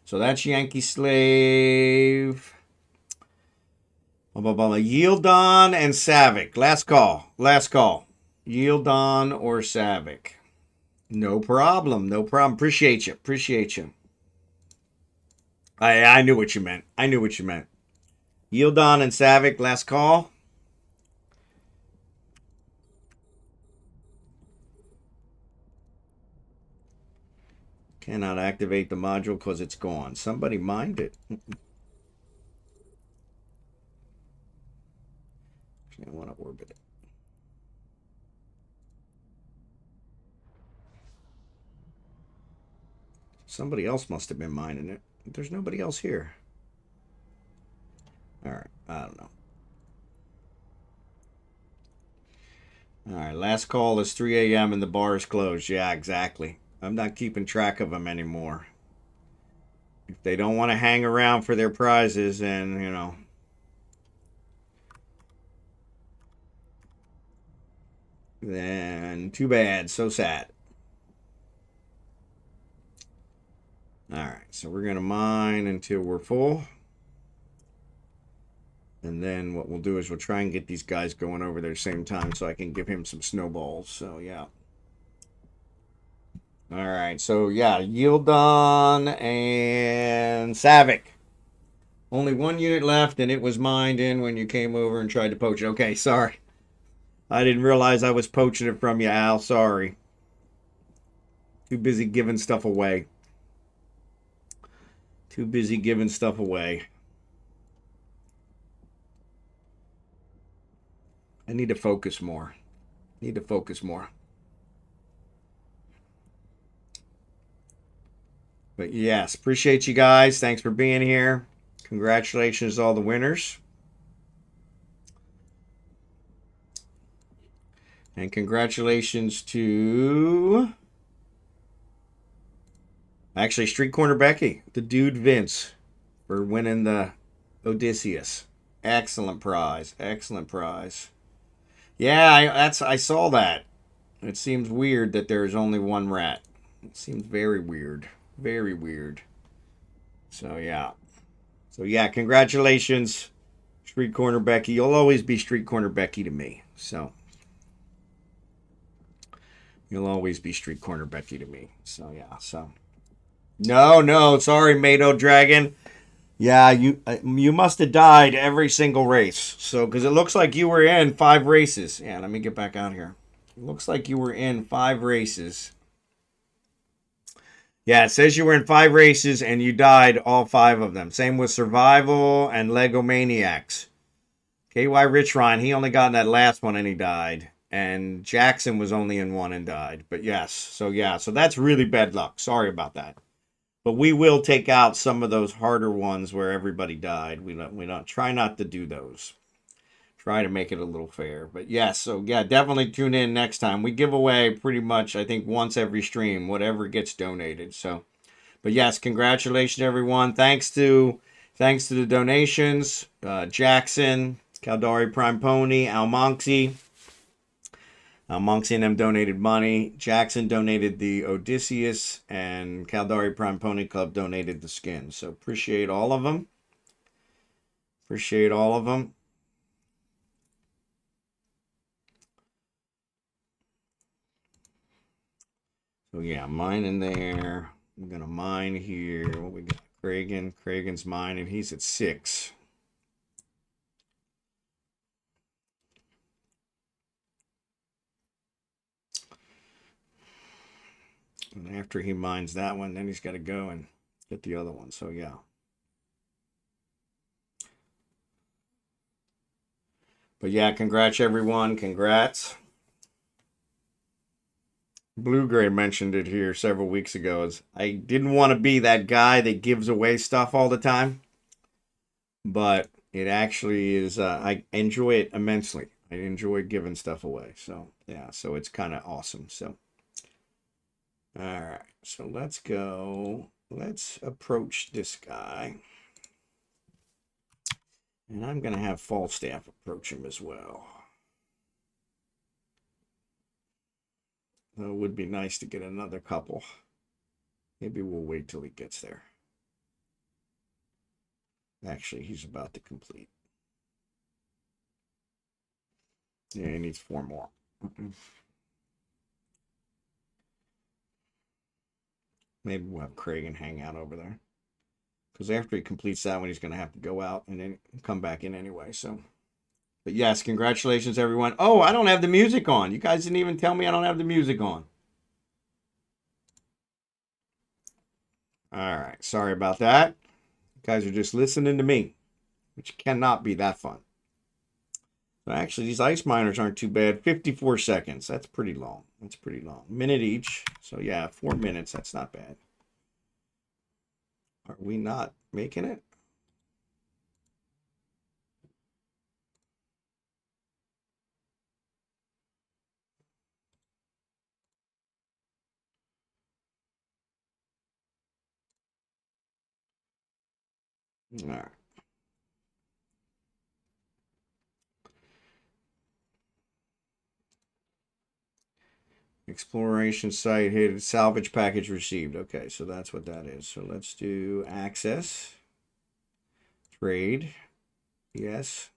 that's Yankee Slave. Yieldon and Savick. Last call. Last call. Yieldon or Savick. No problem. No problem. Appreciate you. Appreciate you. I knew what you meant. I knew what you meant. Yieldon and Savick. Last call. Cannot activate the module because it's gone. Somebody mined it. I want to orbit it. Somebody else must have been mining it. There's nobody else here. All right, I don't know. All right, last call is 3 a.m. and the bar is closed. Yeah, exactly. I'm not keeping track of them anymore. If they don't want to hang around for their prizes, then, you know. Then too bad. So sad. All right, so we're going to mine until we're full. And then what we'll do is we'll try and get these guys going over there at the same time so I can give him some snowballs. So, yeah. All right, so, yeah, Yieldon and Savick. Only 1 unit left, and it was mined in when you came over and tried to poach it. Okay, sorry. I didn't realize I was poaching it from you, Al. Sorry. Too busy giving stuff away. Too busy giving stuff away. I need to focus more. Need to focus more. But yes, appreciate you guys. Thanks for being here. Congratulations to all the winners. And congratulations to... Actually, Street Corner Becky, the dude Vince, for winning the Odysseus. Excellent prize. Excellent prize. Yeah, I saw that. It seems weird that there's only one rat. It seems very weird. Very weird. So, yeah. So, yeah, congratulations, Street Corner Becky. You'll always be Street Corner Becky to me. So, you'll always be Street Corner Becky to me. So, yeah. So, no. Sorry, Mado Dragon. Yeah, you must have died every single race. So, because it looks like you were in 5 races. Yeah, let me get back out here. It looks like you were in 5 races. Yeah, it says you were in 5 races and you died all 5 of them. Same with Survival and Lego Maniacs. KY Rich Ryan, he only got in that last one and he died. And Jackson was only in 1 and died. But yes, so that's really bad luck. Sorry about that. But we will take out some of those harder ones where everybody died. We don't try not to do those. Try to make it a little fair. But yes, so yeah, definitely tune in next time. We give away pretty much, I think, once every stream, whatever gets donated. So, but yes, congratulations everyone. Thanks to the donations. Jackson, Caldari Prime Pony, Al Monksy. Monksy and them donated money. Jackson donated the Odysseus, and Caldari Prime Pony Club donated the skin. So appreciate all of them. Appreciate all of them. So yeah, mine in there. I'm gonna mine here. What we got? Kragan's mine, and he's at 6. And after he mines that one, then he's got to go and get the other one. So, yeah. But, yeah, congrats, everyone. Congrats. Blue Gray mentioned it here several weeks ago. I didn't want to be that guy that gives away stuff all the time. But it actually is, I enjoy it immensely. I enjoy giving stuff away. So, yeah, so it's kind of awesome. So. All right, so let's go. Let's approach this guy. And I'm going to have Falstaff approach him as well. Though it would be nice to get another couple. Maybe we'll wait till he gets there. Actually, he's about to complete. Yeah, he needs 4 more. Maybe we'll have Kragan hang out over there. Because after he completes that one, he's going to have to go out and then come back in anyway. So, but yes, congratulations, everyone. Oh, I don't have the music on. You guys didn't even tell me I don't have the music on. All right. Sorry about that. You guys are just listening to me, which cannot be that fun. So actually, these ice miners aren't too bad. 54 seconds. That's pretty long. That's pretty long. Minute each. So yeah, 4 minutes. That's not bad. Are we not making it? All right. Exploration site hit, salvage package received. Okay, so that's what that is. So let's do access, trade. Yes,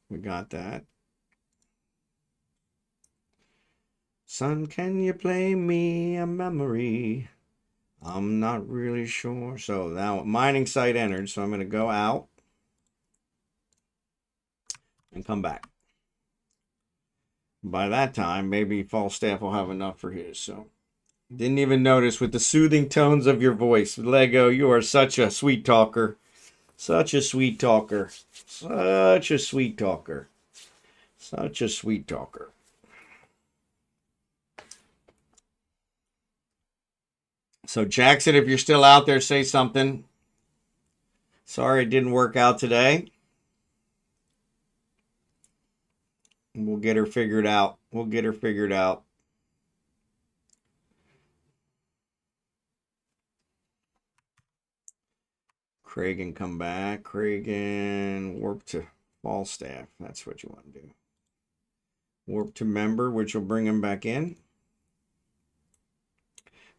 we got that. Son, can you play me a memory? I'm not really sure. So now mining site entered. So I'm going to go out and come back. By that time, maybe Falstaff will have enough for his. So, didn't even notice with the soothing tones of your voice. Lego, you are such a sweet talker. Such a sweet talker. Such a sweet talker. Such a sweet talker. So, Jackson, if you're still out there, say something. Sorry it didn't work out today. We'll get her figured out. We'll get her figured out. Kragan come back. Kragan warp to Falstaff. That's what you want to do. Warp to member, which will bring him back in.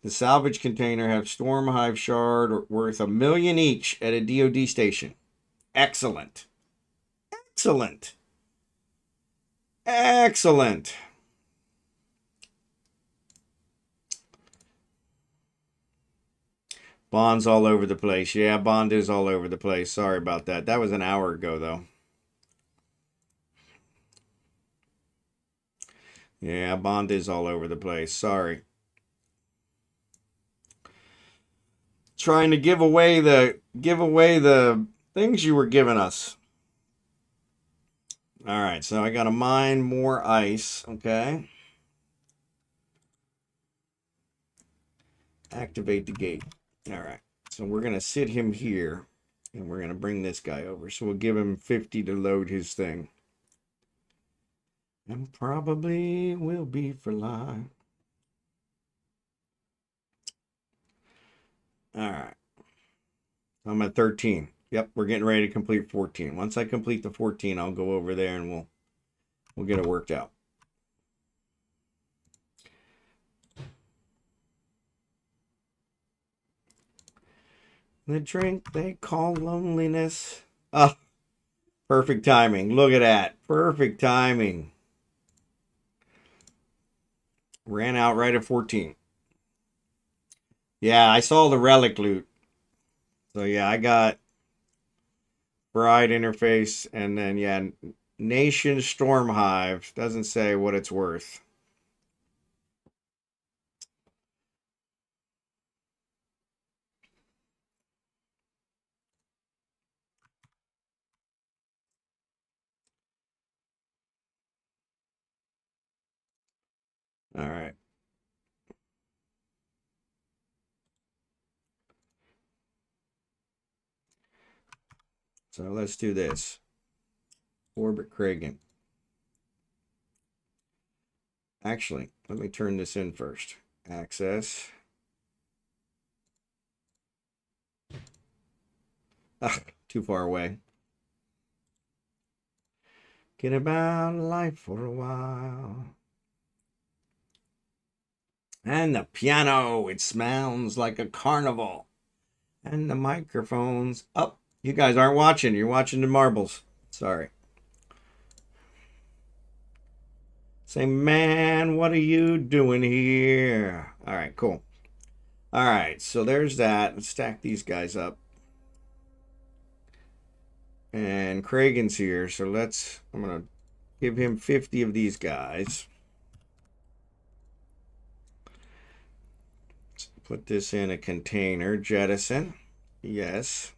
The salvage container have storm hive shard worth 1 million each at a DoD station. Excellent. Excellent. Excellent. Bond's all over the place. Yeah, Bond is all over the place. Sorry about that. That was an hour ago, though. Yeah, Bond is all over the place. Sorry. Trying to give away the things you were giving us. All right, so I got to mine more ice, okay? Activate the gate. All right, so we're going to sit him here, and we're going to bring this guy over. So we'll give him 50 to load his thing. And probably will be for life. All right. I'm at 13. Yep, we're getting ready to complete 14. Once I complete the 14, I'll go over there and we'll get it worked out. The drink they call loneliness. Ah, perfect timing. Look at that. Perfect timing. Ran out right at 14. Yeah, I saw the relic loot. So yeah, I got Bride interface and then yeah, Nation Storm Hive. Doesn't say what it's worth. All right. So let's do this. Orbit Kragan. Actually, let me turn this in first. Access. Ah, too far away. Get about life for a while. And the piano, it smells like a carnival. And the microphones. Oh, you guys aren't watching. You're watching the marbles. Sorry. Say, man, what are you doing here? All right, cool. All right, so there's that. Let's stack these guys up. And Kragan's here, so I'm going to give him 50 of these guys. Let's put this in a container. Jettison. Yes.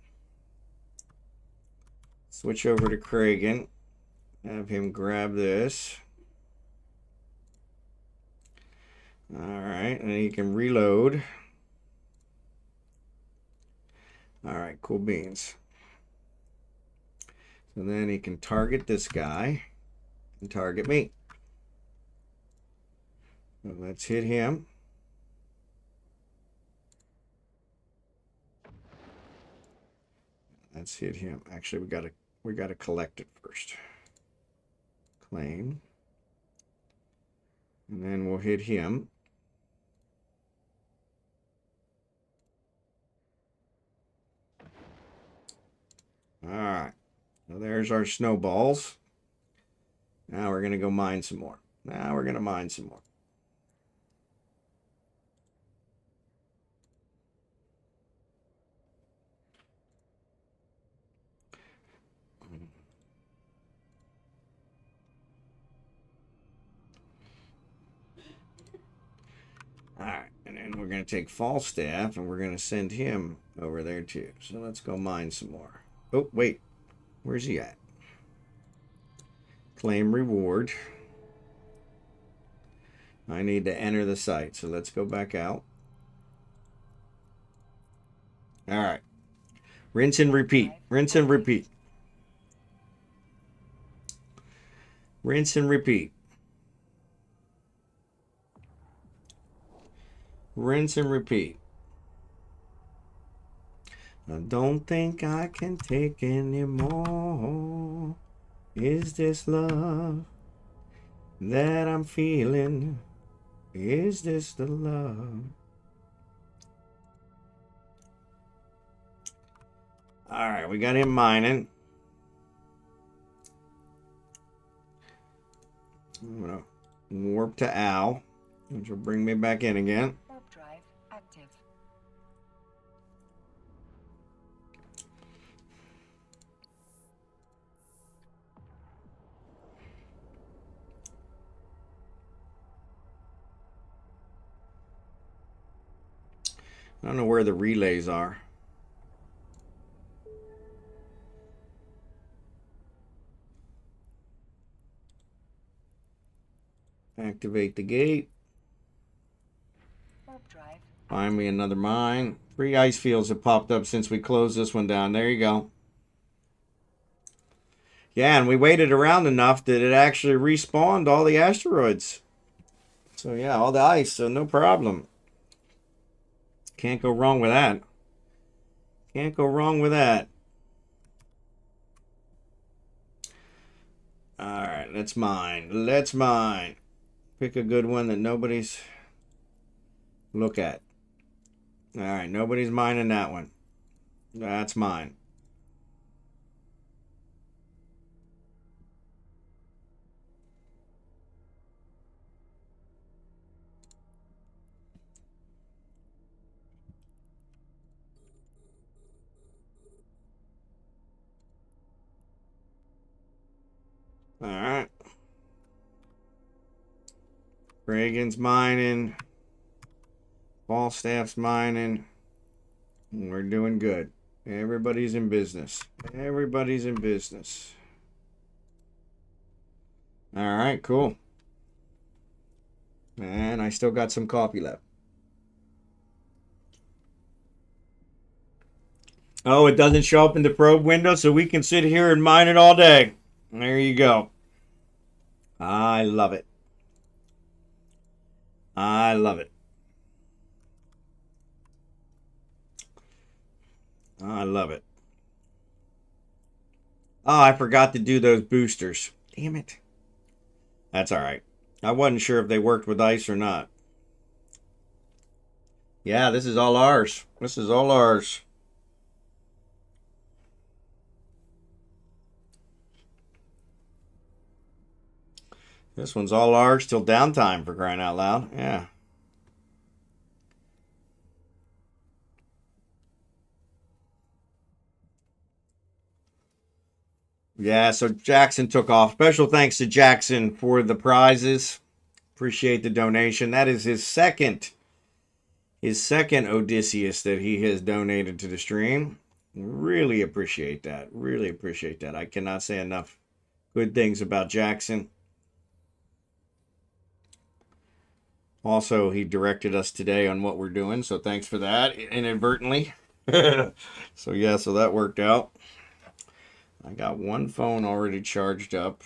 Switch over to Kragan. Have him grab this. All right, and he can reload. All right, cool beans. So then he can target this guy and target me. So let's hit him. Let's hit him. Actually, we gotta collect it first. Claim. And then we'll hit him. All right. So there's our snowballs. Now we're going to go mine some more. Now we're going to mine some more. All right. And then we're going to take Falstaff and we're going to send him over there too. So let's go mine some more. Oh, wait. Where's he at? Claim reward. I need to enter the site. So let's go back out. All right. Rinse and repeat. Rinse and repeat. Rinse and repeat. Rinse and repeat. I don't think I can take any more. Is this love that I'm feeling? Is this the love? All right, we got him mining. I'm gonna warp to Al, which will bring me back in again. Warp drive active. I don't know where the relays are. Activate the gate. Warp drive. Find me another mine. 3 ice fields have popped up since we closed this one down. There you go. Yeah, and we waited around enough that it actually respawned all the asteroids. So yeah, all the ice, so no problem. Can't go wrong with that. Can't go wrong with that. Alright, let's mine. Let's mine. Pick a good one that nobody's look at. Alright, nobody's mining that one. That's mine. Alright. Reagan's mining. Falstaff's mining. We're doing good. Everybody's in business. Everybody's in business. Alright, cool. And I still got some coffee left. Oh, it doesn't show up in the probe window, so we can sit here and mine it all day. There you go. I love it. I love it. I love it. Oh, I forgot to do those boosters. Damn it. That's all right. I wasn't sure if they worked with ice or not. Yeah, this is all ours. This is all ours. This one's all ours till downtime, for crying out loud. Yeah. Yeah, so Jackson took off. Special thanks to Jackson for the prizes. Appreciate the donation. That is his second Odysseus that he has donated to the stream. Really appreciate that. Really appreciate that. I cannot say enough good things about Jackson. Also, he directed us today on what we're doing, so thanks for that, inadvertently. So yeah, so that worked out. I got one phone already charged up.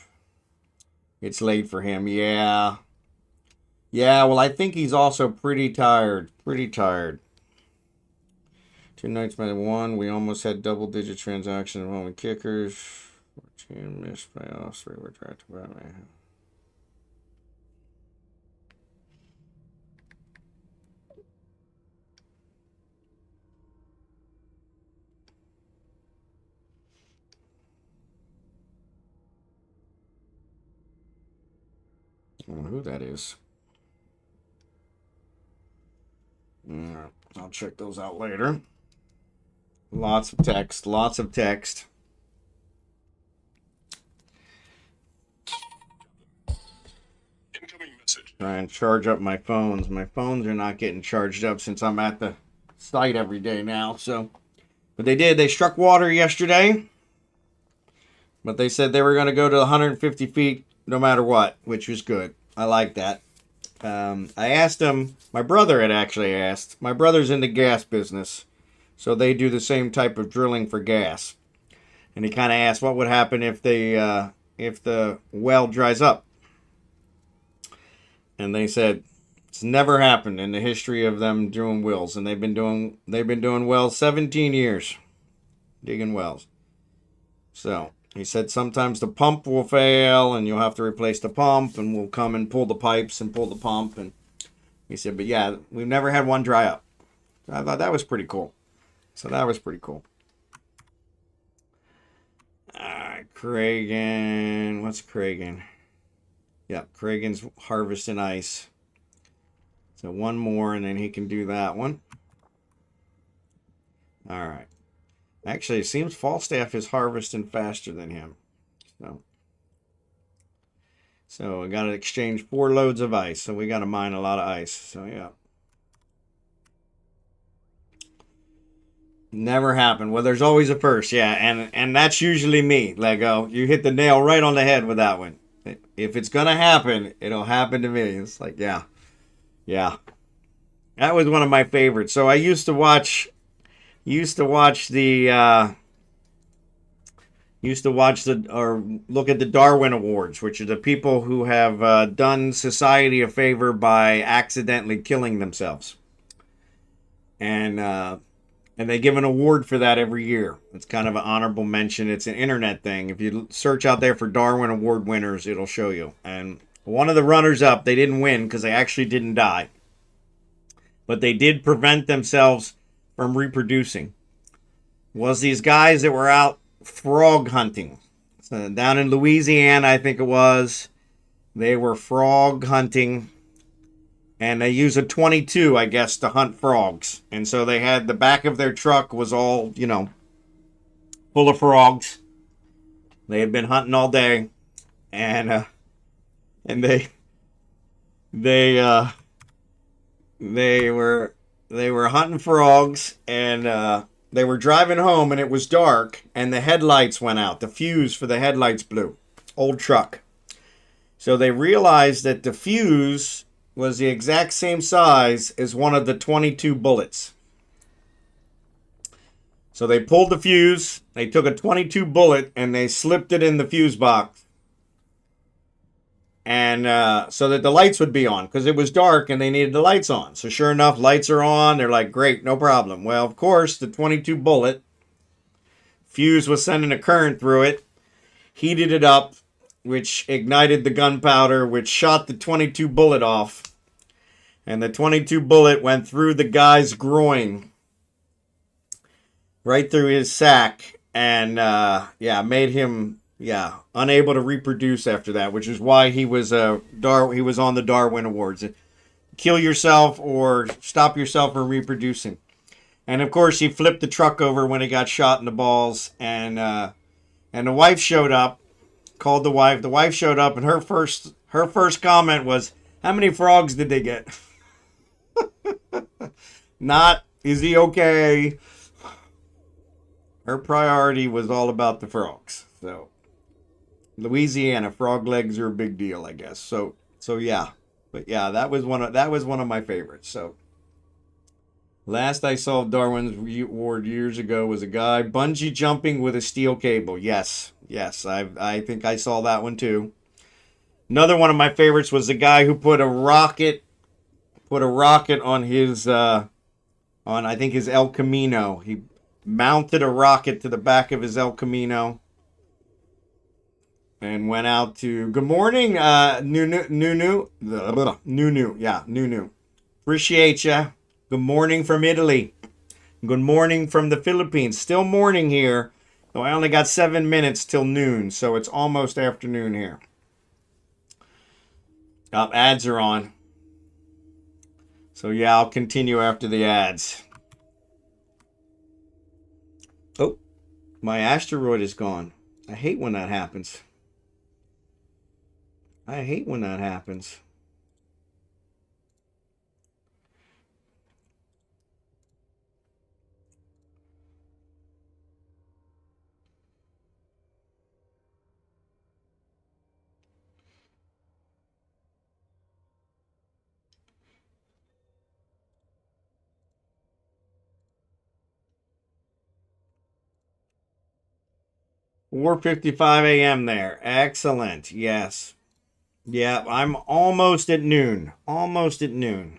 It's late for him. Yeah. Yeah, well, I think he's also pretty tired. Pretty tired. 2 nights by 1. We almost had double-digit transactions involving kickers. 14 missed playoffs. 3 were tracked by me. I don't know who that is. Yeah, I'll check those out later. Lots of text. Lots of text. Incoming message. Try and charge up my phones. My phones are not getting charged up since I'm at the site every day now. So, but they did. They struck water yesterday. But they said they were going to go to 150 feet no matter what, which was good. I like that. I asked them, my brother had actually asked. My brother's in the gas business, so they do the same type of drilling for gas. And he kind of asked what would happen if they if the well dries up. And they said it's never happened in the history of them doing wells, and they've been doing wells 17 years, digging wells. So he said sometimes the pump will fail, and you'll have to replace the pump, and we'll come and pull the pipes and pull the pump. And he said, but yeah, we've never had one dry up. So I thought that was pretty cool. So that was pretty cool. Kragan, what's Kragan? Yeah, Kragan's harvesting ice. So one more, and then he can do that one. All right. Actually, it seems Falstaff is harvesting faster than him. So I got to exchange 4 loads of ice. So we got to mine a lot of ice. So yeah. Never happened. Well, there's always a first. Yeah, and that's usually me, Lego. You hit the nail right on the head with that one. If it's going to happen, it'll happen to me. It's like, yeah. Yeah. That was one of my favorites. So I used to watch the or look at the Darwin Awards, which are the people who have done society a favor by accidentally killing themselves. And they give an award for that every year. It's kind of an honorable mention. It's an internet thing. If you search out there for Darwin Award winners, it'll show you. And one of the runners-up, they didn't win because they actually didn't die. But they did prevent themselves from reproducing. Was these guys that were out frog hunting. So down in Louisiana, I think it was. They were frog hunting. And they use a 22, I guess, to hunt frogs. And so they had the back of their truck was all, full of frogs. They had been hunting all day. And they were hunting frogs, and they were driving home, and it was dark, and the headlights went out. The fuse for the headlights blew. Old truck. So they realized that the fuse was the exact same size as one of the 22 bullets. So they pulled the fuse, they took a 22 bullet, and they slipped it in the fuse box. And so that the lights would be on, because it was dark and they needed the lights on. So sure enough, lights are on. They're like, great, no problem. Well, of course, the 22 bullet fuse was sending a current through it, heated it up, which ignited the gunpowder, which shot the 22 bullet off. And the 22 bullet went through the guy's groin, right through his sack, and made him unable to reproduce after that, which is why he was on the Darwin Awards. Kill yourself or stop yourself from reproducing. And of course, he flipped the truck over when he got shot in the balls, and the wife showed up. Called the wife. The wife showed up, and her first comment was, "How many frogs did they get?" Not, is he okay? Her priority was all about the frogs. So, Louisiana, frog legs are a big deal, I guess. So yeah. But yeah, that was one of my favorites. So, last I saw Darwin's Award years ago was a guy bungee jumping with a steel cable. Yes, I think I saw that one too. Another one of my favorites was the guy who put a rocket on his I think his El Camino. He mounted a rocket to the back of his El Camino and went out to, good morning, Nunu. Yeah, Nunu. Appreciate ya. Good morning from Italy. Good morning from the Philippines. Still morning here, though I only got 7 minutes till noon, so it's almost afternoon here. Ads are on. So yeah, I'll continue after the ads. Oh, my asteroid is gone. I hate when that happens. 4:55 a.m. there. Excellent. Yes. Yeah, I'm almost at noon. Almost at noon.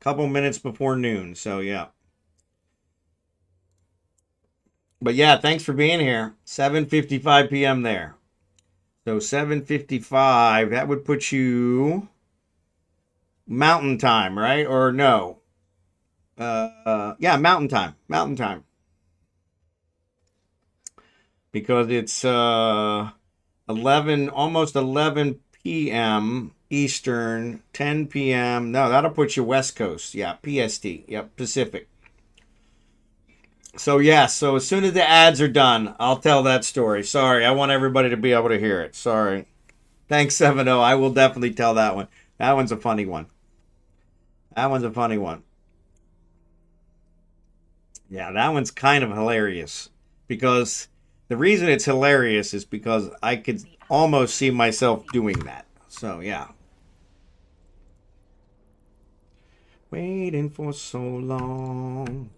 Couple minutes before noon. So, yeah. But yeah, thanks for being here. 7:55 p.m. there. So 7:55, that would put you Mountain Time, right? Or no? Yeah, Mountain Time. Mountain Time. Because it's 11, almost 11 p.m. Eastern, 10 p.m. No, that'll put you West Coast. Yeah, PST. Yep, Pacific. So, yeah, so as soon as the ads are done, I'll tell that story. Sorry, I want everybody to be able to hear it. Sorry. Thanks, 7-0. I will definitely tell that one. That one's a funny one. That one's a funny one. Yeah, that one's kind of hilarious. Because the reason it's hilarious is because I could almost see myself doing that. So, yeah. Waiting for so long.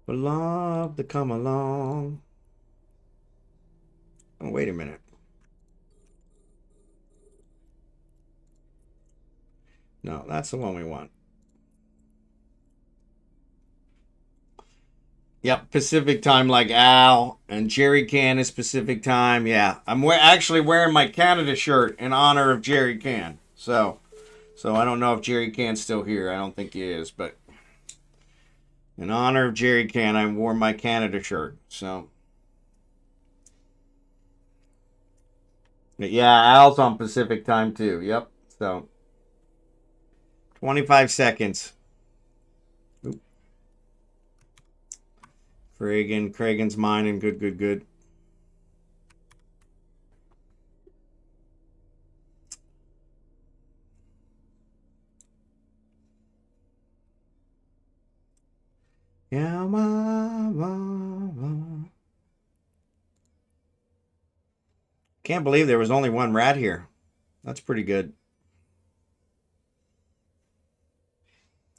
For love to come along. Oh, wait a minute. No, that's the one we want. Yep, Pacific time like Al. And Jerry Can is Pacific time. Yeah, I'm actually wearing my Canada shirt in honor of Jerry Can. So I don't know if Jerry Can's still here. I don't think he is, but in honor of Jerry Can, I wore my Canada shirt. So, but yeah, Al's on Pacific time too. Yep. So, 25 seconds. Oop. Kragan's mining. Good. Yeah, Can't believe there was only one rat here. That's pretty good.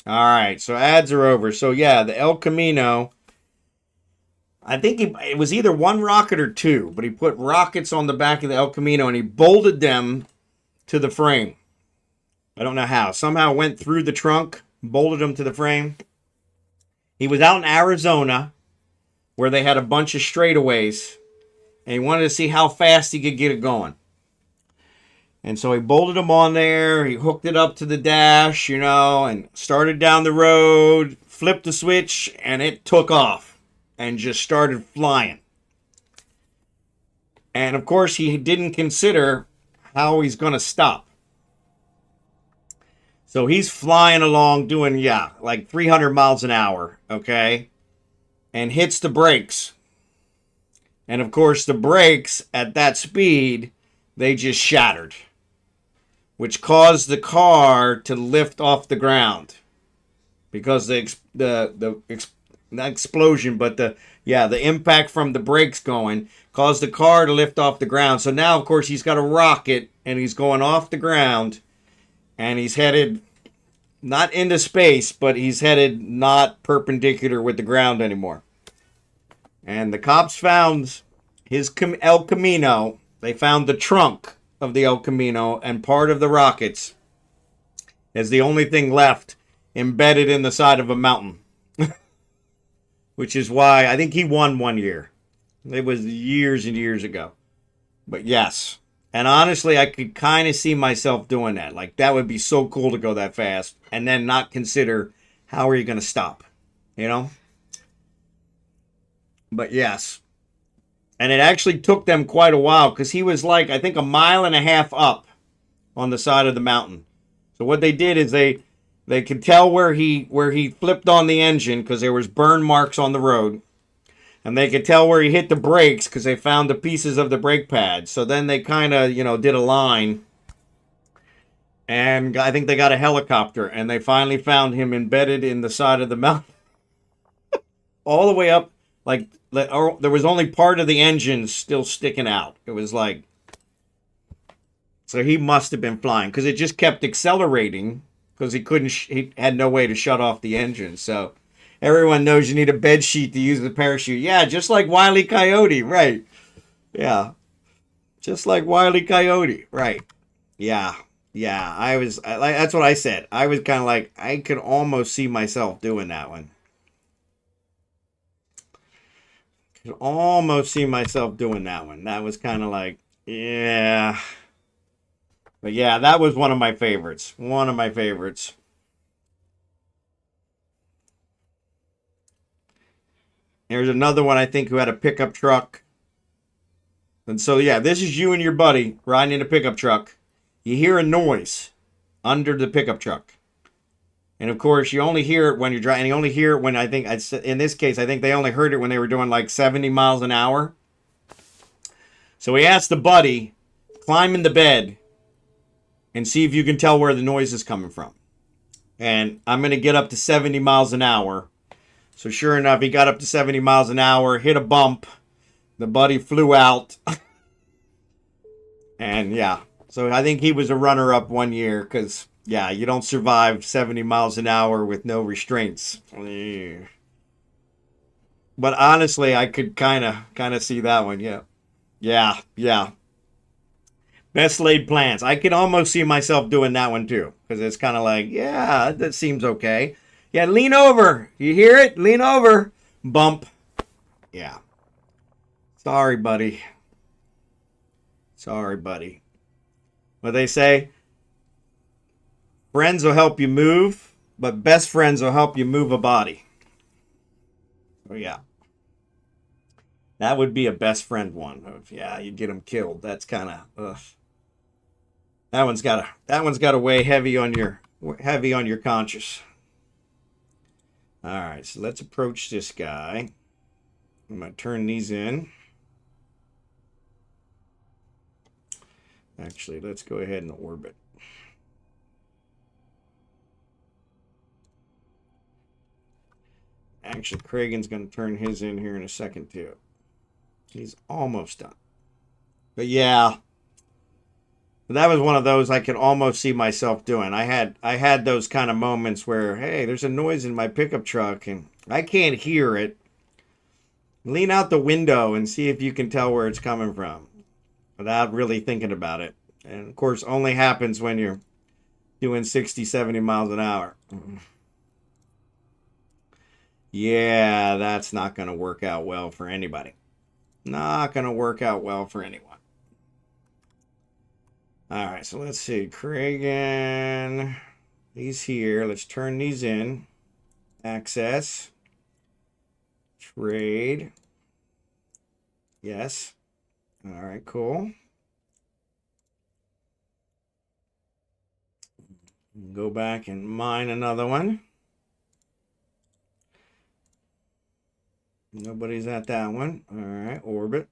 All right, so ads are over. So yeah, the El Camino. I think it was either one rocket or two, but he put rockets on the back of the El Camino and he bolted them to the frame. I don't know how. Somehow went through the trunk, bolted them to the frame. He was out in Arizona where they had a bunch of straightaways and he wanted to see how fast he could get it going. And so he bolted them on there. He hooked it up to the dash, and started down the road, flipped the switch, and it took off and just started flying. And of course, he didn't consider how he's going to stop. So he's flying along doing, like 300 miles an hour, okay? And hits the brakes. And of course, the brakes at that speed, they just shattered, which caused the car to lift off the ground because not explosion, but the impact from the brakes going caused the car to lift off the ground. So now, of course, he's got a rocket and he's going off the ground and he's headed not into space, but he's headed not perpendicular with the ground anymore. And the cops found his El Camino. They found the trunk of the El Camino and part of the rockets as the only thing left embedded in the side of a mountain. Which is why I think he won one year. It was years and years ago. But yes. And honestly, I could kind of see myself doing that. Like, that would be so cool to go that fast and then not consider how are you going to stop, But yes. And it actually took them quite a while because he was like, I think, 1.5 miles up on the side of the mountain. So what they did is they could tell where he flipped on the engine because there was burn marks on the road. And they could tell where he hit the brakes because they found the pieces of the brake pad. So then they kind of, did a line. And I think they got a helicopter. And they finally found him embedded in the side of the mountain. All the way up. Like, there was only part of the engine still sticking out. It was like... So he must have been flying. Because it just kept accelerating. Because he had no way to shut off the engine. So... Everyone knows you need a bed sheet to use the parachute. Yeah, just like Wile E. Coyote, right? Yeah, just like Wile E. Coyote, right? Yeah, yeah. That's what I said. I was kind of like, I could almost see myself doing that one. Could almost see myself doing that one. That was kind of like, yeah. But yeah, that was one of my favorites. One of my favorites. There's another one I think who had a pickup truck. And so yeah, this is you and your buddy riding in a pickup truck. You hear a noise under the pickup truck. And of course, you only hear it when you're driving. You only hear it when in this case, I think they only heard it when they were doing like 70 miles an hour. So he asked the buddy, climb in the bed and see if you can tell where the noise is coming from. And I'm going to get up to 70 miles an hour. So sure enough, he got up to 70 miles an hour, hit a bump. The buddy flew out. And yeah, so I think he was a runner-up one year because, yeah, you don't survive 70 miles an hour with no restraints. But honestly, I could kind of see that one, yeah. Yeah. Best laid plans. I could almost see myself doing that one too because it's kind of like, yeah, that seems okay. Yeah, lean over. You hear it? Lean over. Bump. Yeah. Sorry, buddy. Sorry, buddy. What they say? Friends will help you move, but best friends will help you move a body. Oh, yeah. That would be a best friend one. Yeah, you get them killed. That's kind of, ugh. That one's got to weigh heavy on your conscience. All right, so let's approach this guy. I'm going to turn these in. Actually, let's go ahead and orbit. Actually, Kragan's going to turn his in here in a second, too. He's almost done. But yeah, that was one of those I could almost see myself doing. I had those kind of moments where, hey, there's a noise in my pickup truck, and I can't hear it. Lean out the window and see if you can tell where it's coming from without really thinking about it. And of course, only happens when you're doing 60, 70 miles an hour. Yeah, that's not going to work out well for anybody. Not going to work out well for anyone. All right, so let's see. Kragan, he's here. Let's turn these in. Access. Trade. Yes. All right, cool. Go back and mine another one. Nobody's at that one. All right, orbit.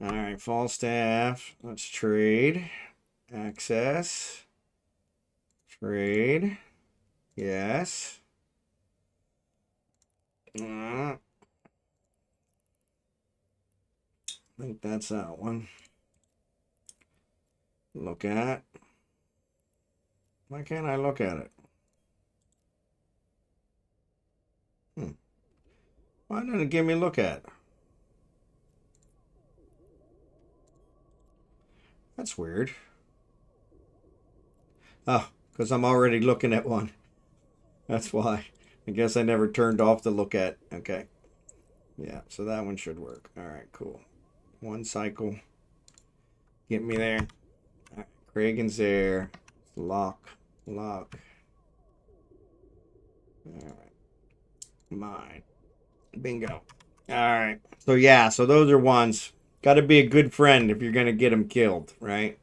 All right, Falstaff. Let's trade. Access. Trade. Yes. I think that's that one. Look at. Why can't I look at it? Why didn't it give me look at? That's weird. Oh, because I'm already looking at one. That's why. I guess I never turned off the look at. Okay. Yeah, so that one should work. All right, cool. One cycle. Get me there. All right, Kragan's there. Lock. All right. Mine. Bingo. All right. So yeah, so those are ones. Got to be a good friend if you're going to get them killed, right?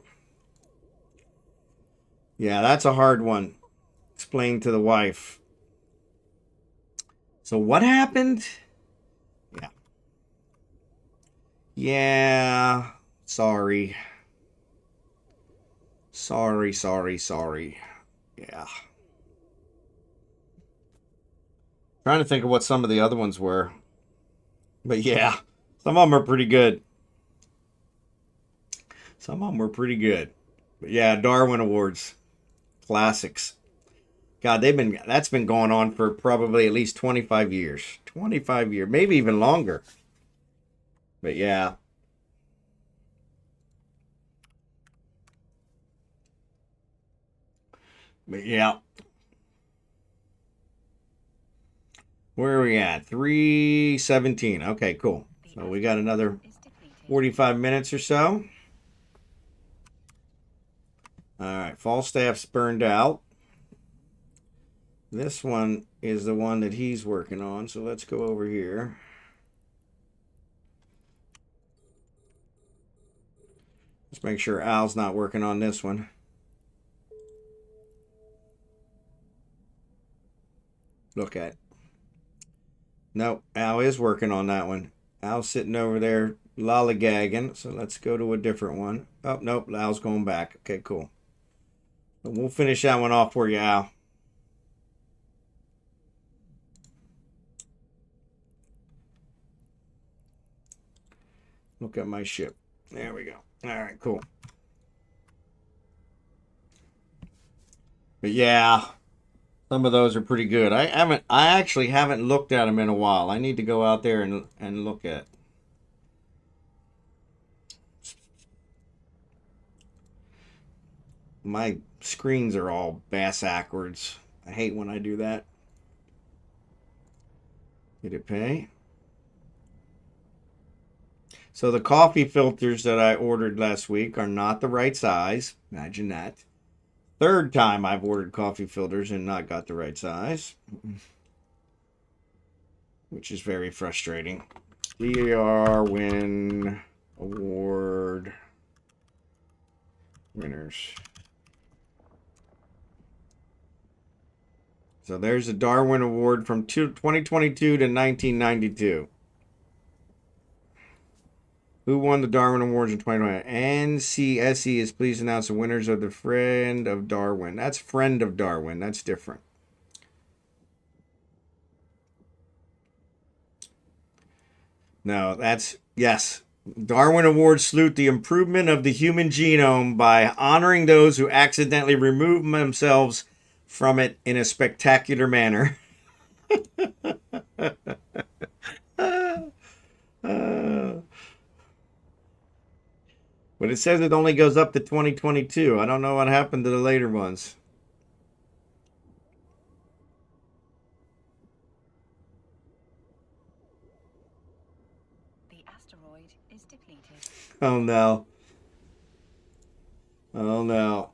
Yeah, that's a hard one. Explain to the wife. So what happened? Yeah. Yeah. Sorry. Yeah. Trying to think of what some of the other ones were. But yeah, some of them are pretty good. Some of them were pretty good. But yeah, Darwin Awards. Classics. God, that's been going on for probably at least 25 years. 25 years, maybe even longer. But yeah. But yeah. Where are we at? 3:17. Okay, cool. So we got another 45 minutes or so. All right, Falstaff's burned out. This one is the one that he's working on. So let's go over here. Let's make sure Al's not working on this one. Look at. Nope, Al is working on that one. Al's sitting over there lollygagging. So let's go to a different one. Oh, nope, Al's going back. Okay, cool. But we'll finish that one off for you, Al. Look at my ship. There we go. All right, cool. But yeah, some of those are pretty good. I actually haven't looked at them in a while. I need to go out there and look at. My screens are all bass-ackwards. I hate when I do that. Did it pay? So the coffee filters that I ordered last week are not the right size. Imagine that. Third time I've ordered coffee filters and not got the right size. Which is very frustrating. Darwin Award winners. So there's a Darwin Award from 2022 to 1992. Who won the Darwin Awards in 2020? NCSE is pleased to announce the winners of the Friend of Darwin. That's Friend of Darwin. That's different. No, that's, yes. Darwin Awards salute the improvement of the human genome by honoring those who accidentally remove themselves from it in a spectacular manner. But it says it only goes up to 2022. I don't know what happened to the later ones. The asteroid is depleted. Oh no. Oh no.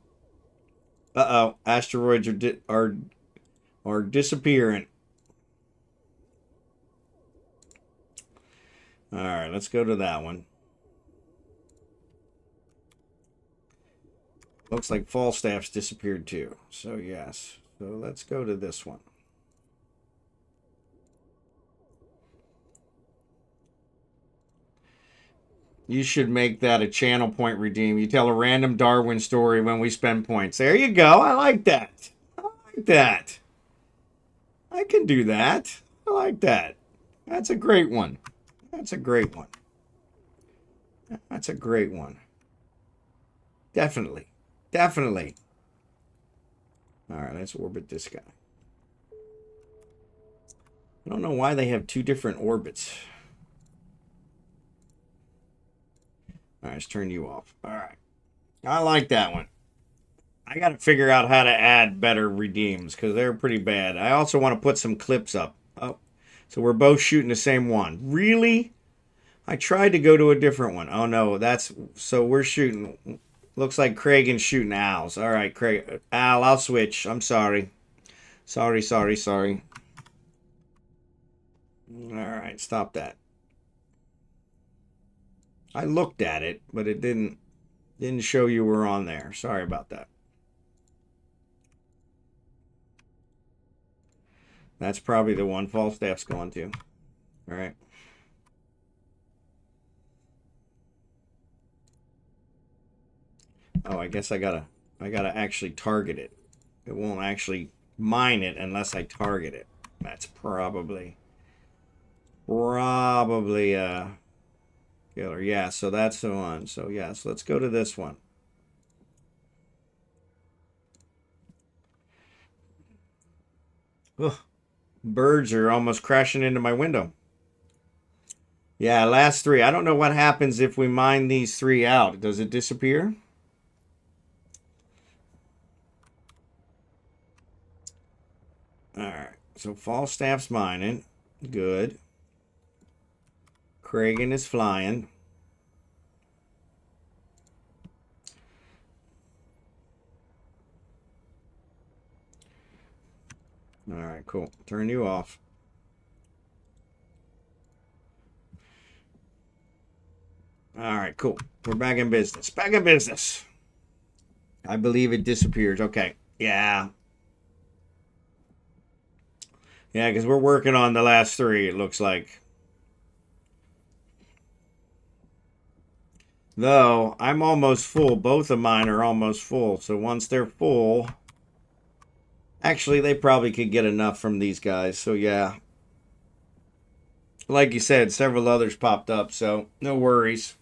Uh-oh. Asteroids are disappearing. All right, let's go to that one. Looks like Falstaff's disappeared too. So yes. So let's go to this one. You should make that a channel point redeem. You tell a random Darwin story when we spend points. There you go. I like that. I like that. I can do that. I like that. That's a great one. That's a great one. That's a great one. Definitely. Definitely. All right, let's orbit this guy. I don't know why they have two different orbits. All right, let's turn you off. All right. I like that one. I got to figure out how to add better redeems because they're pretty bad. I also want to put some clips up. Oh, so we're both shooting the same one. Really? I tried to go to a different one. Oh, no. So we're shooting. Looks like Cragen's shooting Al's. All right, Craig. Al, I'll switch. I'm sorry. Sorry. All right, stop that. I looked at it, but it didn't show you were on there. Sorry about that. That's probably the one Falstaff's going to. All right. Oh, I guess I gotta actually target it. It won't actually mine it unless I target it. That's probably gonna Killer. Yeah, so that's the one. So yes, let's go to this one. Ugh. Birds are almost crashing into my window. Yeah, last 3. I don't know what happens if we mine these 3 out. Does it disappear? Alright, so Falstaff's mining. Good. Kragan is flying. Alright, cool. Turn you off. Alright, cool. We're back in business. Back in business. I believe it disappears. Okay. Yeah. Yeah, because we're working on the last 3, it looks like. Though, I'm almost full. Both of mine are almost full. So once they're full... Actually, they probably could get enough from these guys. So, yeah. Like you said, several others popped up. So, no worries.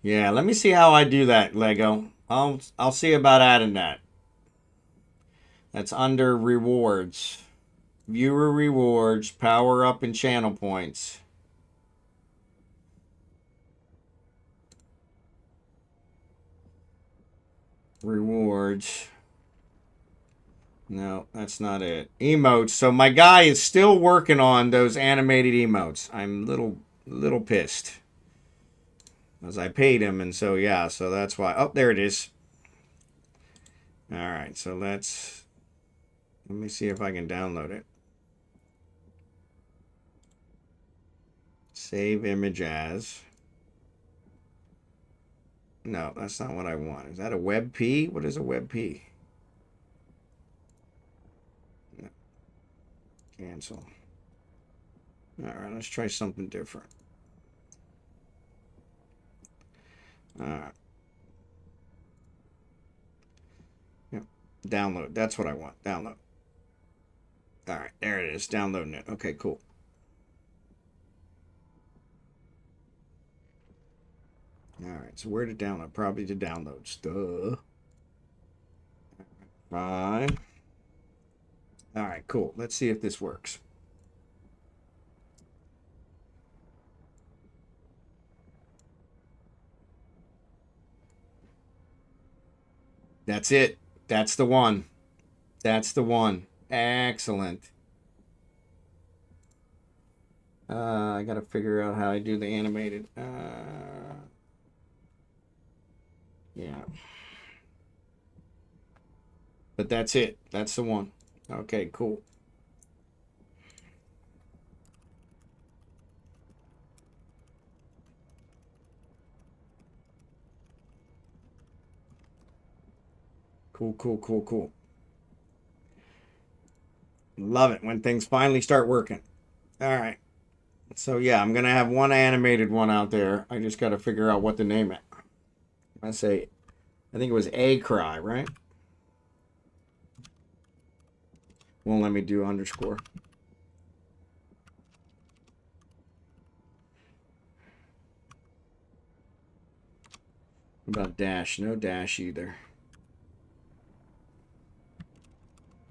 Yeah, let me see how I do that, Lego. I'll see about adding that. That's under rewards. Viewer rewards, power up and channel points. Rewards. No, that's not it. Emotes. So my guy is still working on those animated emotes. I'm little pissed. As I paid him, and so yeah, so that's why. Oh, there it is. Alright, so let me see if I can download it. Save image as. No, that's not what I want. Is that a WebP? What is a WebP? No. Cancel. Alright, let's try something different. Alright. Yep. Download. That's what I want. Download. Alright, there it is. Downloading it. Okay, cool. Alright, so where to download? Probably to downloads. Duh. Fine. Alright, cool. Let's see if this works. That's it. That's the one. That's the one. Excellent. I gotta figure out how I do the animated. Yeah. But that's it. That's the one. Okay, cool. Cool. Love it when things finally start working. All right. So, yeah, I'm going to have one animated one out there. I just got to figure out what to name it. I think it was A Cry, right? Won't let me do underscore. What about dash? No dash either.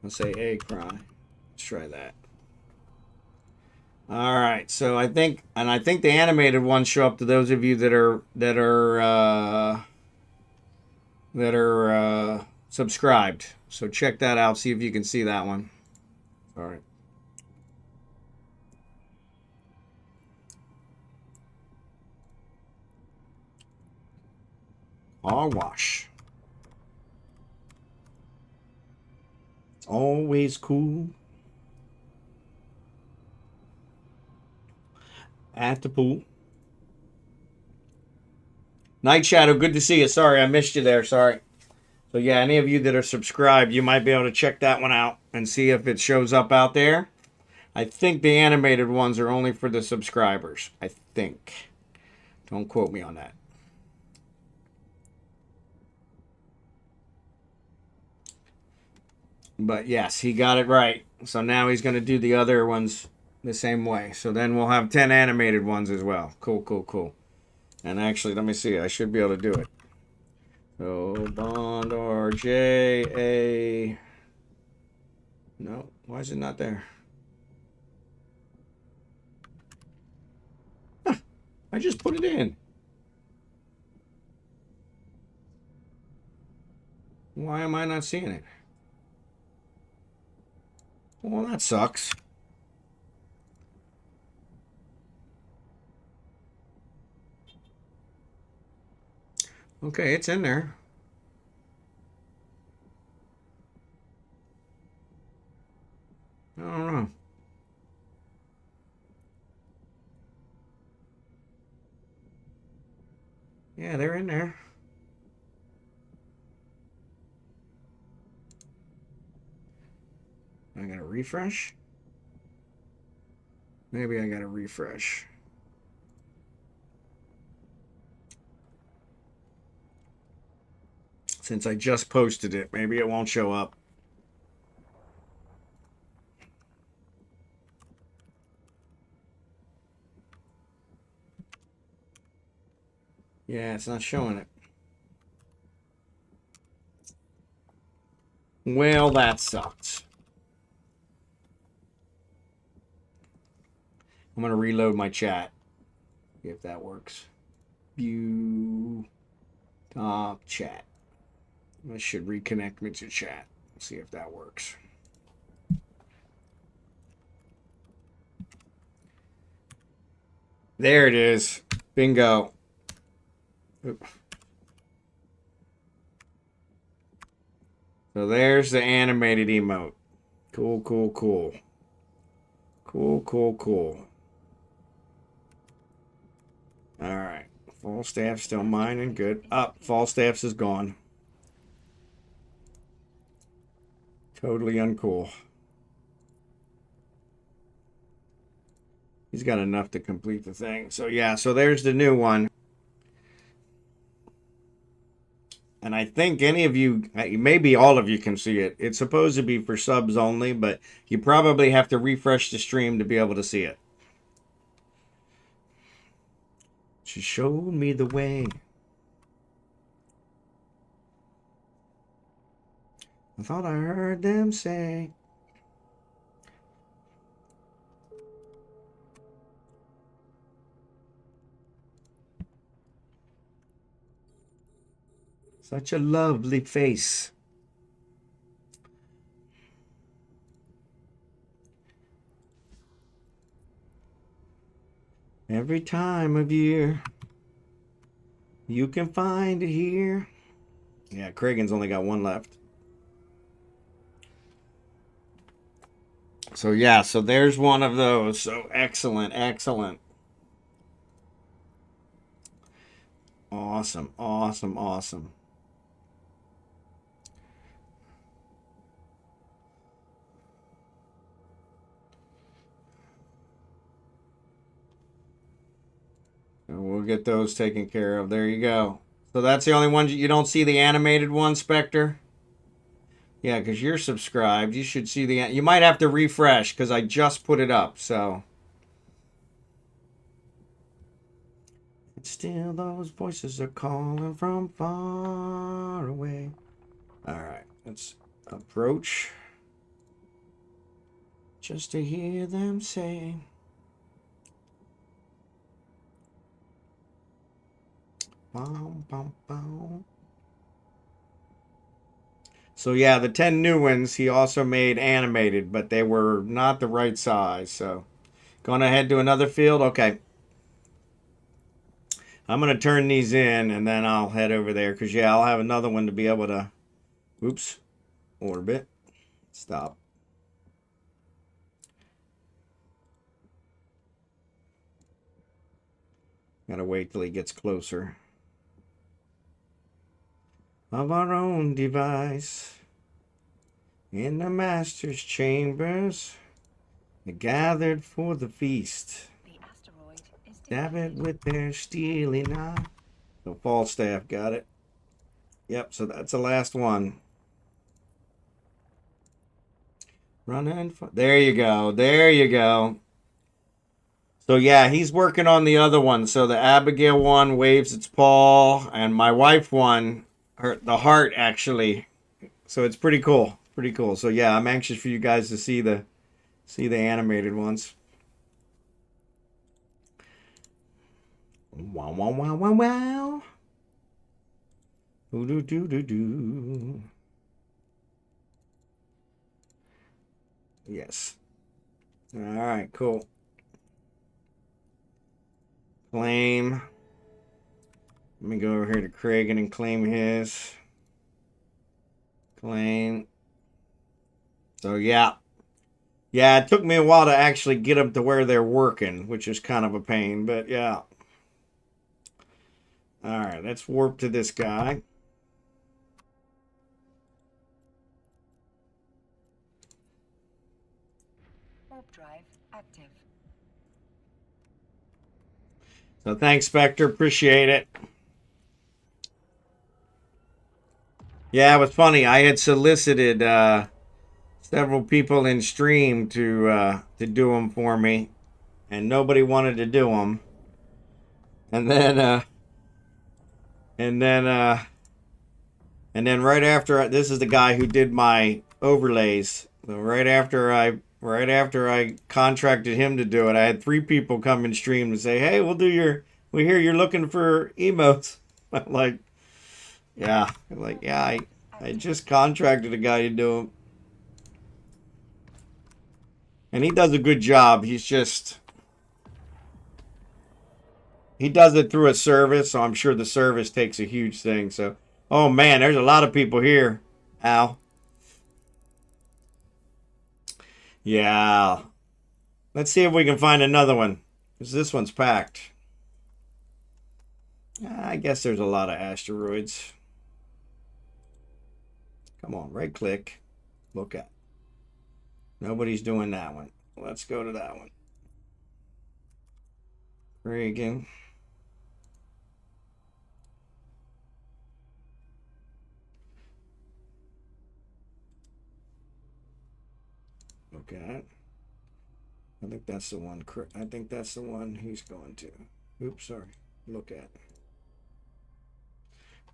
Let's say A Cry. Let's try that. All right, so I think the animated ones show up to those of you that are subscribed. So check that out. See if you can see that one. All right. Car wash. It's always cool. At the pool. Night Shadow, good to see you. Sorry, I missed you there. Sorry. So yeah, any of you that are subscribed, you might be able to check that one out and see if it shows up out there. I think the animated ones are only for the subscribers. I think. Don't quote me on that. But yes, he got it right. So now he's going to do the other ones the same way. So then we'll have 10 animated ones as well. Cool, cool, cool. And actually, let me see. I should be able to do it. So bond RJA. No, why is it not there? Huh, I just put it in. Why am I not seeing it? Well, that sucks. Okay, it's in there. I don't know. Yeah, they're in there. I gotta refresh. Maybe I gotta refresh. Since I just posted it, maybe it won't show up. Yeah, it's not showing it. Well, that sucks. I'm gonna reload my chat. See if that works. View top chat. This should reconnect me to chat. See if that works. There it is. Bingo. Oop. So there's the animated emote. Cool, cool, cool. Cool, cool, cool. All right. Falstaff still mining. Good. Up. Falstaff's is gone. Totally uncool. He's got enough to complete the thing. So yeah, so there's the new one. And I think any of you, maybe all of you can see it. It's supposed to be for subs only, but you probably have to refresh the stream to be able to see it. She showed me the way. I thought I heard them say. Such a lovely face. Every time of year, you can find it here. Yeah, Kragan's only got one left. So yeah, so there's one of those. So excellent, excellent. Awesome, awesome, awesome. And we'll get those taken care of. There you go. So that's the only one. You don't see the animated one, Spectre? Yeah, because you're subscribed. You should see the... You might have to refresh because I just put it up, so... Still those voices are calling from far away. Alright, let's approach. Just to hear them say... Bum, bum, bum. So yeah, the 10 new ones he also made animated, but they were not the right size. So going ahead to another field. Okay. I'm going to turn these in and then I'll head over there because yeah, I'll have another one to be able to, oops, orbit, stop. Gotta wait till he gets closer. Of our own device, in the master's chambers, they gathered for the feast. The asteroid is Stab it depleted. with their steely knife. So Falstaff got it. Yep, so that's the last one. Running for... There you go. There you go. So yeah, he's working on the other one. So the Abigail one waves its paw, and my wife one, the heart actually. So it's pretty cool, pretty cool. So yeah, I'm anxious for you guys to see the animated ones. Wow, wow, wow, wow, wow. Ooh, do, do, do, do. Yes. All right, cool. Claim. Let me go over here to Kragan and claim his. Claim. So yeah. Yeah, it took me a while to actually get them to where they're working, which is kind of a pain, but yeah. All right, let's warp to this guy. Warp drive active. So thanks, Spectre. Appreciate it. Yeah, it was funny. I had solicited several people in stream to do them for me, and nobody wanted to do them. And then and then and then right after, this is the guy who did my overlays. So right after I contracted him to do it, I had 3 people come in stream and say, "Hey, we hear you're looking for emotes." I'm like, yeah, I just contracted a guy to do them, and he does a good job. He does it through a service, so I'm sure the service takes a huge thing. So, oh man, there's a lot of people here, Al. Yeah. Let's see if we can find another one, because this one's packed. I guess there's a lot of asteroids. Come on, right click. Look at. Nobody's doing that one. Let's go to that one. Reagan. Look at. I think that's the one. I think that's the one he's going to. Oops, sorry. Look at.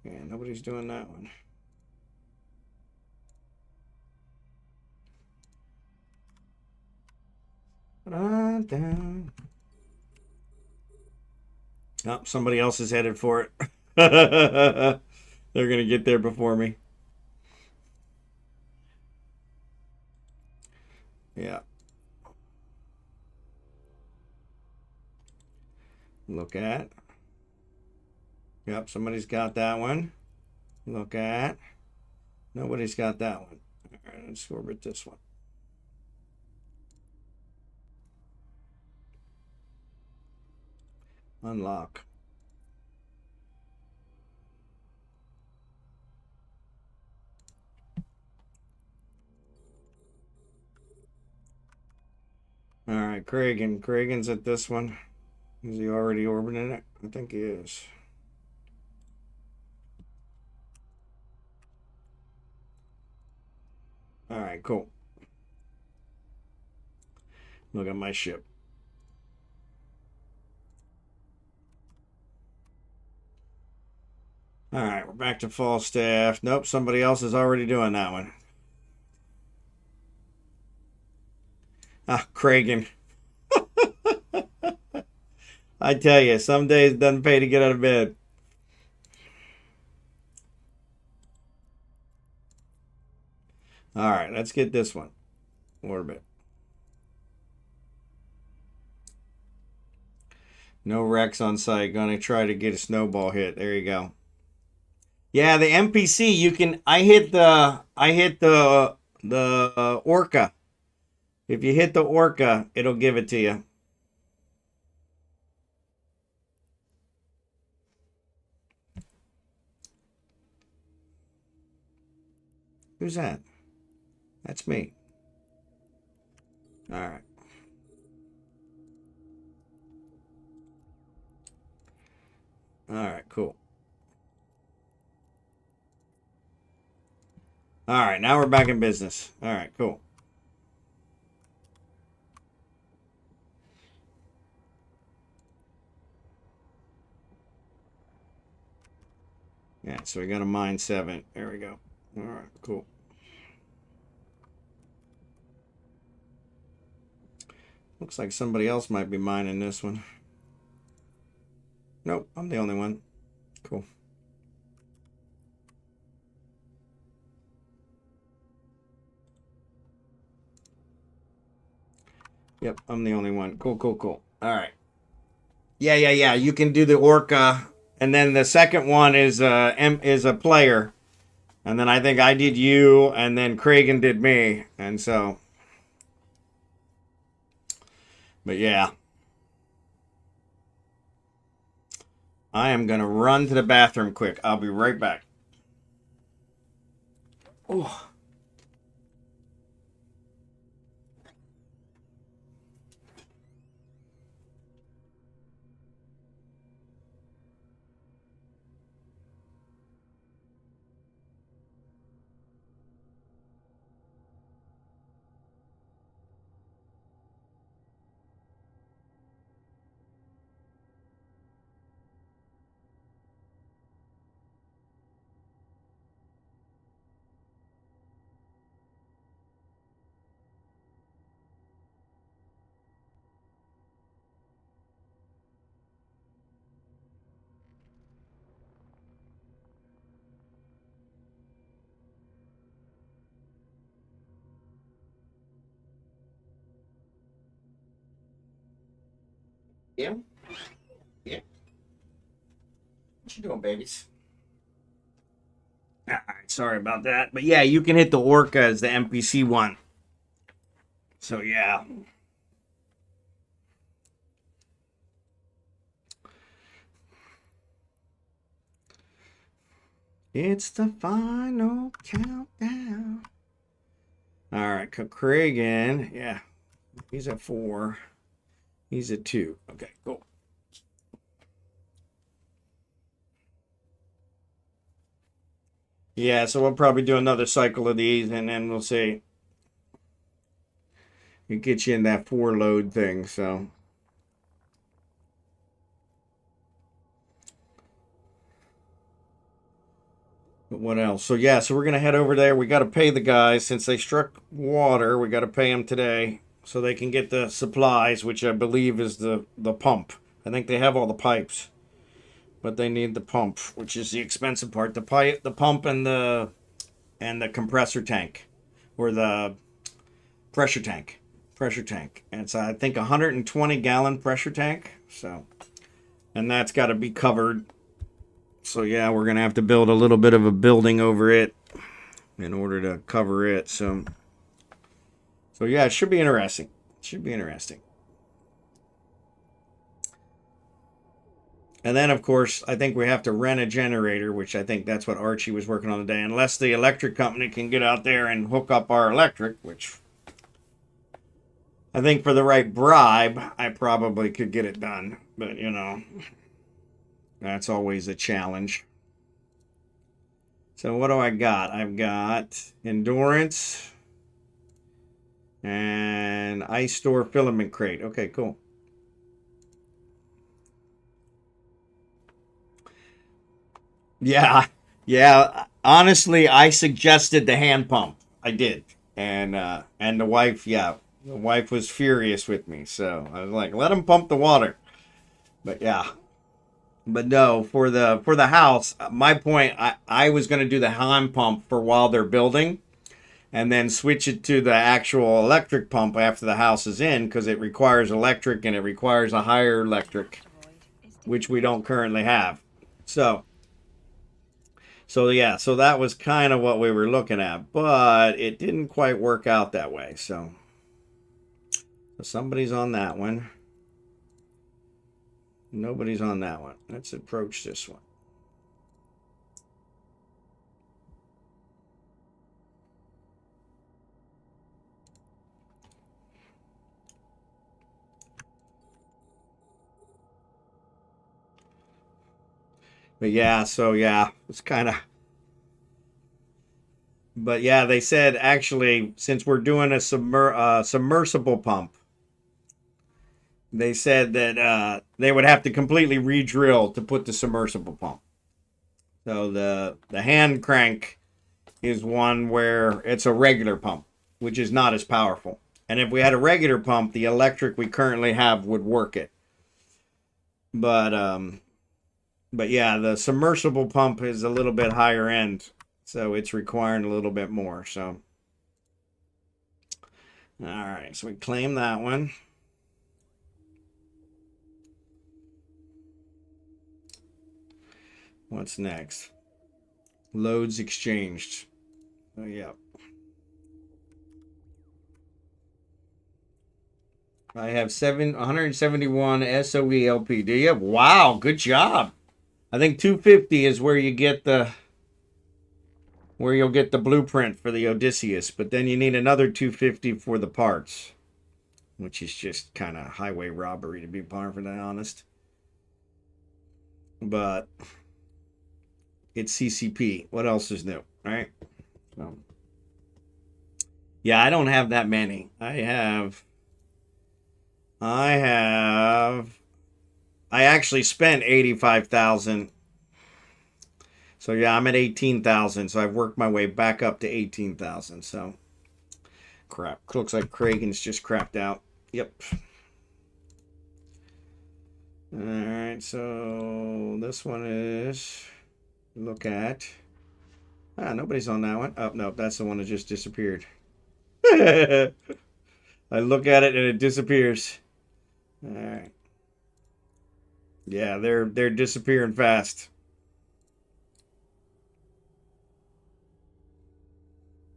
Yeah, nobody's doing that one. Oh, somebody else is headed for it. They're going to get there before me. Yeah. Look at. Yep, somebody's got that one. Look at. Nobody's got that one. All right, let's orbit this one. Unlock. All right, Kragan. Kragan's at this one. Is he already orbiting it? I think he is. All right, cool. Look at my ship. All right, we're back to Falstaff. Nope, somebody else is already doing that one. Ah, Kragan. I tell you, some days it doesn't pay to get out of bed. All right, let's get this one. Orbit. No wrecks on site. Gonna try to get a snowball hit. There you go. Yeah, the NPC, you can. I hit the orca. If you hit the orca, it'll give it to you. Who's that? That's me. All right. All right, cool. All right, now we're back in business. All right, cool. Yeah, so we got a mine 7. There we go. All right, cool. Looks like somebody else might be mining this one. Nope, I'm the only one. Cool. Yep, I'm the only one. Cool, cool, cool. All right. Yeah. You can do the orca, and then the second one is a player, and then I think I did you, and then Kragan did me, and so. But yeah, I am gonna run to the bathroom quick. I'll be right back. Oh. Yeah. Yeah. What you doing, babies? All right, sorry about that. But yeah, you can hit the orca as the NPC one. So yeah. It's the final countdown. All right, Kragan. Yeah, he's at 4. He's at 2. Okay, cool. Yeah, so we'll probably do another cycle of these, and then we'll see. It gets you in that 4 load thing, so. But what else? So yeah, so we're gonna head over there. We got to pay the guys since they struck water. We got to pay them today so they can get the supplies, which I believe is the pump. I think they have all the pipes, but they need the pump, which is the expensive part. The pipe, the pump, and the compressor tank, or the pressure tank. Pressure tank. And it's I think 120-gallon pressure tank. So, and that's got to be covered. So yeah, we're gonna have to build a little bit of a building over it in order to cover it. So yeah, it should be interesting. It should be interesting. And then, of course, I think we have to rent a generator, which I think that's what Archie was working on today. Unless the electric company can get out there and hook up our electric, which I think for the right bribe, I probably could get it done. But, you know, that's always a challenge. So what do I got? I've got endurance and ice store filament crate. Okay, cool. Yeah. Honestly, I suggested the hand pump. I did, and the wife, the wife was furious with me. So I was like, let him pump the water. But yeah, but no, for the house, my point, I was going to do the hand pump for while they're building, and then switch it to the actual electric pump after the house is in, because it requires electric and it requires a higher electric, which we don't currently have. So yeah, so that was kind of what we were looking at, but it didn't quite work out that way. So somebody's on that one. Nobody's on that one. Let's approach this one. But yeah, so yeah, it's kind of. But yeah, they said actually, since we're doing a submersible pump, they said that they would have to completely re-drill to put the submersible pump. So the hand crank is one where it's a regular pump, which is not as powerful. And if we had a regular pump, the electric we currently have would work it. But yeah, the submersible pump is a little bit higher end, so it's requiring a little bit more. So, all right, so we claim that one. What's next? Loads exchanged. Oh, yeah. I have 171 SOE LPD. Wow, good job. I think 250 is where you get where you'll get the blueprint for the Odysseus, but then you need another 250 for the parts, which is just kind of highway robbery, to be perfectly honest. But it's CCP. What else is new, right? So, yeah, I don't have that many. I actually spent 85,000. So yeah, I'm at 18,000. So I've worked my way back up to 18,000. So crap. Looks like Kragen's just crapped out. Yep. All right. So this one is look at. Nobody's on that one. Oh no, that's the one that just disappeared. I look at it and it disappears. All right. Yeah, they're disappearing fast.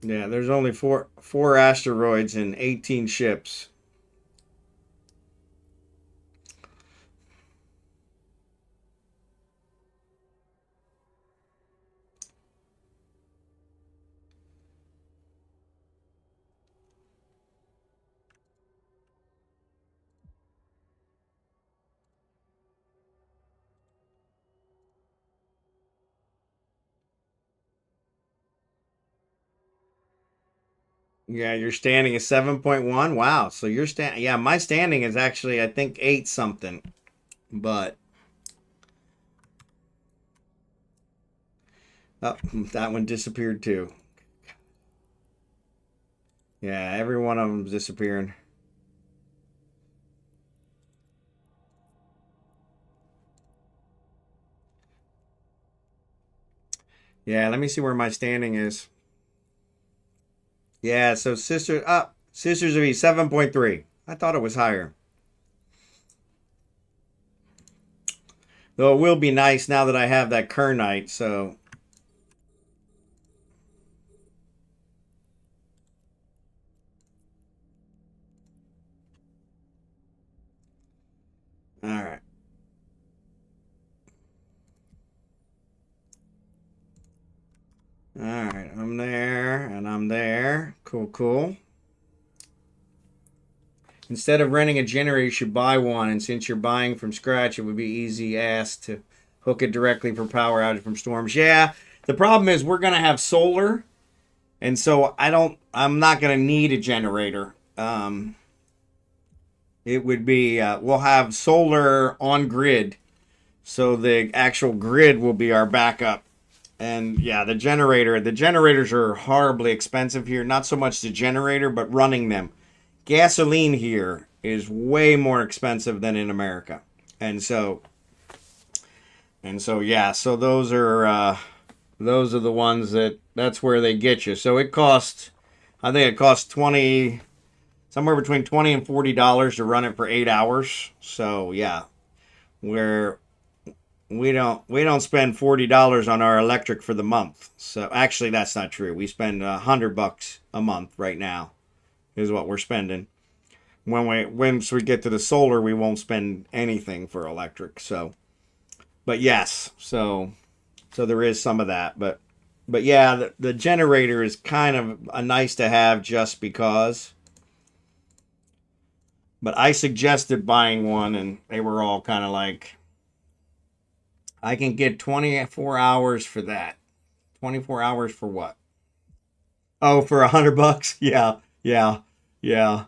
Yeah, there's only four asteroids and 18 ships. Yeah, your standing is 7.1. Wow. So your yeah, my standing is actually I think 8 something. But oh, that one disappeared too. Yeah, every one of them's disappearing. Yeah, let me see where my standing is. Yeah, so Sisters of E 7.3. I thought it was higher. Though it will be nice now that I have that Kernite, so all right. All right, I'm there and I'm there. Cool, cool. Instead of renting a generator, you should buy one. And since you're buying from scratch, it would be easy ass to hook it directly for power outage from storms. Yeah, the problem is we're gonna have solar, and so I'm not gonna need a generator. It would be we'll have solar on grid, so the actual grid will be our backup. And yeah, the generators are horribly expensive here. Not so much the generator, but running them. Gasoline here is way more expensive than in America. And so yeah, so those are the ones that's where they get you. So it costs, I think it costs somewhere between $20 and $40 to run it for 8 hours. So yeah, we don't spend $40 on our electric for the month. So actually, that's not true. We spend $100 a month right now, is what we're spending. Once we get to the solar, we won't spend anything for electric. So, but yes, so there is some of that. But yeah, the generator is kind of a nice to have just because. But I suggested buying one, and they were all kind of like, I can get 24 hours for that. 24 hours for what? Oh, for $100? Yeah, yeah, yeah.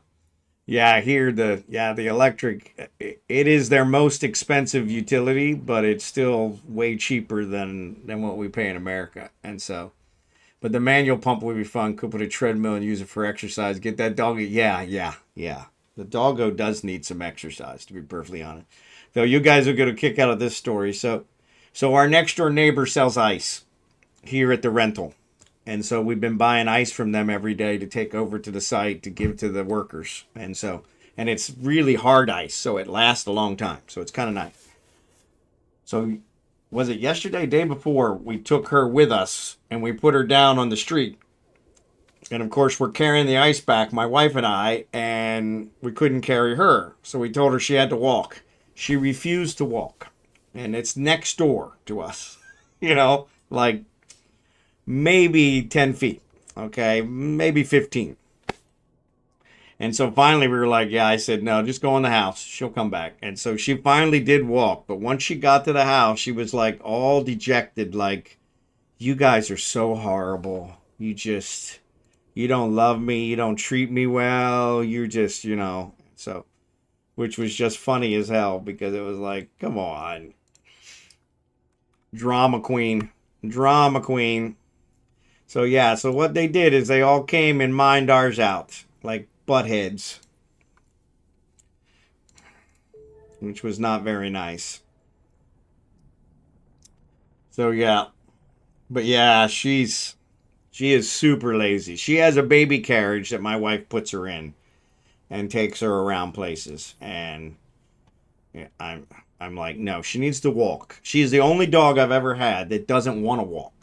Yeah, here the electric, it is their most expensive utility, but it's still way cheaper than what we pay in America. And so, but the manual pump would be fun. Could put a treadmill and use it for exercise. Get that doggo. Yeah. The doggo does need some exercise, to be perfectly honest. Though you guys will get a kick out of this story. So our next door neighbor sells ice here at the rental. And so we've been buying ice from them every day to take over to the site to give to the workers. And it's really hard ice, so it lasts a long time. So it's kind of nice. So was it yesterday, day before, we took her with us and we put her down on the street. And of course, we're carrying the ice back, my wife and I, and we couldn't carry her. So we told her she had to walk. She refused to walk. And it's next door to us, like maybe 10 feet, okay, maybe 15. And so finally we were like, yeah, I said, no, just go in the house. She'll come back. And so she finally did walk. But once she got to the house, she was like all dejected, like, you guys are so horrible. You don't love me. You don't treat me well. You're just, so, which was just funny as hell because it was like, come on. Drama queen. So yeah, so what they did is they all came and mined ours out, like buttheads, which was not very nice. So yeah, but yeah, she is super lazy. She has a baby carriage that my wife puts her in and takes her around places, and yeah, I'm like, no, she needs to walk. She's the only dog I've ever had that doesn't want to walk.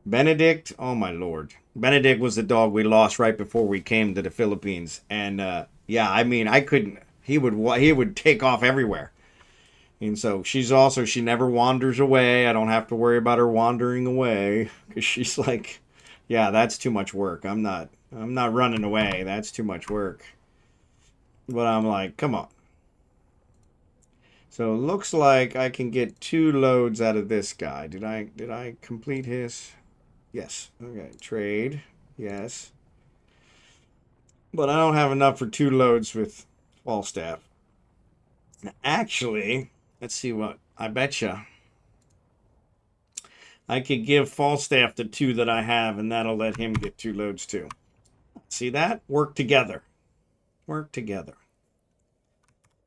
Benedict, oh my lord. Benedict was the dog we lost right before we came to the Philippines. And yeah, I mean, I couldn't, he would take off everywhere. And so she never wanders away. I don't have to worry about her wandering away because she's like, yeah, that's too much work. I'm not running away. That's too much work. But I'm like, come on. So it looks like I can get 2 loads out of this guy. Did I complete his? Yes. Okay. Trade. Yes. But I don't have enough for 2 loads with Falstaff. Actually, let's see what. I betcha I could give Falstaff the 2 that I have, and that'll let him get 2 loads too. See that? Work together. Work together.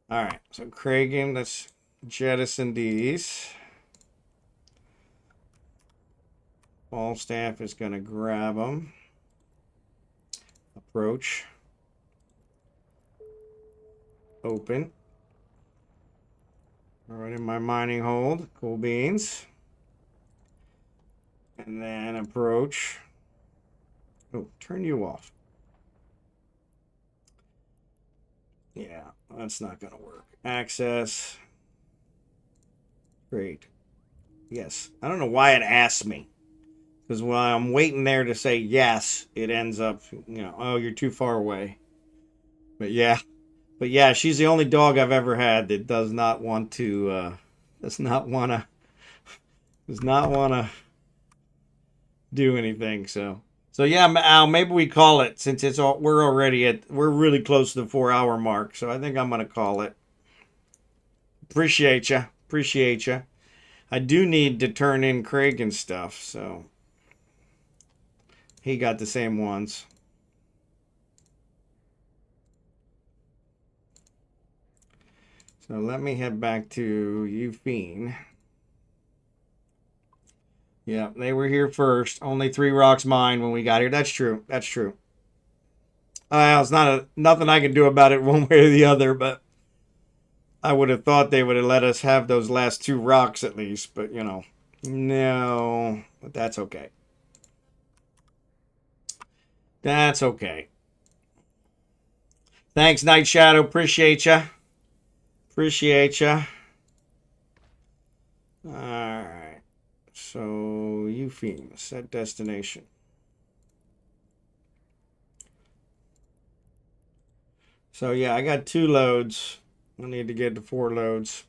All right. So Kragan, let's jettison these. Falstaff is going to grab them. Approach. Open. All right, in my mining hold. Cool beans. And then approach. Oh, turn you off. Yeah, that's not going to work. Access. Great. Yes. I don't know why it asked me. Because while I'm waiting there to say yes, it ends up, oh, you're too far away. But yeah, she's the only dog I've ever had that does not want to do anything. So yeah, Al, maybe we call it since we're really close to the 4-hour mark. So I think I'm gonna call it. Appreciate you. I do need to turn in Craig and stuff, so. He got the same ones. So let me head back to Eugene. Yeah, they were here first. Only 3 rocks mine when we got here. That's true. It's nothing I can do about it one way or the other, but I would have thought they would have let us have those last 2 rocks at least, but no, but that's okay. That's okay. Thanks, Night Shadow. Appreciate ya. Alright. So, Eupheme. Set destination. So, yeah, I got 2 loads. I need to get to 4 loads.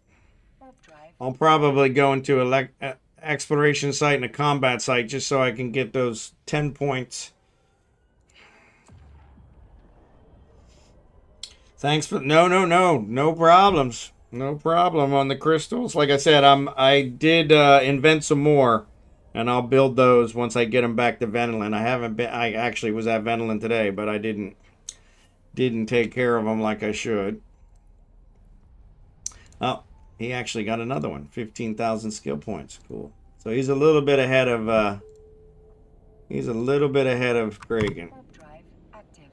I'll probably go into an exploration site and a combat site just so I can get those 10 points. Thanks for no problems. No problem on the crystals. Like I said, I did invent some more, and I'll build those once I get them back to Venolin. I actually was at Venolin today, but I didn't take care of them like I should. Oh, he actually got another one. 15,000 skill points. Cool. So he's a little bit ahead of Kragan. Warp drive active.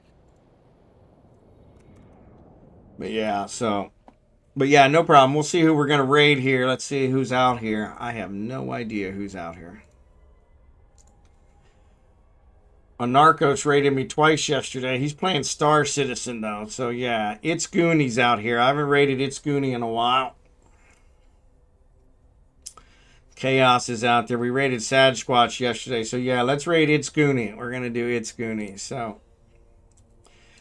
But yeah, no problem. We'll see who we're gonna raid here. Let's see who's out here. I have no idea who's out here. A Narcos raided me twice yesterday. He's playing Star Citizen though. So yeah, It's Goonies out here. I haven't raided It's Goonie in a while. Chaos is out there. We raided Sad Squatch yesterday. So yeah, let's raid It's Goonie. We're gonna do It's Goonie. So,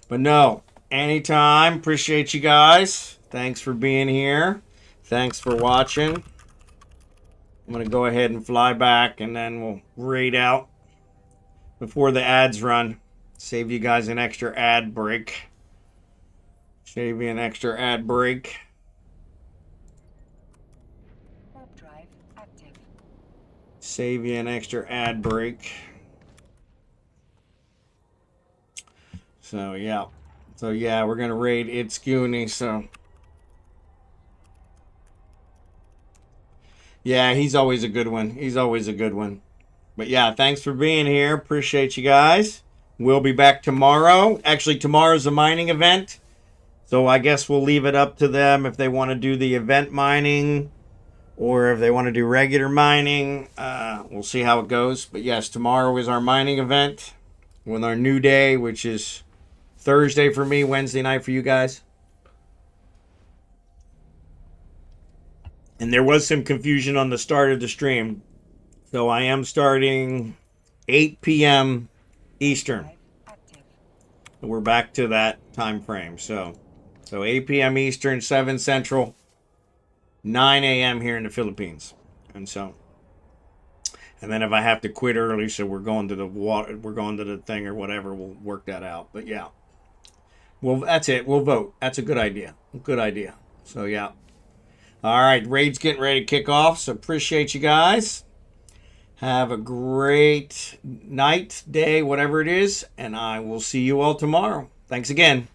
but no, anytime. Appreciate you guys. Thanks for being here. Thanks for watching. I'm gonna go ahead and fly back, and then we'll raid out before the ads run. Save you guys an extra ad break. Save you an extra ad break. Warp drive active. Save you an extra ad break. So yeah. We're gonna raid It's Goonie. So yeah, he's always a good one. But yeah, thanks for being here. Appreciate you guys. We'll be back tomorrow. Actually, tomorrow's a mining event. So I guess we'll leave it up to them if they want to do the event mining or if they want to do regular mining. We'll see how it goes. But yes, tomorrow is our mining event with our new day, which is Thursday for me, Wednesday night for you guys. And there was some confusion on the start of the stream. So I am starting 8 p.m. Eastern. Drive active. We're back to that time frame. So 8 p.m. Eastern, 7 Central, 9 a.m. here in the Philippines. And then if I have to quit early, so we're going to the thing or whatever, we'll work that out. But yeah. Well, that's it. We'll vote. That's a good idea. So yeah. All right, raid's getting ready to kick off, so appreciate you guys. Have a great night, day, whatever it is, and I will see you all tomorrow. Thanks again.